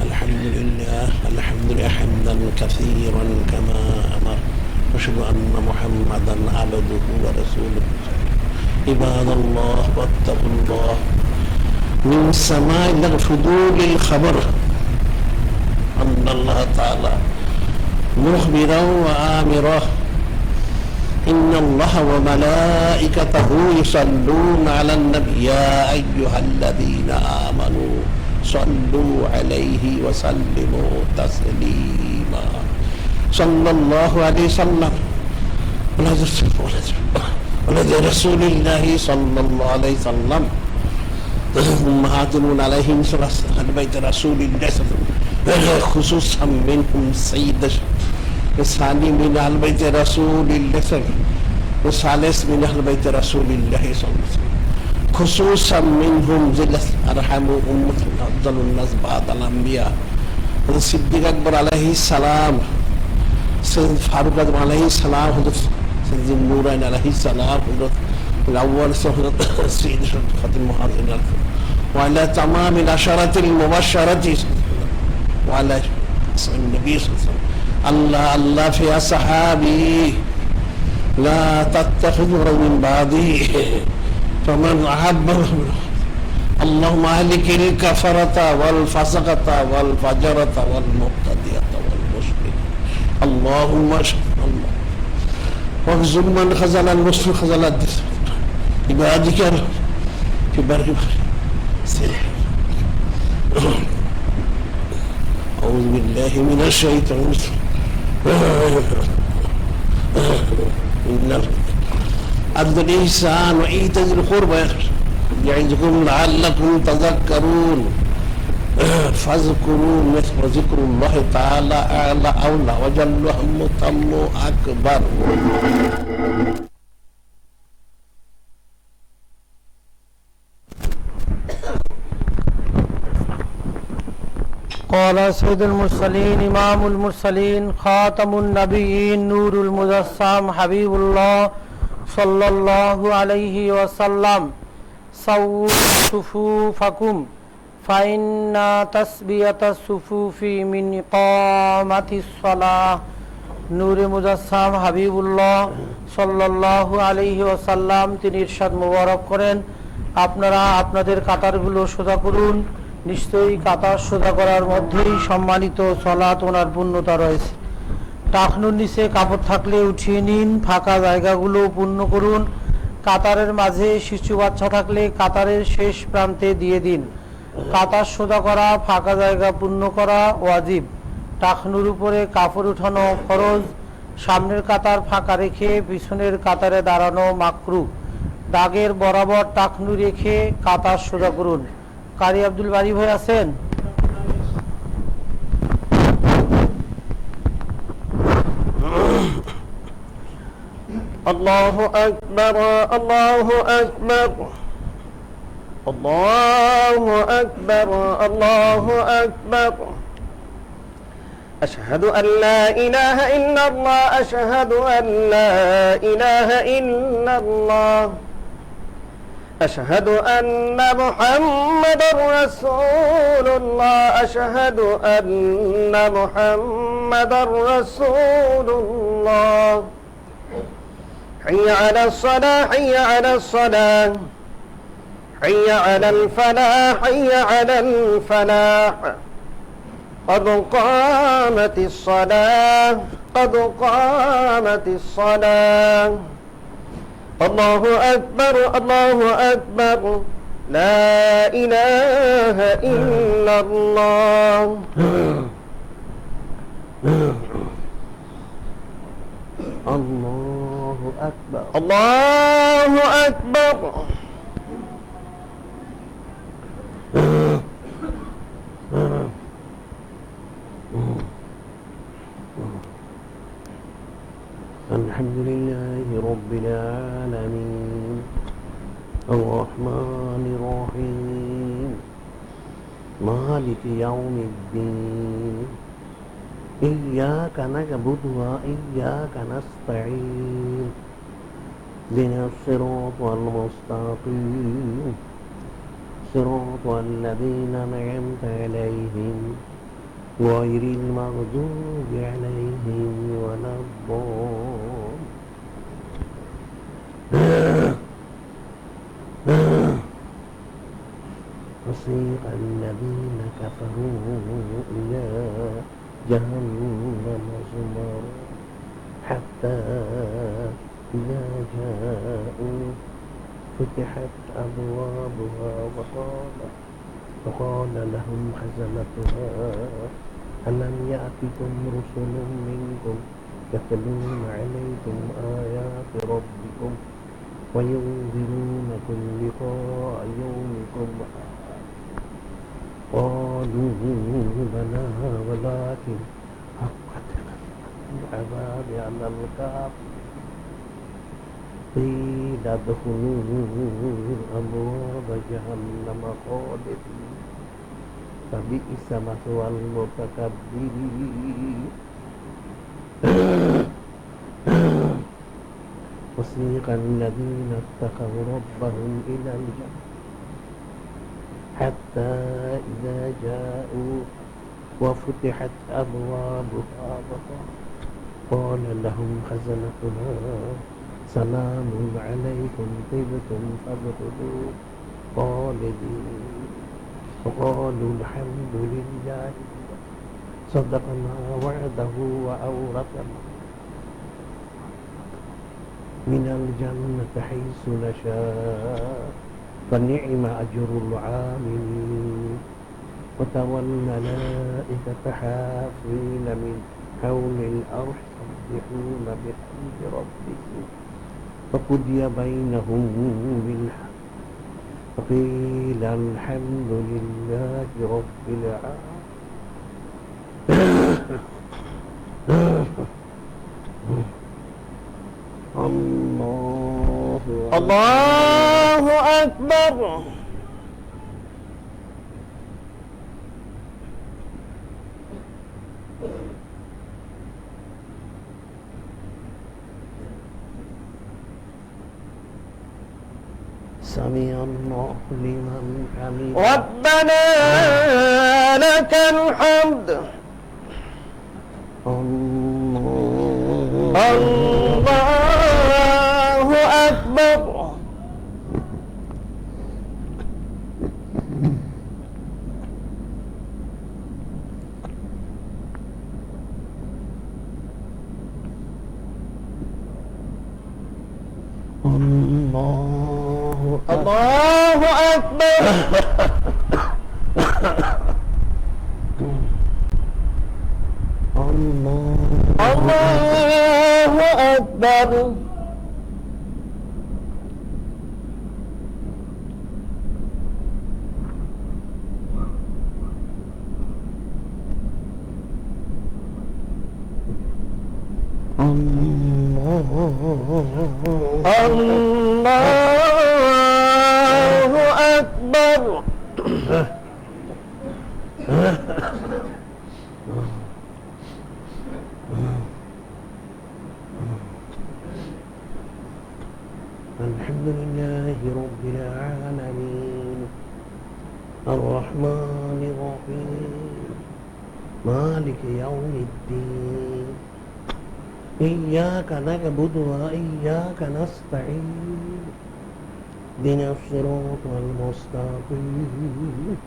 الحمد لله حمدا كثيرا كما أمر وأشهد أن محمدا عبده ورسوله عباد الله واتقوا الله من سماع فضول الخبر أن الله تعالى مخبرا وآمرا إن الله وملائكته يصلون على النبي يا أيها الذين آمنوا صلوا عليه وسلموا تسليما صلى الله عليه وسلم ولدى رسول الله صلى الله عليه وسلم أمهاتنا عليهم أهل بيت رسول الله خصوصا منهم سيد الثاني من أهل بيت رسول الله والثالث من أهل بيت رسول الله صلى الله عليه وسلم خصوصا منهم جلس أرحم أمة أفضل الناس بعد الأنبياء الصديق أكبر عليه السلام سيد فاروق أعظم عليه السلام سيد النورين عليه السلام الأول سيد خاتم المهاجرين وعلى تمام العشرة المبشرة وعلى اسم النبي صلى الله عليه وسلم الله الله في أصحابي لا تتخذوا من بعدي فمن أحبه اللهم أهلك الكفرة والفسقة والفجرة والمبتدئة والمشركين اللهم الله واخذل من خذل المسلم خذل الدين عبادك في بر أعوذ بالله من الشيطان إن عبد الإحسان وإيتاء ذي القربى يعظكم لعلكم تذكرون فاذكروا مثل ذكر الله تعالى أعلى أولى وجل هم تم أكبر. قال سيد المرسلين إمام المرسلين خاتم النبيين نور المجسم حبيب الله صلى الله عليه وسلم سووا صفوفكم فإن تسبية الصفوف من إقامة الصلاة নূরে মুজাসসাম হাবিবুল্লাহ সাল্লাল্লাহু আলাইহি ওয়াসাল্লাম তিনি ইরশাদ মোবারক করেন, আপনারা আপনাদের কাতারগুলো সোজা করুন, নিশ্চয়ই কাতার সোজা করার মধ্যেই সম্মানিত সালাত ওনার পূর্ণতা রয়েছে। টাকনুর নিচে কাপড় থাকলে উঠিয়ে নিন, ফাঁকা জায়গাগুলো পূর্ণ করুন। কাতারের মাঝে শিশু বাচ্চা থাকলে কাতারের শেষ প্রান্তে দিয়ে দিন। কাতার সোজা করা, ফাঁকা জায়গা পূর্ণ করা ওয়াজিব। টাকনুর উপরে কাপড় উঠানো ফরজ। সামনের কাতার ফাঁকা রেখে পিছনের কাতারে দাঁড়ানো মাকরুহ। দাগের বরাবর টাকনু রেখে কাতার সোজা করুন। কারি আব্দুল বারি ভাই আছেন? আল্লাহু আকবার, আল্লাহু আকবার, আল্লাহু আকবার, আল্লাহু আকবার। أشهد أن لا إله إلا الله، أشهد أن لا إله إلا الله، أشهد أن محمدا رسول الله، أشهد أن محمدا رسول الله. حي على الصلاة، حي على الصلاة، حي على الفلاح، حي على الفلاح. قد قامت الصلاة، قد قامت الصلاة. الله أكبر، الله أكبر، لا إله إلا الله. الله أكبر، الله أكبر. الحمد لله رب العالمين الرحمن الرحيم مالك يوم الدين إياك نعبد وإياك نستعين اهدنا الصراط المستقيم صراط الذين أنعمت عليهم غير المغضوب عليهم ولا الضالين. وسيق الذين كفروا إلى جهنم زمرا حتى إذا جاءوا فتحت أبوابها وقال لهم خزنتها ألم يأتكم رسل منكم يتلون عليكم آيات ربكم وينذرونكم لقاء يومكم قالوا بلى ولكن حقت العذاب على الكافرين قيل ادخلوا أبواب جهنم خالدين فبئس مثوى المتكبرين. وسيق الذين اتقوا ربهم إلى الجنة حتى إذا جاءوا وفتحت أبوابها قال لهم خزنتها سلام عليكم طبتم فادخلوا خالدين وقالوا الحمد لله صدقنا وعده وأورثنا من الجنة حيث نشاء فنعم أجر العاملين. وترى الملائكة حافين من حول الأرش يسبحون بحمد ربهم وقضي بينهم بالحق وقيل الحمد لله رب العالمين. الله أكبر. سمع الله لمن حمده. ربنا لك الحمد. الله أكبر. الله أكبر. الله أكبر. الله أكبر. الحمد لله رب العالمين الرحمن الرحيم مالك يوم الدين إياك نعبد وإياك نستعين اهدنا الصراط المستقيم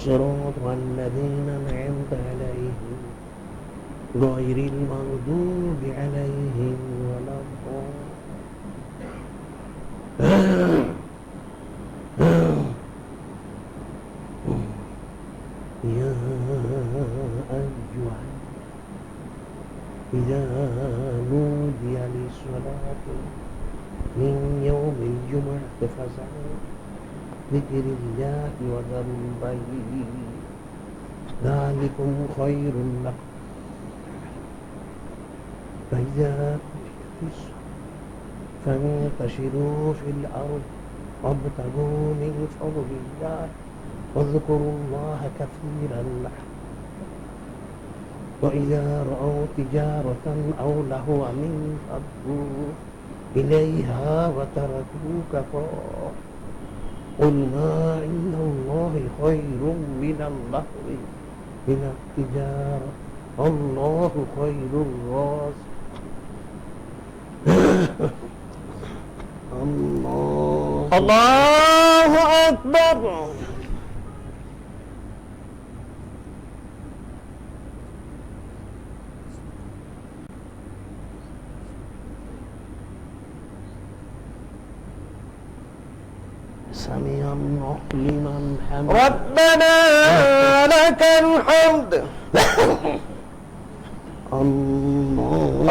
صراط الذين أنعمت عليهم غير المغضوب عليهم ولا يا أيها إذا نودي للصلاة من يوم الجمعة فاسعوا ذكر الله وذروا البيع ذلكم خير لكم فإذا قضيت الصلاة فانتشروا في الأرض وابتغوا من فضل الله واذكروا الله كثيرا وإذا رأوا تجارة أو لهوا انفضوا إليها وتركوك قائما قل ما عند الله خير من اللهو من التجارة الله خير الرازقين. الله أكبر. سمع الله لمن حمده. ربنا لك الحمد. الله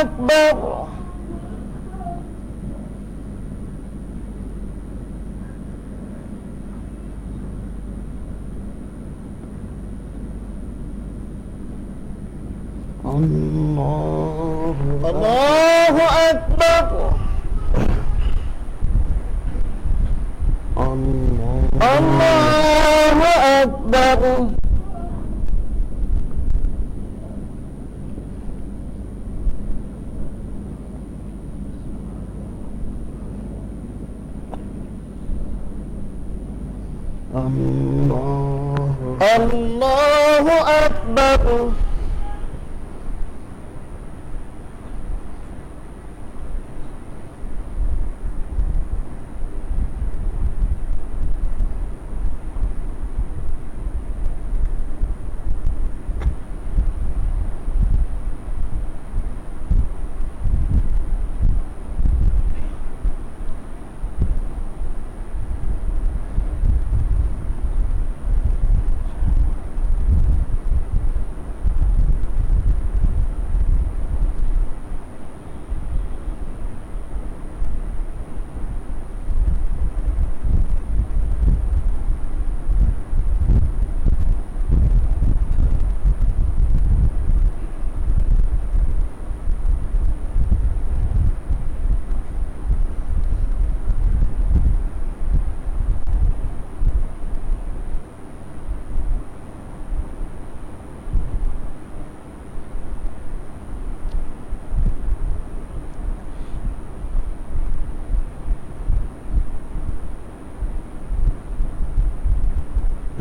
أكبر. الله أكبر. الله أكبر. الله أكبر.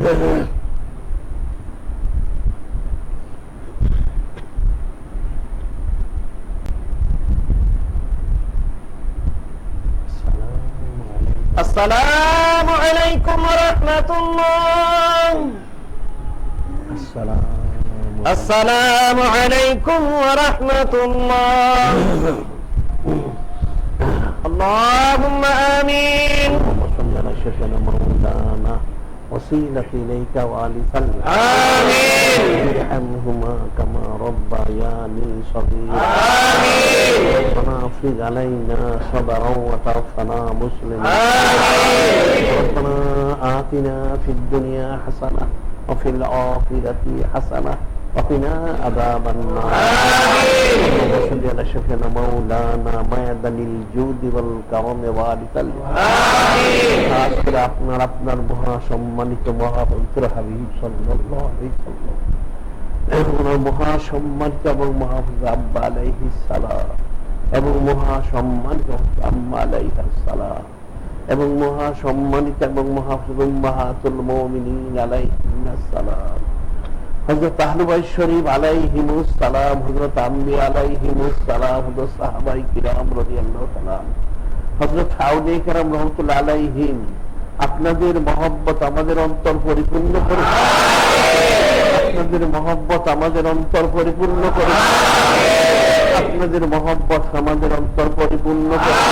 السلام عليكم ورحمة الله. السلام عليكم ورحمة الله. اللهم آمين. اللهم صل على سيدنا مولانا وسيلة إليك وسلم. آمين. ارحمهما كما ربياني صغيرا. آمين. ربنا افرغ علينا صبرا وتوفنا مسلما. آمين. ربنا آتنا في الدنيا حسنة وفي الآخرة حسنة وقنا عذاب النار. آمين. اللهم صل على سيدنا مولانا معدن الجود والكرم والسلم. آمين. আজকে আপনার মহা সম্মানিত মহাপবিত্র হাবিব সাল্লাল্লাহু আলাইহি ওয়াসাল্লাম এবং মহা সম্মানিত এবং মহাফিজ আব্বা আলাইহিস সালাম এবং মহা সম্মানিত আম্মা আলাইহিস সালাম এবং মহা সম্মানিত এবং মহাফিজ উম্মাহাতুল মুমিনিন আলাইহিস সালাম হযরত আহলে বাইত শরীফ আলাইহিমুস সালাম, হযরত আম্বিয়া আলাইহিমুস সালাম, হযরত সাহাবায়ে কিরাম রাদিয়াল্লাহু তাআলা, হযরত আউলিয়া কিরাম রাহমাতুল্লাহ আলাইহিম, আপনাদের মহব্বত আমাদের অন্তর পরিপূর্ণ করুন। আপনাদের মহব্বত আমাদের অন্তর পরিপূর্ণ করুন। আপনাদের মহব্বত আমাদের অন্তর পরিপূর্ণ করুন।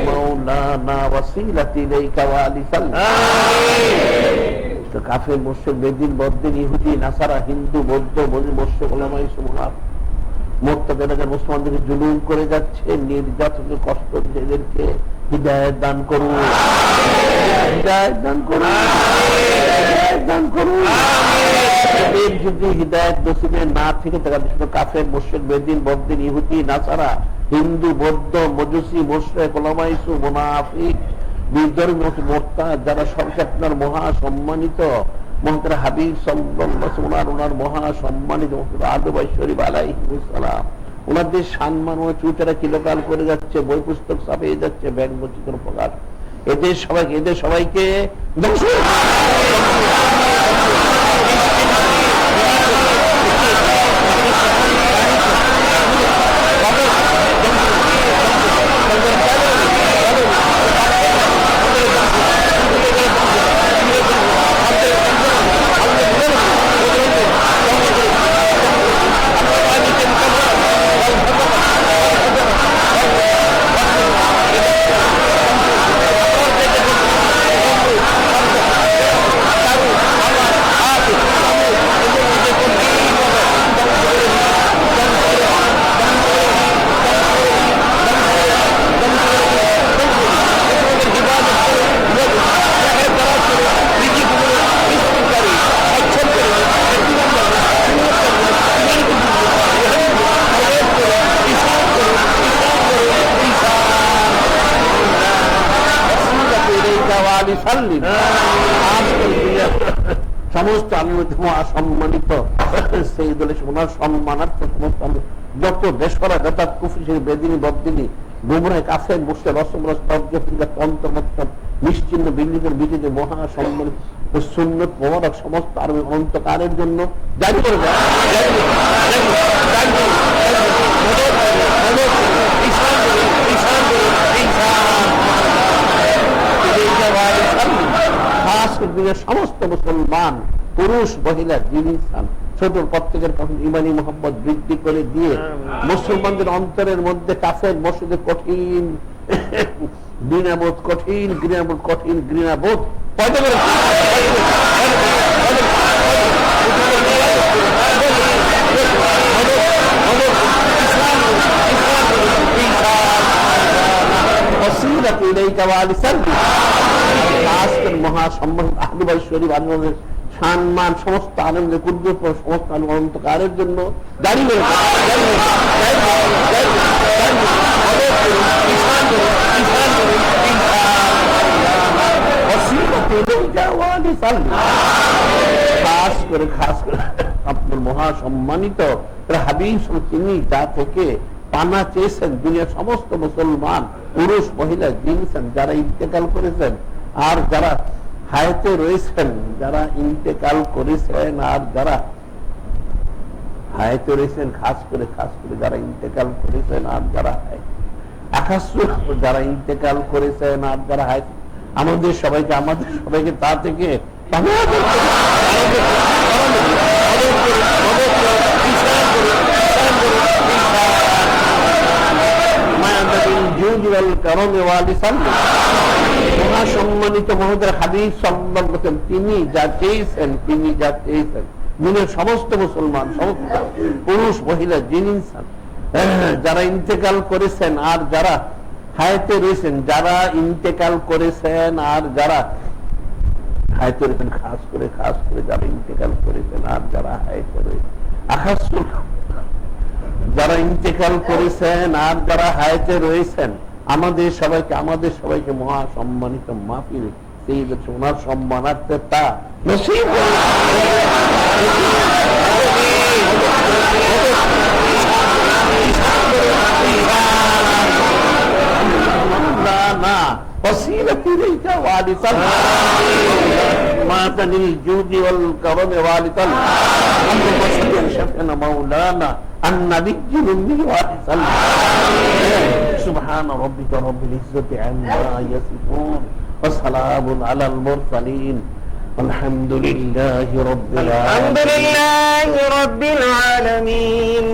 মাওলানা ওয়াসিলাতি ইলাইকা ওয়া আলিসাল্লাম। তো কাফের মুশরিক বেদিন বদ্দিন ইহুদি নাসারা হিন্দু বৌদ্ধ মুশরিক উলামায়ে সুবহান মুক্তাদের মুসলমানদের জুলুম করে যাচ্ছে, নির্যাতন কষ্ট এদেরকে হিদায়াত দান করুন, হিদায়াত দান করুন, হিদায়াত দান করুন। এর যদি হিদায়াত নসিবে না থেকে তারা কাফের মুশরিক বেদিন বদ্দিন ইহুদি নাসারা হিন্দু বৌদ্ধ মজুসি মুশরিক উলামায়ে সুবহান মুনাফিক বিধর্মী মোরতাদ যারা সবকে আপনার মহা সম্মানিত মহতর হাবিব সাল্লাল্লাহু আলাইহি ওয়াসাল্লাম ওনার মহা সম্মানিত আদু বাইত শরীফ আলাইহিস সালাম ওনাদের সম্মান ও চুটারা কিলোকাল করে যাচ্ছে, বই পুস্তক ছাপিয়ে যাচ্ছে, ব্যাংক বচিত্র প্রকাশ, এদের সবাইকে সমস্ত সম্মানিত সেই দলের সম্মানার্থে যত দেশরা যত কুফরি বেদিনী বদিনী গুমরাহ কাফের মুশরিক রসমরস তন্ত্রমন্ত্র নিশ্চিন্ন বিল্লিকের বিজেতে মহা সম্মানিত সুন্নত মোবারক সমস্ত আরবি অন্তকারের জন্য জারি করে দেয়। সমস্ত মুসলমান পুরুষ মহিলা জিনিসান ছোট প্রত্যেকের ইমানি মোহাম্মদ বৃদ্ধি করে দিয়ে মুসলমানদের অন্তরের মধ্যে কাফের মসজিদে কঠিন ঘৃণাবোধ পয়দা করে মহাসম্মান আহলে বাইত শরীফ আনন্দের সম্মান সমস্ত আনন্দের কুদ্দুস সমস্ত অন্তকারের জন্য দাঁড়িয়ে খাস করে আপনার মহাসম্মানিত হাবিব তিনি যা থেকে পানা চেয়েছেন দুনিয়ার সমস্ত মুসলমান পুরুষ মহিলা জিনছেন যারা ইন্তেকাল করেছেন আর যারা হায়াতে রয়েছেন, যারা ইন্তেকাল করেছেন, আর যারা হায়াতে রয়েছেন, খাস করে যারা ইন্তেকাল করেছেন আর যারা যারা ইন্তেকাল করেছেন আর যারা আমাদের সবাইকে তা থেকে সম্মানিত মহোদর হাবিব সাল্লাল্লাহু আলাইহি ওয়াসাল্লাম তিনি যা চেয়েছেন দুনিয়ার সমস্ত মুসলমান, সমস্ত পুরুষ মহিলা জিন ইনসান যারা ইন্তেকাল করেছেন আর যারা হায়াতে রয়েছেন, যারা ইন্তেকাল করেছেন আর যারা হায়াতে রয়েছেন, খাস করে যারা ইন্তেকাল করেছেন আর যারা হায়াতে রয়েছেন, যারা ইন্তেকাল করেছেন আর যারা হায়াতে রয়েছেন, আমাদের সবাইকে মহা সম্মানিত মাহফিল সেই ওনার সম্মানার্থে তা নসিব وسيلة إليك والدا مات للجود والكرم والدا اللهم صل على شفيعنا مولانا النبي الأمي والدا سبحان ربك رب العزة عما يصفون وسلام على المرسلين والحمد لله رب العالمين.